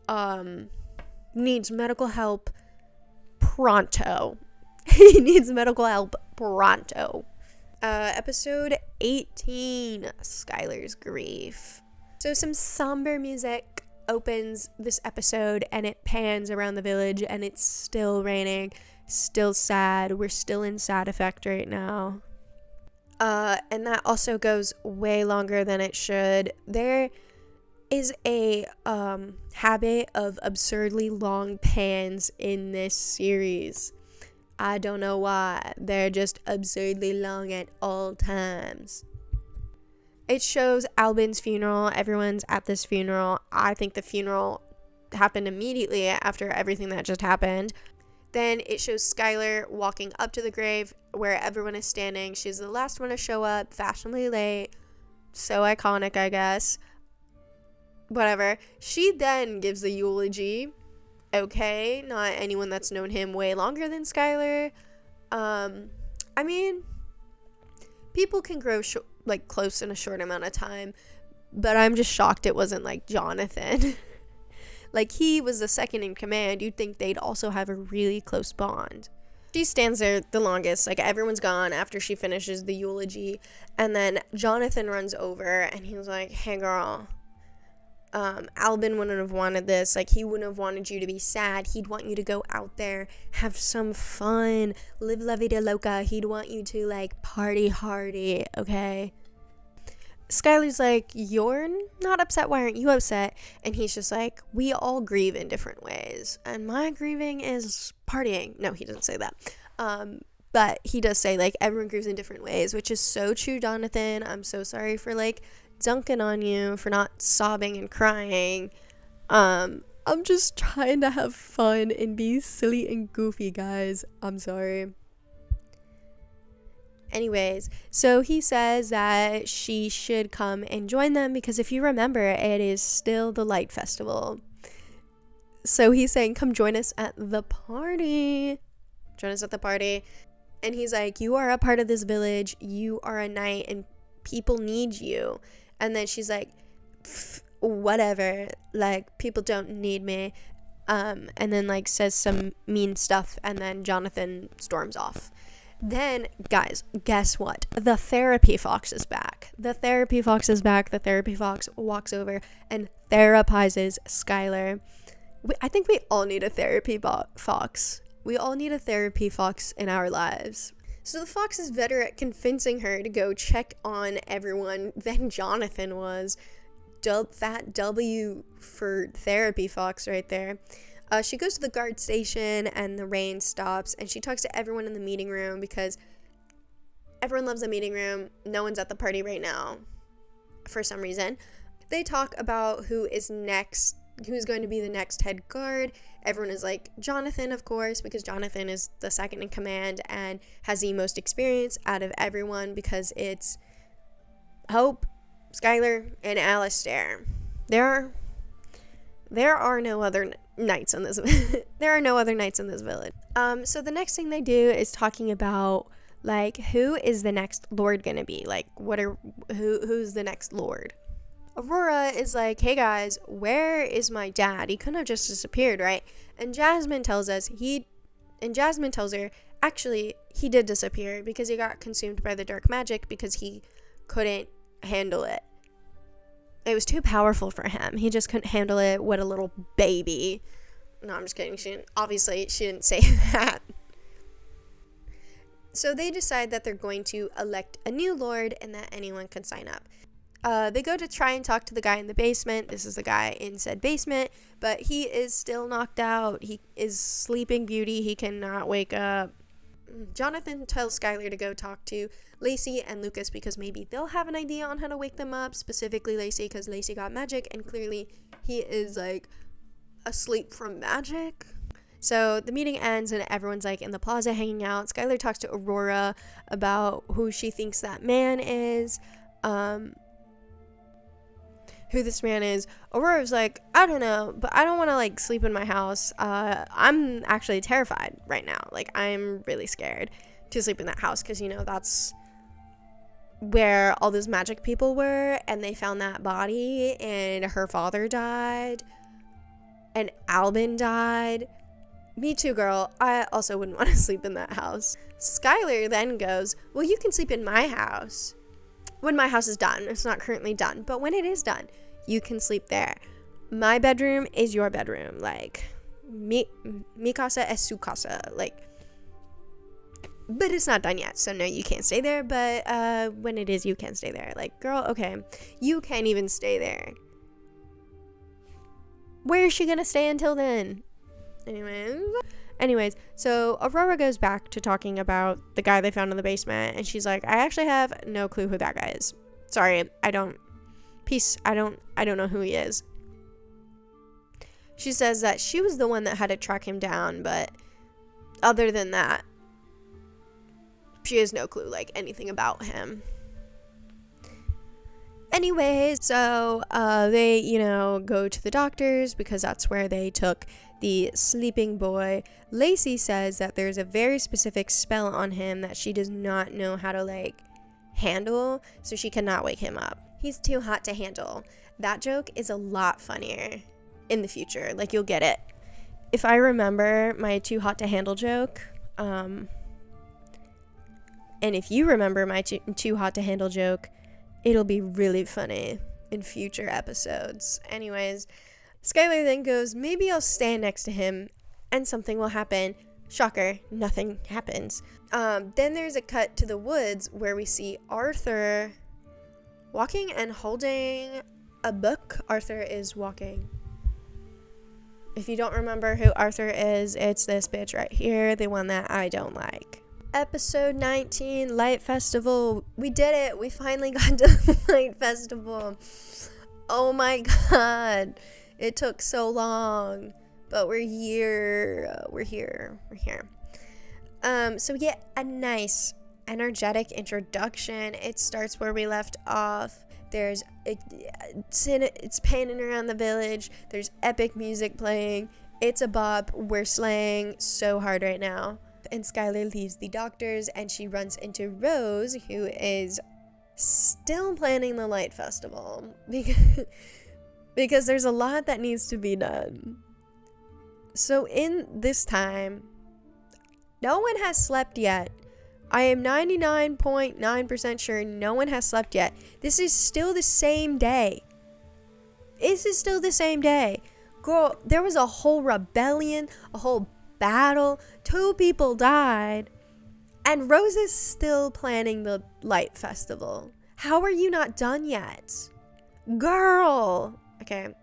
needs medical help pronto. He needs medical help pronto. Episode 18, Skylar's grief. So some somber music opens this episode, and it pans around the village, and it's still raining, still sad. We're still in sad effect right now. And that also goes way longer than it should. There is a habit of absurdly long pans in this series. I don't know why. They're just absurdly long at all times. It shows Albin's funeral. Everyone's at this funeral. I think the funeral happened immediately after everything that just happened. Then it shows Skylar walking up to the grave where everyone is standing. She's the last one to show up, fashionably late. So iconic, I guess. Whatever. She then gives the eulogy. Okay, not anyone that's known him way longer than Skylar. I mean, people can grow close in a short amount of time, but I'm just shocked it wasn't like Jonathan. Like, he was the second in command. You'd think they'd also have a really close bond. She stands there the longest. Like, everyone's gone after she finishes the eulogy, and then Jonathan runs over and he was like, hey girl, Albin wouldn't have wanted this. Like, he wouldn't have wanted you to be sad. He'd want you to go out there, have some fun, live la vida loca. He'd want you to, like, party hardy, okay? Skylar's like, you're not upset, why aren't you upset? And he's just like, we all grieve in different ways, and my grieving is partying. No, he doesn't say that. But he does say, like, everyone grieves in different ways, which is so true, Jonathan. I'm so sorry for, like, dunking on you for not sobbing and crying. I'm just trying to have fun and be silly and goofy, guys. I'm sorry. Anyways, so he says that she should come and join them because if you remember, it is still the Light Festival. So he's saying, come join us at the party. Join us at the party. And he's like, you are a part of this village. You are a knight and people need you. And then she's like, whatever, like, people don't need me. And then, like, says some mean stuff, and then Jonathan storms off. Then, guys, guess what? The therapy fox is back. The therapy fox is back. The therapy fox walks over and therapizes Skylar. I think we all need a therapy fox. We all need a therapy fox in our lives. So the fox is better at convincing her to go check on everyone than Jonathan was. Fat W for therapy fox right there. She goes to the guard station and the rain stops and she talks to everyone in the meeting room because everyone loves the meeting room. No one's at the party right now for some reason. They talk about who is next, who's going to be the next head guard. Everyone is like, Jonathan, of course, because Jonathan is the second in command and has the most experience out of everyone because it's Hope, Skylar, and Alistair. There are no other knights in this there are no other knights in this village. So the next thing they do is talking about, like, who is the next lord gonna be? Like, who's the next lord? Aurora is like, hey guys, where is my dad? He couldn't have just disappeared, right? And Jasmine tells her, actually, he did disappear because he got consumed by the dark magic because he couldn't handle it. It was too powerful for him. He just couldn't handle it. What a little baby. No, I'm just kidding. She didn't say that. So they decide that they're going to elect a new lord and that anyone can sign up. They go to try and talk to the guy in the basement. This is the guy in said basement, but he is still knocked out. He is Sleeping Beauty. He cannot wake up. Jonathan tells Skylar to go talk to Lacey and Lucas because maybe they'll have an idea on how to wake them up, specifically Lacey because Lacey got magic and clearly he is, like, asleep from magic. So the meeting ends and everyone's, like, in the plaza hanging out. Skylar talks to Aurora about who she thinks that man is, who this man is. Aurora's like, I don't know, but I don't want to, like, sleep in my house. I'm actually terrified right now. Like, I'm really scared to sleep in that house because, you know, that's where all those magic people were, and they found that body, and her father died, and Albin died, Me too, girl. I also wouldn't want to sleep in that house. Skylar then goes, well, you can sleep in my house. When my house is done. It's not currently done, but when it is done, you can sleep there. My bedroom is your bedroom. Like, mi casa es su casa. Like, but it's not done yet, so no, you can't stay there. But when it is, you can stay there. Like, girl, okay, you can't even stay there. Where is she gonna stay until then? Anyways, so Aurora goes back to talking about the guy they found in the basement, and she's like, I actually have no clue who that guy is. Sorry, I don't know who he is. She says that she was the one that had to track him down, but other than that, she has no clue, like, anything about him. Anyways, so they, go to the doctors because that's where they took the sleeping boy. Lacey says that there's a very specific spell on him that she does not know how to, like, handle, so she cannot wake him up. He's too hot to handle. That joke is a lot funnier in the future. Like, you'll get it. If I remember my too hot to handle joke, and if you remember my too hot to handle joke, it'll be really funny in future episodes. Anyways, Skylar then goes, maybe I'll stand next to him and something will happen. Shocker, nothing happens. Then there's a cut to the woods where we see Arthur walking and holding a book. Arthur is walking. If you don't remember who Arthur is, it's this bitch right here, the one that I don't like. Episode 19, Light Festival. We did it. We finally got to the Light Festival. Oh my god. It took so long. But we're here. We're here. So yeah, a nice, energetic introduction. It starts where we left off. It's panning around the village. There's epic music playing. It's a bop. We're slaying so hard right now. And Skylar leaves the doctors and she runs into Rose, who is still planning the Light Festival because there's a lot that needs to be done. So in this time, no one has slept yet. I am 99.9% sure no one has slept yet. This is still the same day. Girl, there was a whole rebellion, a whole battle, 2 people died, and Rose is still planning the Light Festival. How are you not done yet? Girl! Okay.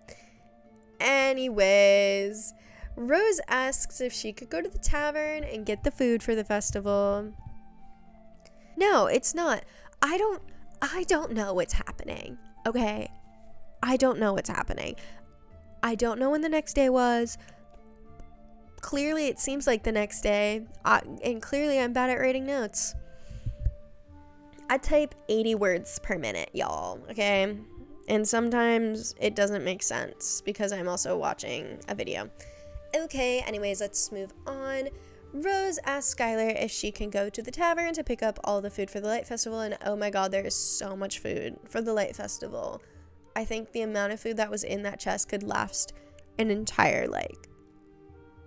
Anyways, Rose asks if she could go to the tavern and get the food for the festival. No, it's not. I don't know what's happening. Okay? I don't know what's happening. I don't know when the next day was. Clearly, it seems like the next day. And clearly, I'm bad at writing notes. I type 80 words per minute, y'all. Okay? And sometimes it doesn't make sense because I'm also watching a video. Okay, anyways, let's move on. Rose asks Skylar if she can go to the tavern to pick up all the food for the Light Festival, and oh my god, there is so much food for the Light Festival. I think the amount of food that was in that chest could last an entire, like,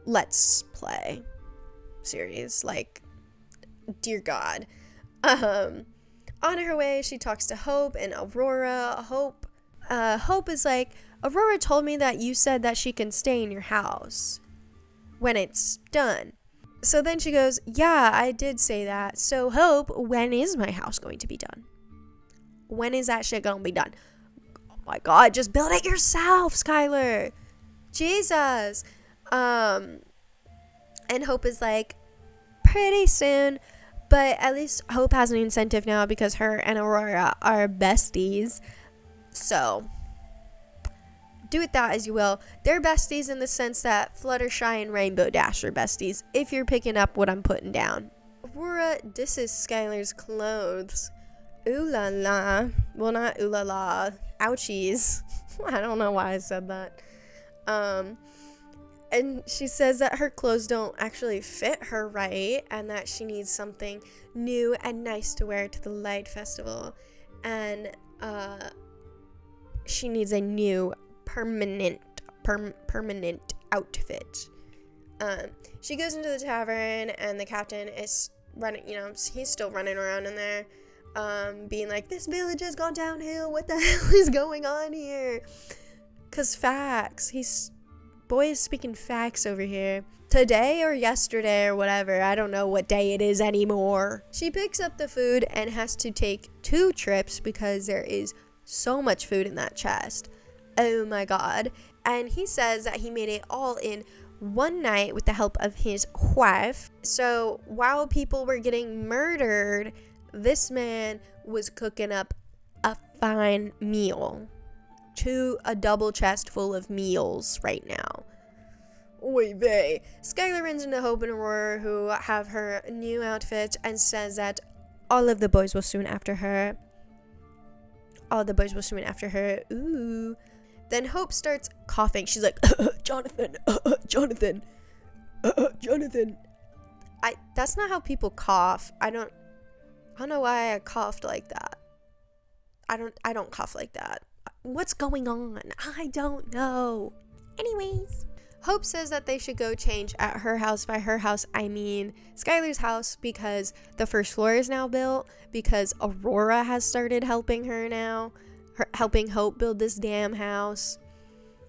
Let's Play series. Like, dear god. On her way, she talks to Hope and Aurora. Hope is like, Aurora told me that you said that she can stay in your house when it's done. So then she goes, yeah, I did say that. So Hope, when is my house going to be done? When is that shit gonna be done? Oh my god, just build it yourself, Skylar. Jesus. And Hope is like, pretty soon. But at least Hope has an incentive now because her and Aurora are besties. So do with that as you will. They're besties in the sense that Fluttershy and Rainbow Dash are besties, if you're picking up what I'm putting down. Aurora disses Skylar's clothes. Ooh la la. Well, not ooh la la. Ouchies. I don't know why I said that. And she says that her clothes don't actually fit her right, and that she needs something new and nice to wear to the Light Festival. And she needs a new permanent outfit. She goes into the tavern, and the captain is running, he's still running around in there, being like, this village has gone downhill, what the hell is going on here? Because facts, boy is speaking facts over here. Today or yesterday or whatever, I don't know what day it is anymore. She picks up the food and has to take 2 trips because there is so much food in that chest. Oh my god. And he says that he made it all in one night with the help of his wife. So while people were getting murdered, this man was cooking up a fine meal. A double chest full of meals right now. Oy vey. Skylar runs into Hope and Aurora, who have her new outfit, and says that all the boys will soon after her. Ooh. Then Hope starts coughing. She's like, Jonathan. That's not how people cough. I don't know why I coughed like that. I don't cough like that. What's going on? I don't know. Anyways, Hope says that they should go change at her house. By her house, I mean Skylar's house, because the first floor is now built, because Aurora has started helping her now, helping Hope build this damn house.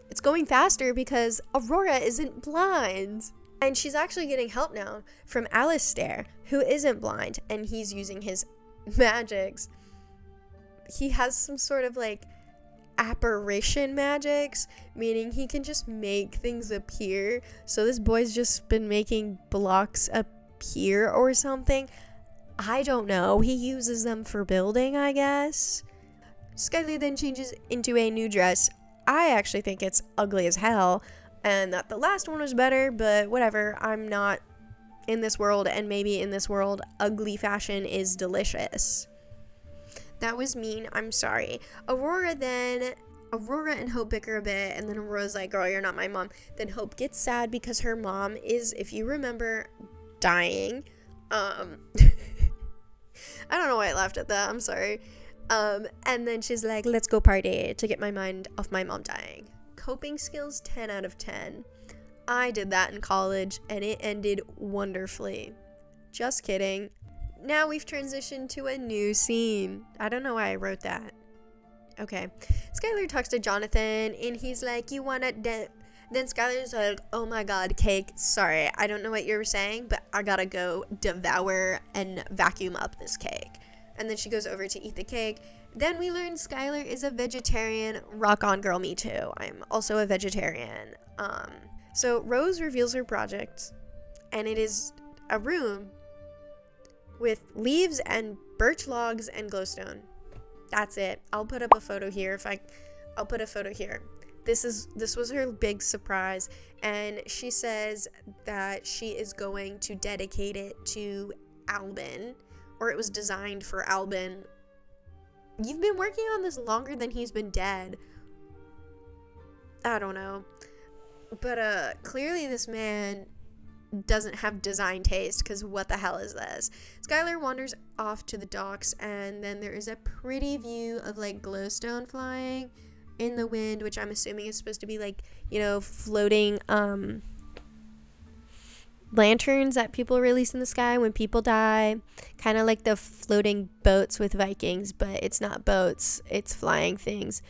It's going faster because Aurora isn't blind. And she's actually getting help now from Alistair, who isn't blind, and he's using his magics. He has some sort of like apparition magics, meaning he can just make things appear. So this boy's just been making blocks appear or something. I don't know. He uses them for building, I guess. Skylar then changes into a new dress. I actually think it's ugly as hell, and that the last one was better, but whatever. I'm not in this world, and maybe in this world, ugly fashion is delicious. That was mean. I'm sorry. Aurora and Hope bicker a bit, and then Aurora's like, girl, you're not my mom. Then Hope gets sad because her mom is, if you remember, dying. I don't know why I laughed at that. I'm sorry. And then she's like, let's go party to get my mind off my mom dying. Coping skills 10 out of 10. I did that in college, and it ended wonderfully. Just kidding. Now we've transitioned to a new scene. I don't know why I wrote that. Okay. Skylar talks to Jonathan, and he's like, you wanna then Skylar's like, oh my god, cake. Sorry, I don't know what you were saying, but I gotta go devour and vacuum up this cake. And then she goes over to eat the cake. Then we learn Skylar is a vegetarian. Rock on, girl, me too. I'm also a vegetarian. So Rose reveals her project, and it is a room with leaves and birch logs and glowstone. That's it. I'll put up a photo here I'll put a photo here. This was her big surprise, and she says that she is going to dedicate it to Albin, or it was designed for Albin. You've been working on this longer than he's been dead. I don't know. But clearly this man doesn't have design taste, because what the hell is this? Skylar wanders off to the docks, and then there is a pretty view of like glowstone flying in the wind, which I'm assuming is supposed to be like, floating lanterns that people release in the sky when people die, kind of like the floating boats with Vikings, but it's not boats, it's flying things.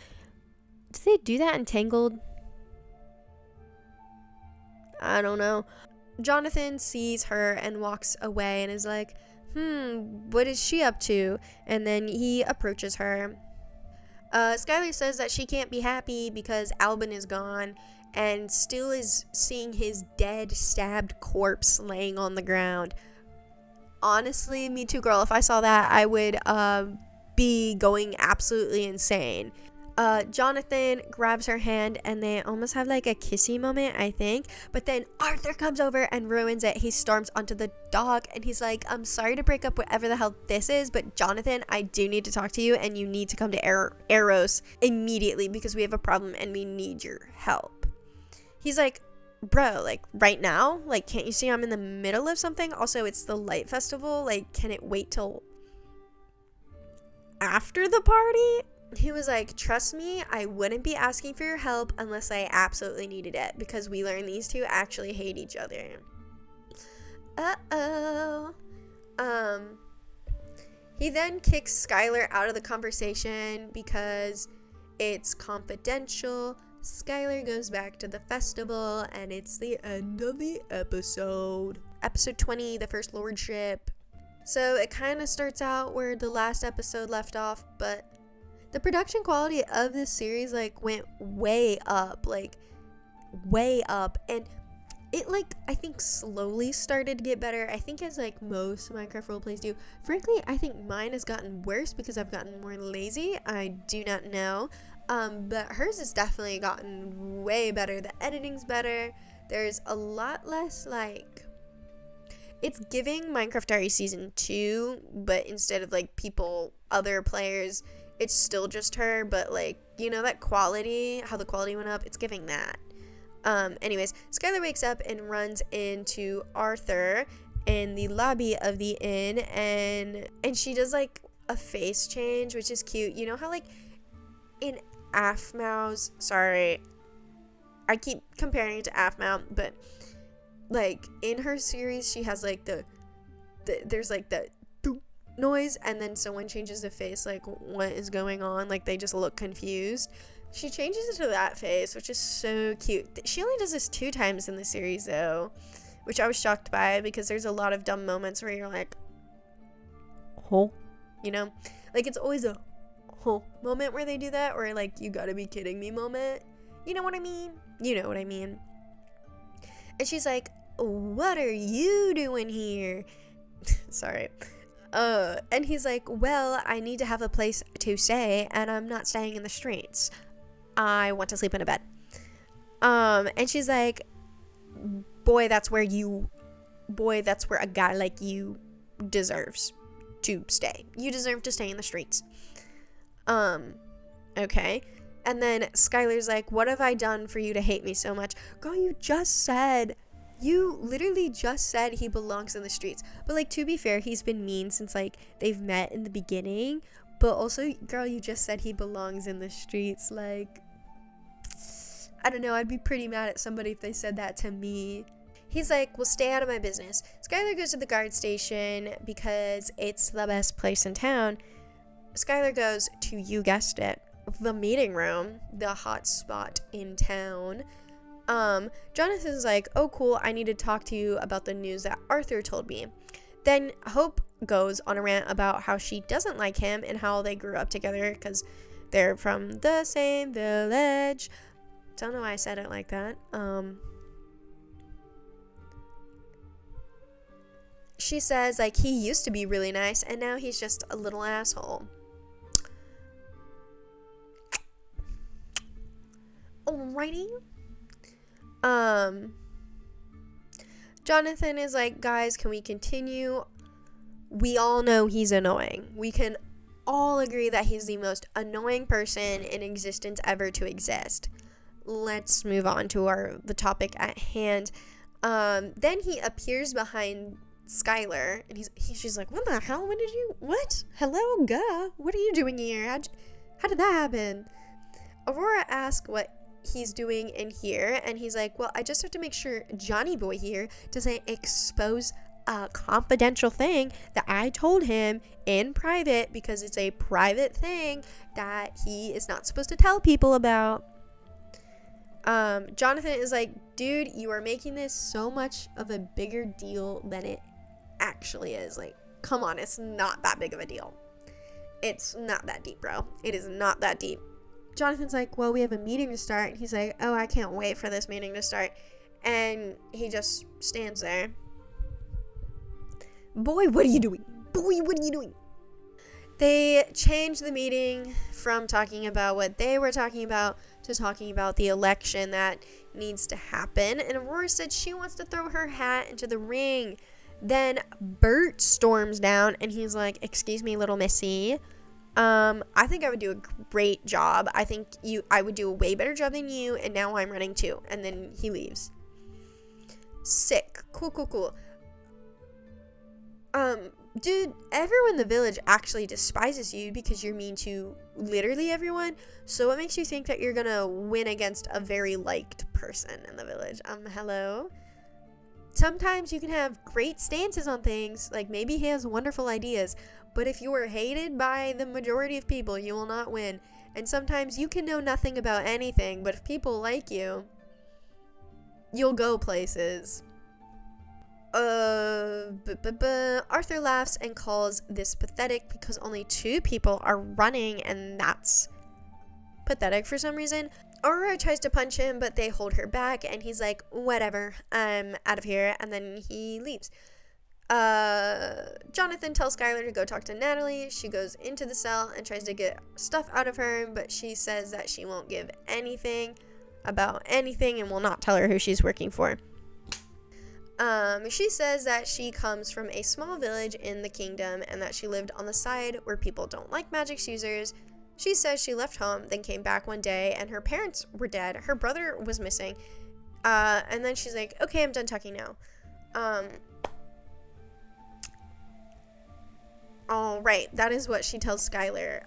Do they do that in Tangled? I don't know. Jonathan sees her and walks away and is like, what is she up to? And then he approaches her. Skylar says that she can't be happy because Albin is gone, and still is seeing his dead, stabbed corpse laying on the ground. Honestly, me too, girl. If I saw that, I would be going absolutely insane. Jonathan grabs her hand, and they almost have like a kissy moment, I think. But then Arthur comes over and ruins it. He storms onto the dock, and he's like, I'm sorry to break up whatever the hell this is, but Jonathan, I do need to talk to you, and you need to come to Eros immediately because we have a problem and we need your help. He's like, bro, like right now? Like, can't you see I'm in the middle of something? Also, it's the light festival. Like, can it wait till after the party? he was like, trust me, I wouldn't be asking for your help unless I absolutely needed it, because we learned these two actually hate each other. Uh-oh. He then kicks Skylar out of the conversation because it's confidential. Skylar goes back to the festival, and it's the end of the episode. Episode 20, the First Lordship. So it kind of starts out where the last episode left off, but the production quality of this series, like, went way up, and it, like, I think slowly started to get better. I think as, like, most Minecraft roleplays do. Frankly, I think mine has gotten worse because I've gotten more lazy. I do not know. But hers has definitely gotten way better. The editing's better. There's a lot less, like, it's giving Minecraft Diary Season 2, but instead of, like, other players, it's still just her, but, like, you know, that quality, how the quality went up, it's giving that. Anyways, Skylar wakes up and runs into Arthur in the lobby of the inn, and she does, like, a face change, which is cute. You know how, like, in Aphmau's, sorry, I keep comparing it to Aphmau, but, like, in her series, she has, like, there's, like, the noise, and then someone changes the face, like, what is going on? Like, they just look confused. She changes it to that face, which is so cute. She only does this 2 times in the series, though, which I was shocked by, because there's a lot of dumb moments where you're like, oh, you know? Like, it's always a oh moment where they do that, or, like, you gotta be kidding me moment. You know what I mean? You know what I mean. And she's like, what are you doing here? Sorry. And he's like, well, I need to have a place to stay, and I'm not staying in the streets. I want to sleep in a bed. And she's like, boy, that's where a guy like you deserves to stay. You deserve to stay in the streets. Okay. And then Skylar's like, what have I done for you to hate me so much? Girl, you literally just said he belongs in the streets. But, like, to be fair, he's been mean since, like, they've met in the beginning. But also, girl, you just said he belongs in the streets. Like, I don't know, I'd be pretty mad at somebody if they said that to me. He's like, well, stay out of my business. Skylar goes to the guard station because it's the best place in town. Skylar goes to, you guessed it, the meeting room, the hot spot in town. Jonathan's like, oh, cool, I need to talk to you about the news that Arthur told me. Then Hope goes on a rant about how she doesn't like him and how they grew up together because they're from the same village. Don't know why I said it like that. She says, like, he used to be really nice and now he's just a little asshole. Alrighty. Jonathan is like, guys, can we continue? We all know he's annoying. We can all agree that he's the most annoying person in existence ever to exist. Let's move on to the topic at hand. Then he appears behind Skylar, and she's like, what the hell? What? Hello, guh. What are you doing here? How did that happen? Aurora asks what he's doing in here, and he's like, well, I just have to make sure Johnny Boy here doesn't expose a confidential thing that I told him in private, because it's a private thing that he is not supposed to tell people about. Jonathan is like, dude, you are making this so much of a bigger deal than it actually is. Like, come on, it's not that big of a deal. It's not that deep, bro. It is not that deep. Jonathan's like, well, we have a meeting to start. And he's like, oh, I can't wait for this meeting to start. And he just stands there. Boy, what are you doing? Boy, what are you doing? They changed the meeting from talking about what they were talking about to talking about the election that needs to happen. And Aurora said she wants to throw her hat into the ring. Then Bert storms down and he's like, excuse me, little missy. I think I would do a great job. I think I would do a way better job than you, and now I'm running too. And then he leaves. Sick. Cool. dude, everyone in the village actually despises you because you're mean to literally everyone. So what makes you think that you're gonna win against a very liked person in the village? Hello? Sometimes you can have great stances on things, like maybe he has wonderful ideas, but if you are hated by the majority of people, you will not win. And sometimes you can know nothing about anything, but if people like you, you'll go places. Arthur laughs and calls this pathetic because only 2 people are running, and that's pathetic for some reason. Aurora tries to punch him, but they hold her back, and he's like, whatever, I'm out of here, and then he leaves. Jonathan tells Skylar to go talk to Natalie. She goes into the cell and tries to get stuff out of her, but she says that she won't give anything about anything and will not tell her who she's working for. She says that she comes from a small village in the kingdom and that she lived on the side where people don't like magic users. She says she left home, then came back one day and her parents were dead. Her brother was missing. And then she's like, okay, I'm done talking now. All right, that is what she tells Skylar.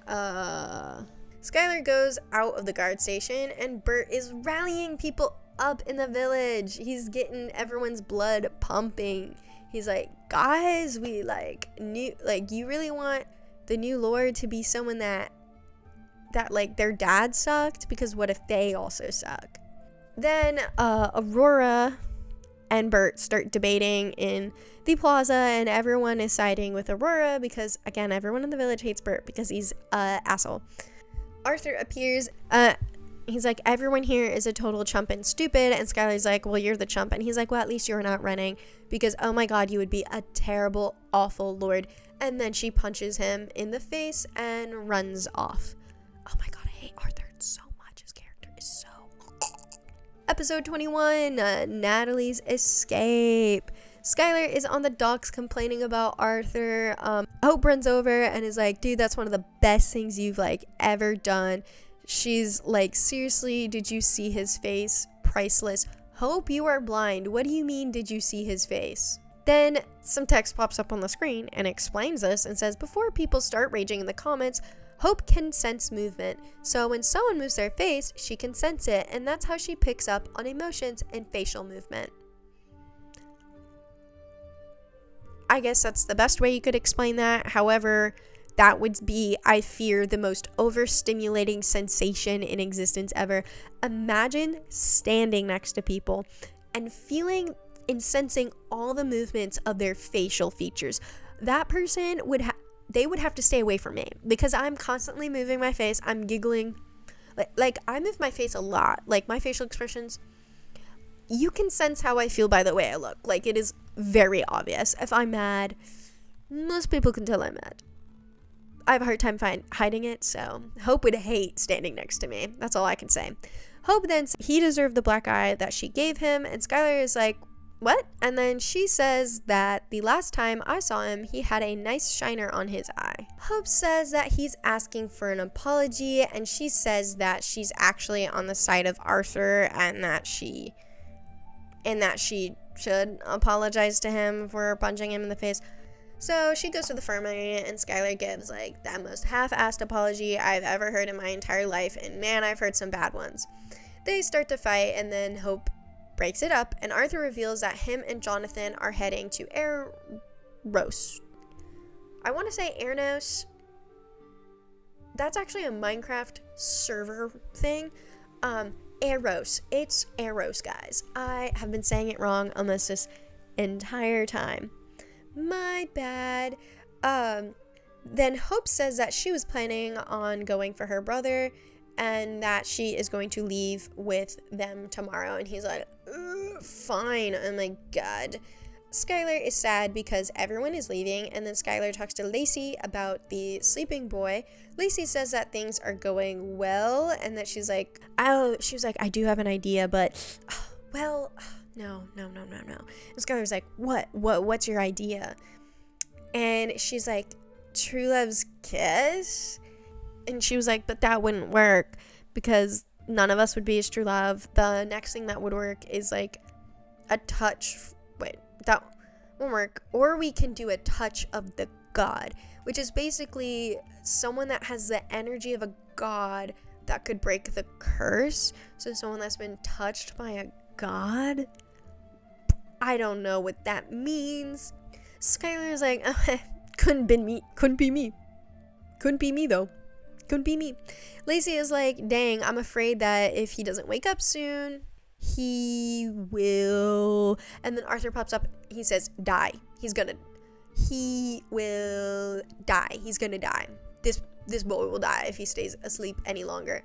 Skylar goes out of the guard station and Bert is rallying people up in the village. He's getting everyone's blood pumping. He's like, guys, we you really want the new lord to be someone that like their dad sucked, because what if they also suck? Then Aurora and Bert start debating in the plaza, and everyone is siding with Aurora because, again, everyone in the village hates Bert because he's an asshole. Arthur appears. He's like, everyone here is a total chump and stupid. And Skylar's like, well, you're the chump. And he's like, well, at least you're not running because, oh my God, you would be a terrible, awful lord. And then she punches him in the face and runs off. Oh my God, I hate Arthur so much. His character is so... Episode 21, Natalie's escape. Skylar is on the docks complaining about Arthur. Hope runs over and is like, dude, that's one of the best things you've ever done. She's like, seriously, did you see his face? Priceless. Hope, you are blind. What do you mean, did you see his face? Then some text pops up on the screen and explains this and says, before people start raging in the comments, Hope can sense movement. So when someone moves their face, she can sense it, and that's how she picks up on emotions and facial movement. I guess that's the best way you could explain that. However, that would be, I fear, the most overstimulating sensation in existence ever. Imagine standing next to people and feeling and sensing all the movements of their facial features. That person they would have to stay away from me because I'm constantly moving my face. I'm giggling. Like I move my face a lot. Like my facial expressions, you can sense how I feel by the way I look. Like it is very obvious. If I'm mad, most people can tell I'm mad. I have a hard time hiding it, so Hope would hate standing next to me. That's all I can say. Hope then says he deserved the black eye that she gave him, and Skylar is like, what? And then she says that the last time I saw him, he had a nice shiner on his eye. Hope says that he's asking for an apology, and she says that she's actually on the side of Arthur and that she should apologize to him for punching him in the face. So she goes to the infirmary and Skylar gives that most half-assed apology I've ever heard in my entire life, and man, I've heard some bad ones. They start to fight and then Hope breaks it up, and Arthur reveals that him and Jonathan are heading to Eros. I want to say Ernos. That's actually a Minecraft server thing. Eros. It's Eros, guys. I have been saying it wrong almost this entire time. My bad. Then Hope says that she was planning on going for her brother and that she is going to leave with them tomorrow. And he's like, fine. Oh my God. Skylar is sad because everyone is leaving, and then Skylar talks to Lacey about the sleeping boy. Lacey says that things are going well and that she's like, I do have an idea, but well, no. And Skylar's like, what's your idea? And she's like, true love's kiss? And she was like, but that wouldn't work because none of us would be his true love. The next thing that would work is a touch. Wait, that won't work. Or we can do a touch of the god, which is basically someone that has the energy of a god that could break the curse. So someone that's been touched by a god. I don't know what that means. Skylar's like, couldn't be me though. Couldn't be me. Lacey is like, dang, I'm afraid that if he doesn't wake up soon, he will. And then Arthur pops up. He says, die. He will die. He's gonna die. This boy will die if he stays asleep any longer.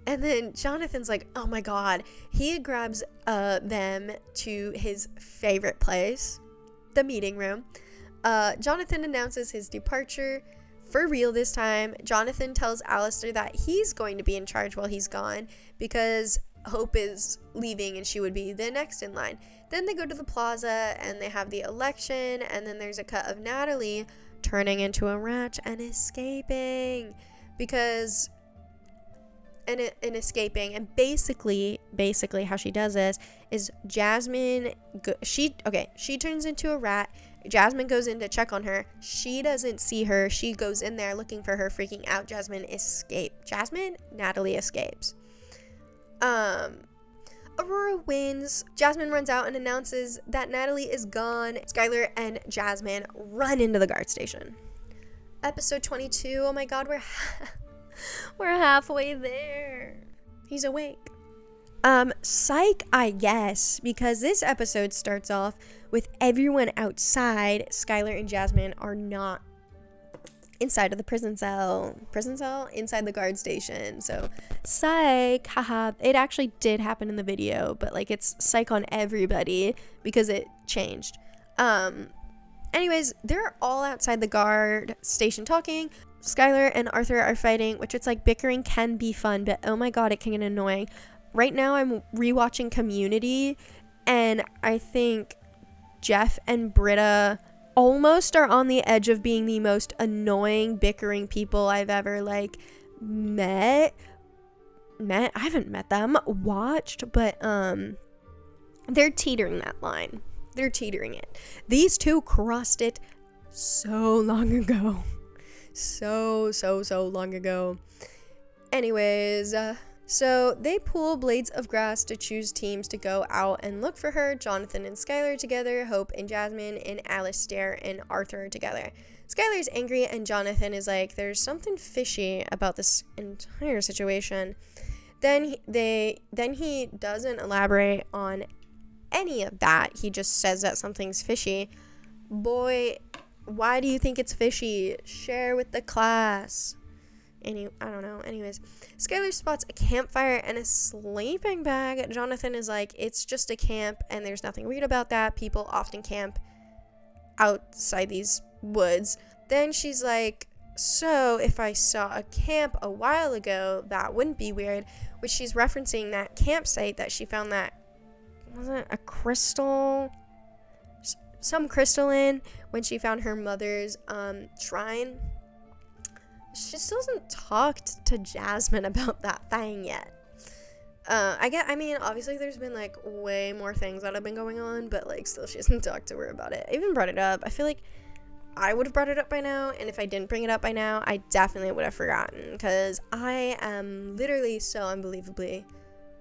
And then Jonathan's like, oh my god. He grabs them to his favorite place, the meeting room. Jonathan announces his departure for real this time. Jonathan tells Alistair that he's going to be in charge while he's gone because Hope is leaving and she would be the next in line. Then they go to the plaza and they have the election, and then there's a cut of Natalie turning into a rat and escaping and basically how she does this is Jasmine she turns into a rat. Jasmine goes in to check on her. She doesn't see her. She goes in there looking for her, freaking out. Natalie escapes. Aurora wins. Jasmine runs out and announces that Natalie is gone. Skylar and Jasmine run into the guard station. Episode 22. Oh my god, we're halfway there. He's awake. Psych, I guess, because this episode starts off with everyone outside. Skylar and Jasmine are not inside of the prison cell, inside the guard station. So psych, haha. It actually did happen in the video, but like it's psych on everybody because it changed. Anyways, they're all outside the guard station talking. Skylar and Arthur are fighting, which it's like bickering can be fun, but oh my god, it can get annoying. Right now I'm rewatching Community, and I think Jeff and Britta almost are on the edge of being the most annoying bickering people I've ever like met. I haven't met them, watched, but they're teetering that line. They're teetering it. These two crossed it so long ago. So long ago. Anyways, so they pull blades of grass to choose teams to go out and look for her. Jonathan and Skylar together, Hope and Jasmine, and Alistair and Arthur together. Skylar's angry and Jonathan is like, there's something fishy about this entire situation. Then he doesn't elaborate on any of that. He just says that something's fishy. Boy, why do you think it's fishy? Share with the class. I don't know. Anyways, Skylar spots a campfire and a sleeping bag. Jonathan is like, it's just a camp and there's nothing weird about that. People often camp outside these woods. Then she's like, so if I saw a camp a while ago, that wouldn't be weird, which she's referencing that campsite that she found that wasn't a crystal, some crystal in when she found her mother's shrine. She just hasn't talked to Jasmine about that thing yet. I mean, obviously there's been like way more things that have been going on, but like still she hasn't talked to her about it. I even brought it up. I feel like I would have brought it up by now, and if I didn't bring it up by now, I definitely would have forgotten, because I am literally so unbelievably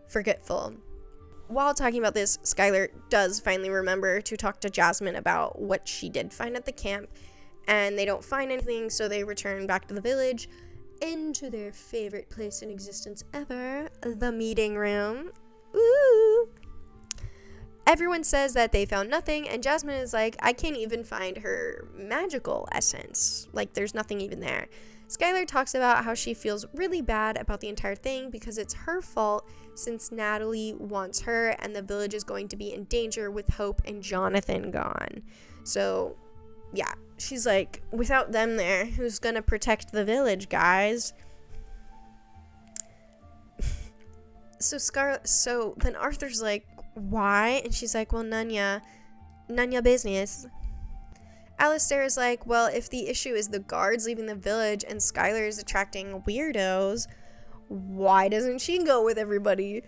forgetful. While talking about this, Skylar does finally remember to talk to Jasmine about what she did find at the camp, and they don't find anything, so they return back to the village, into their favorite place in existence ever, the meeting room. Ooh! Everyone says that they found nothing, and Jasmine is like, I can't even find her magical essence. Like, there's nothing even there. Skylar talks about how she feels really bad about the entire thing because it's her fault since Natalie wants her, and the village is going to be in danger with Hope and Jonathan gone. So, yeah, she's like, without them there, who's gonna protect the village, guys? So then Arthur's like, why? And she's like, well, none ya business. Alistair is like, well, if the issue is the guards leaving the village and Skylar is attracting weirdos, why doesn't she go with everybody?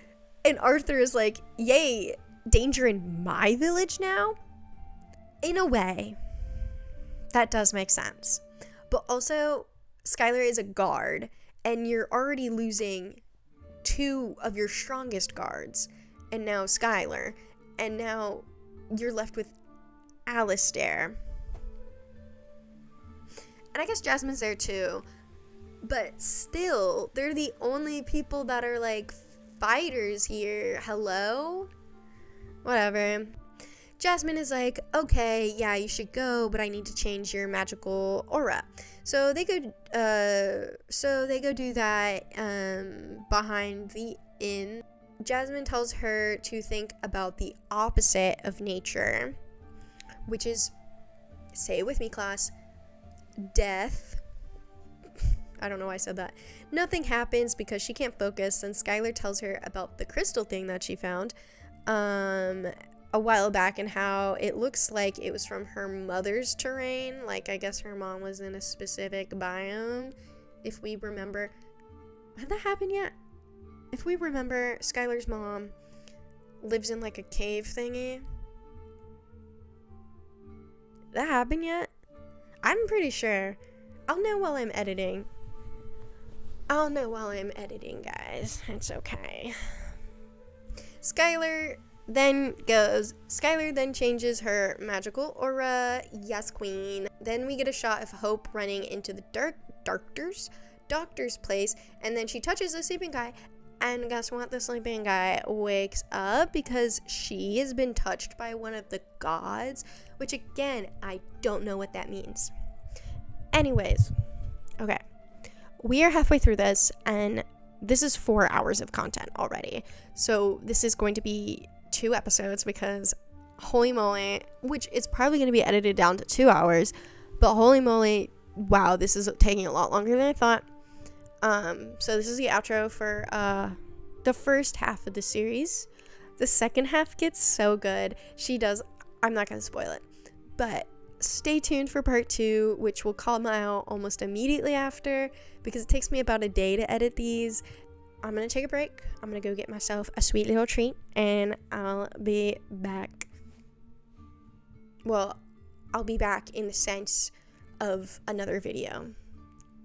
And Arthur is like, yay, danger in my village now? In a way. That does make sense. But also, Skylar is a guard, and you're already losing 2 of your strongest guards, and now Skylar, and now you're left with Alistair. And I guess Jasmine's there too, but still, they're the only people that are like fighters here. Hello? Whatever. Jasmine is like, okay, yeah, you should go, but I need to change your magical aura. So they go do that behind the inn. Jasmine tells her to think about the opposite of nature, which is, say it with me, class, death. I don't know why I said that. Nothing happens because she can't focus, and Skylar tells her about the crystal thing that she found a while back, and how it looks like it was from her mother's terrain. Like, I guess her mom was in a specific biome, if we remember. Had that happened yet? If we remember, Skylar's mom lives in like a cave thingy. That happened yet? I'm pretty sure. I'll know while I'm editing. Guys. It's okay. Skylar then changes her magical aura. Yes, queen. Then we get a shot of Hope running into the doctor's place, and then she touches the sleeping guy, and guess what? The sleeping guy wakes up because she has been touched by one of the gods, which again, I don't know what that means. Anyways, okay. We are halfway through this, and this is 4 hours of content already. So this is going to be 2 episodes because holy moly, which is probably going to be edited down to 2 hours, but holy moly, wow, this is taking a lot longer than I thought. So this is the outro for the first half of the series. The second half gets so good. I'm not going to spoil it, but stay tuned for part 2, which will come out almost immediately after, because it takes me about a day to edit these. I'm going to take a break. I'm going to go get myself a sweet little treat, and I'll be back. Well, I'll be back in the sense of another video.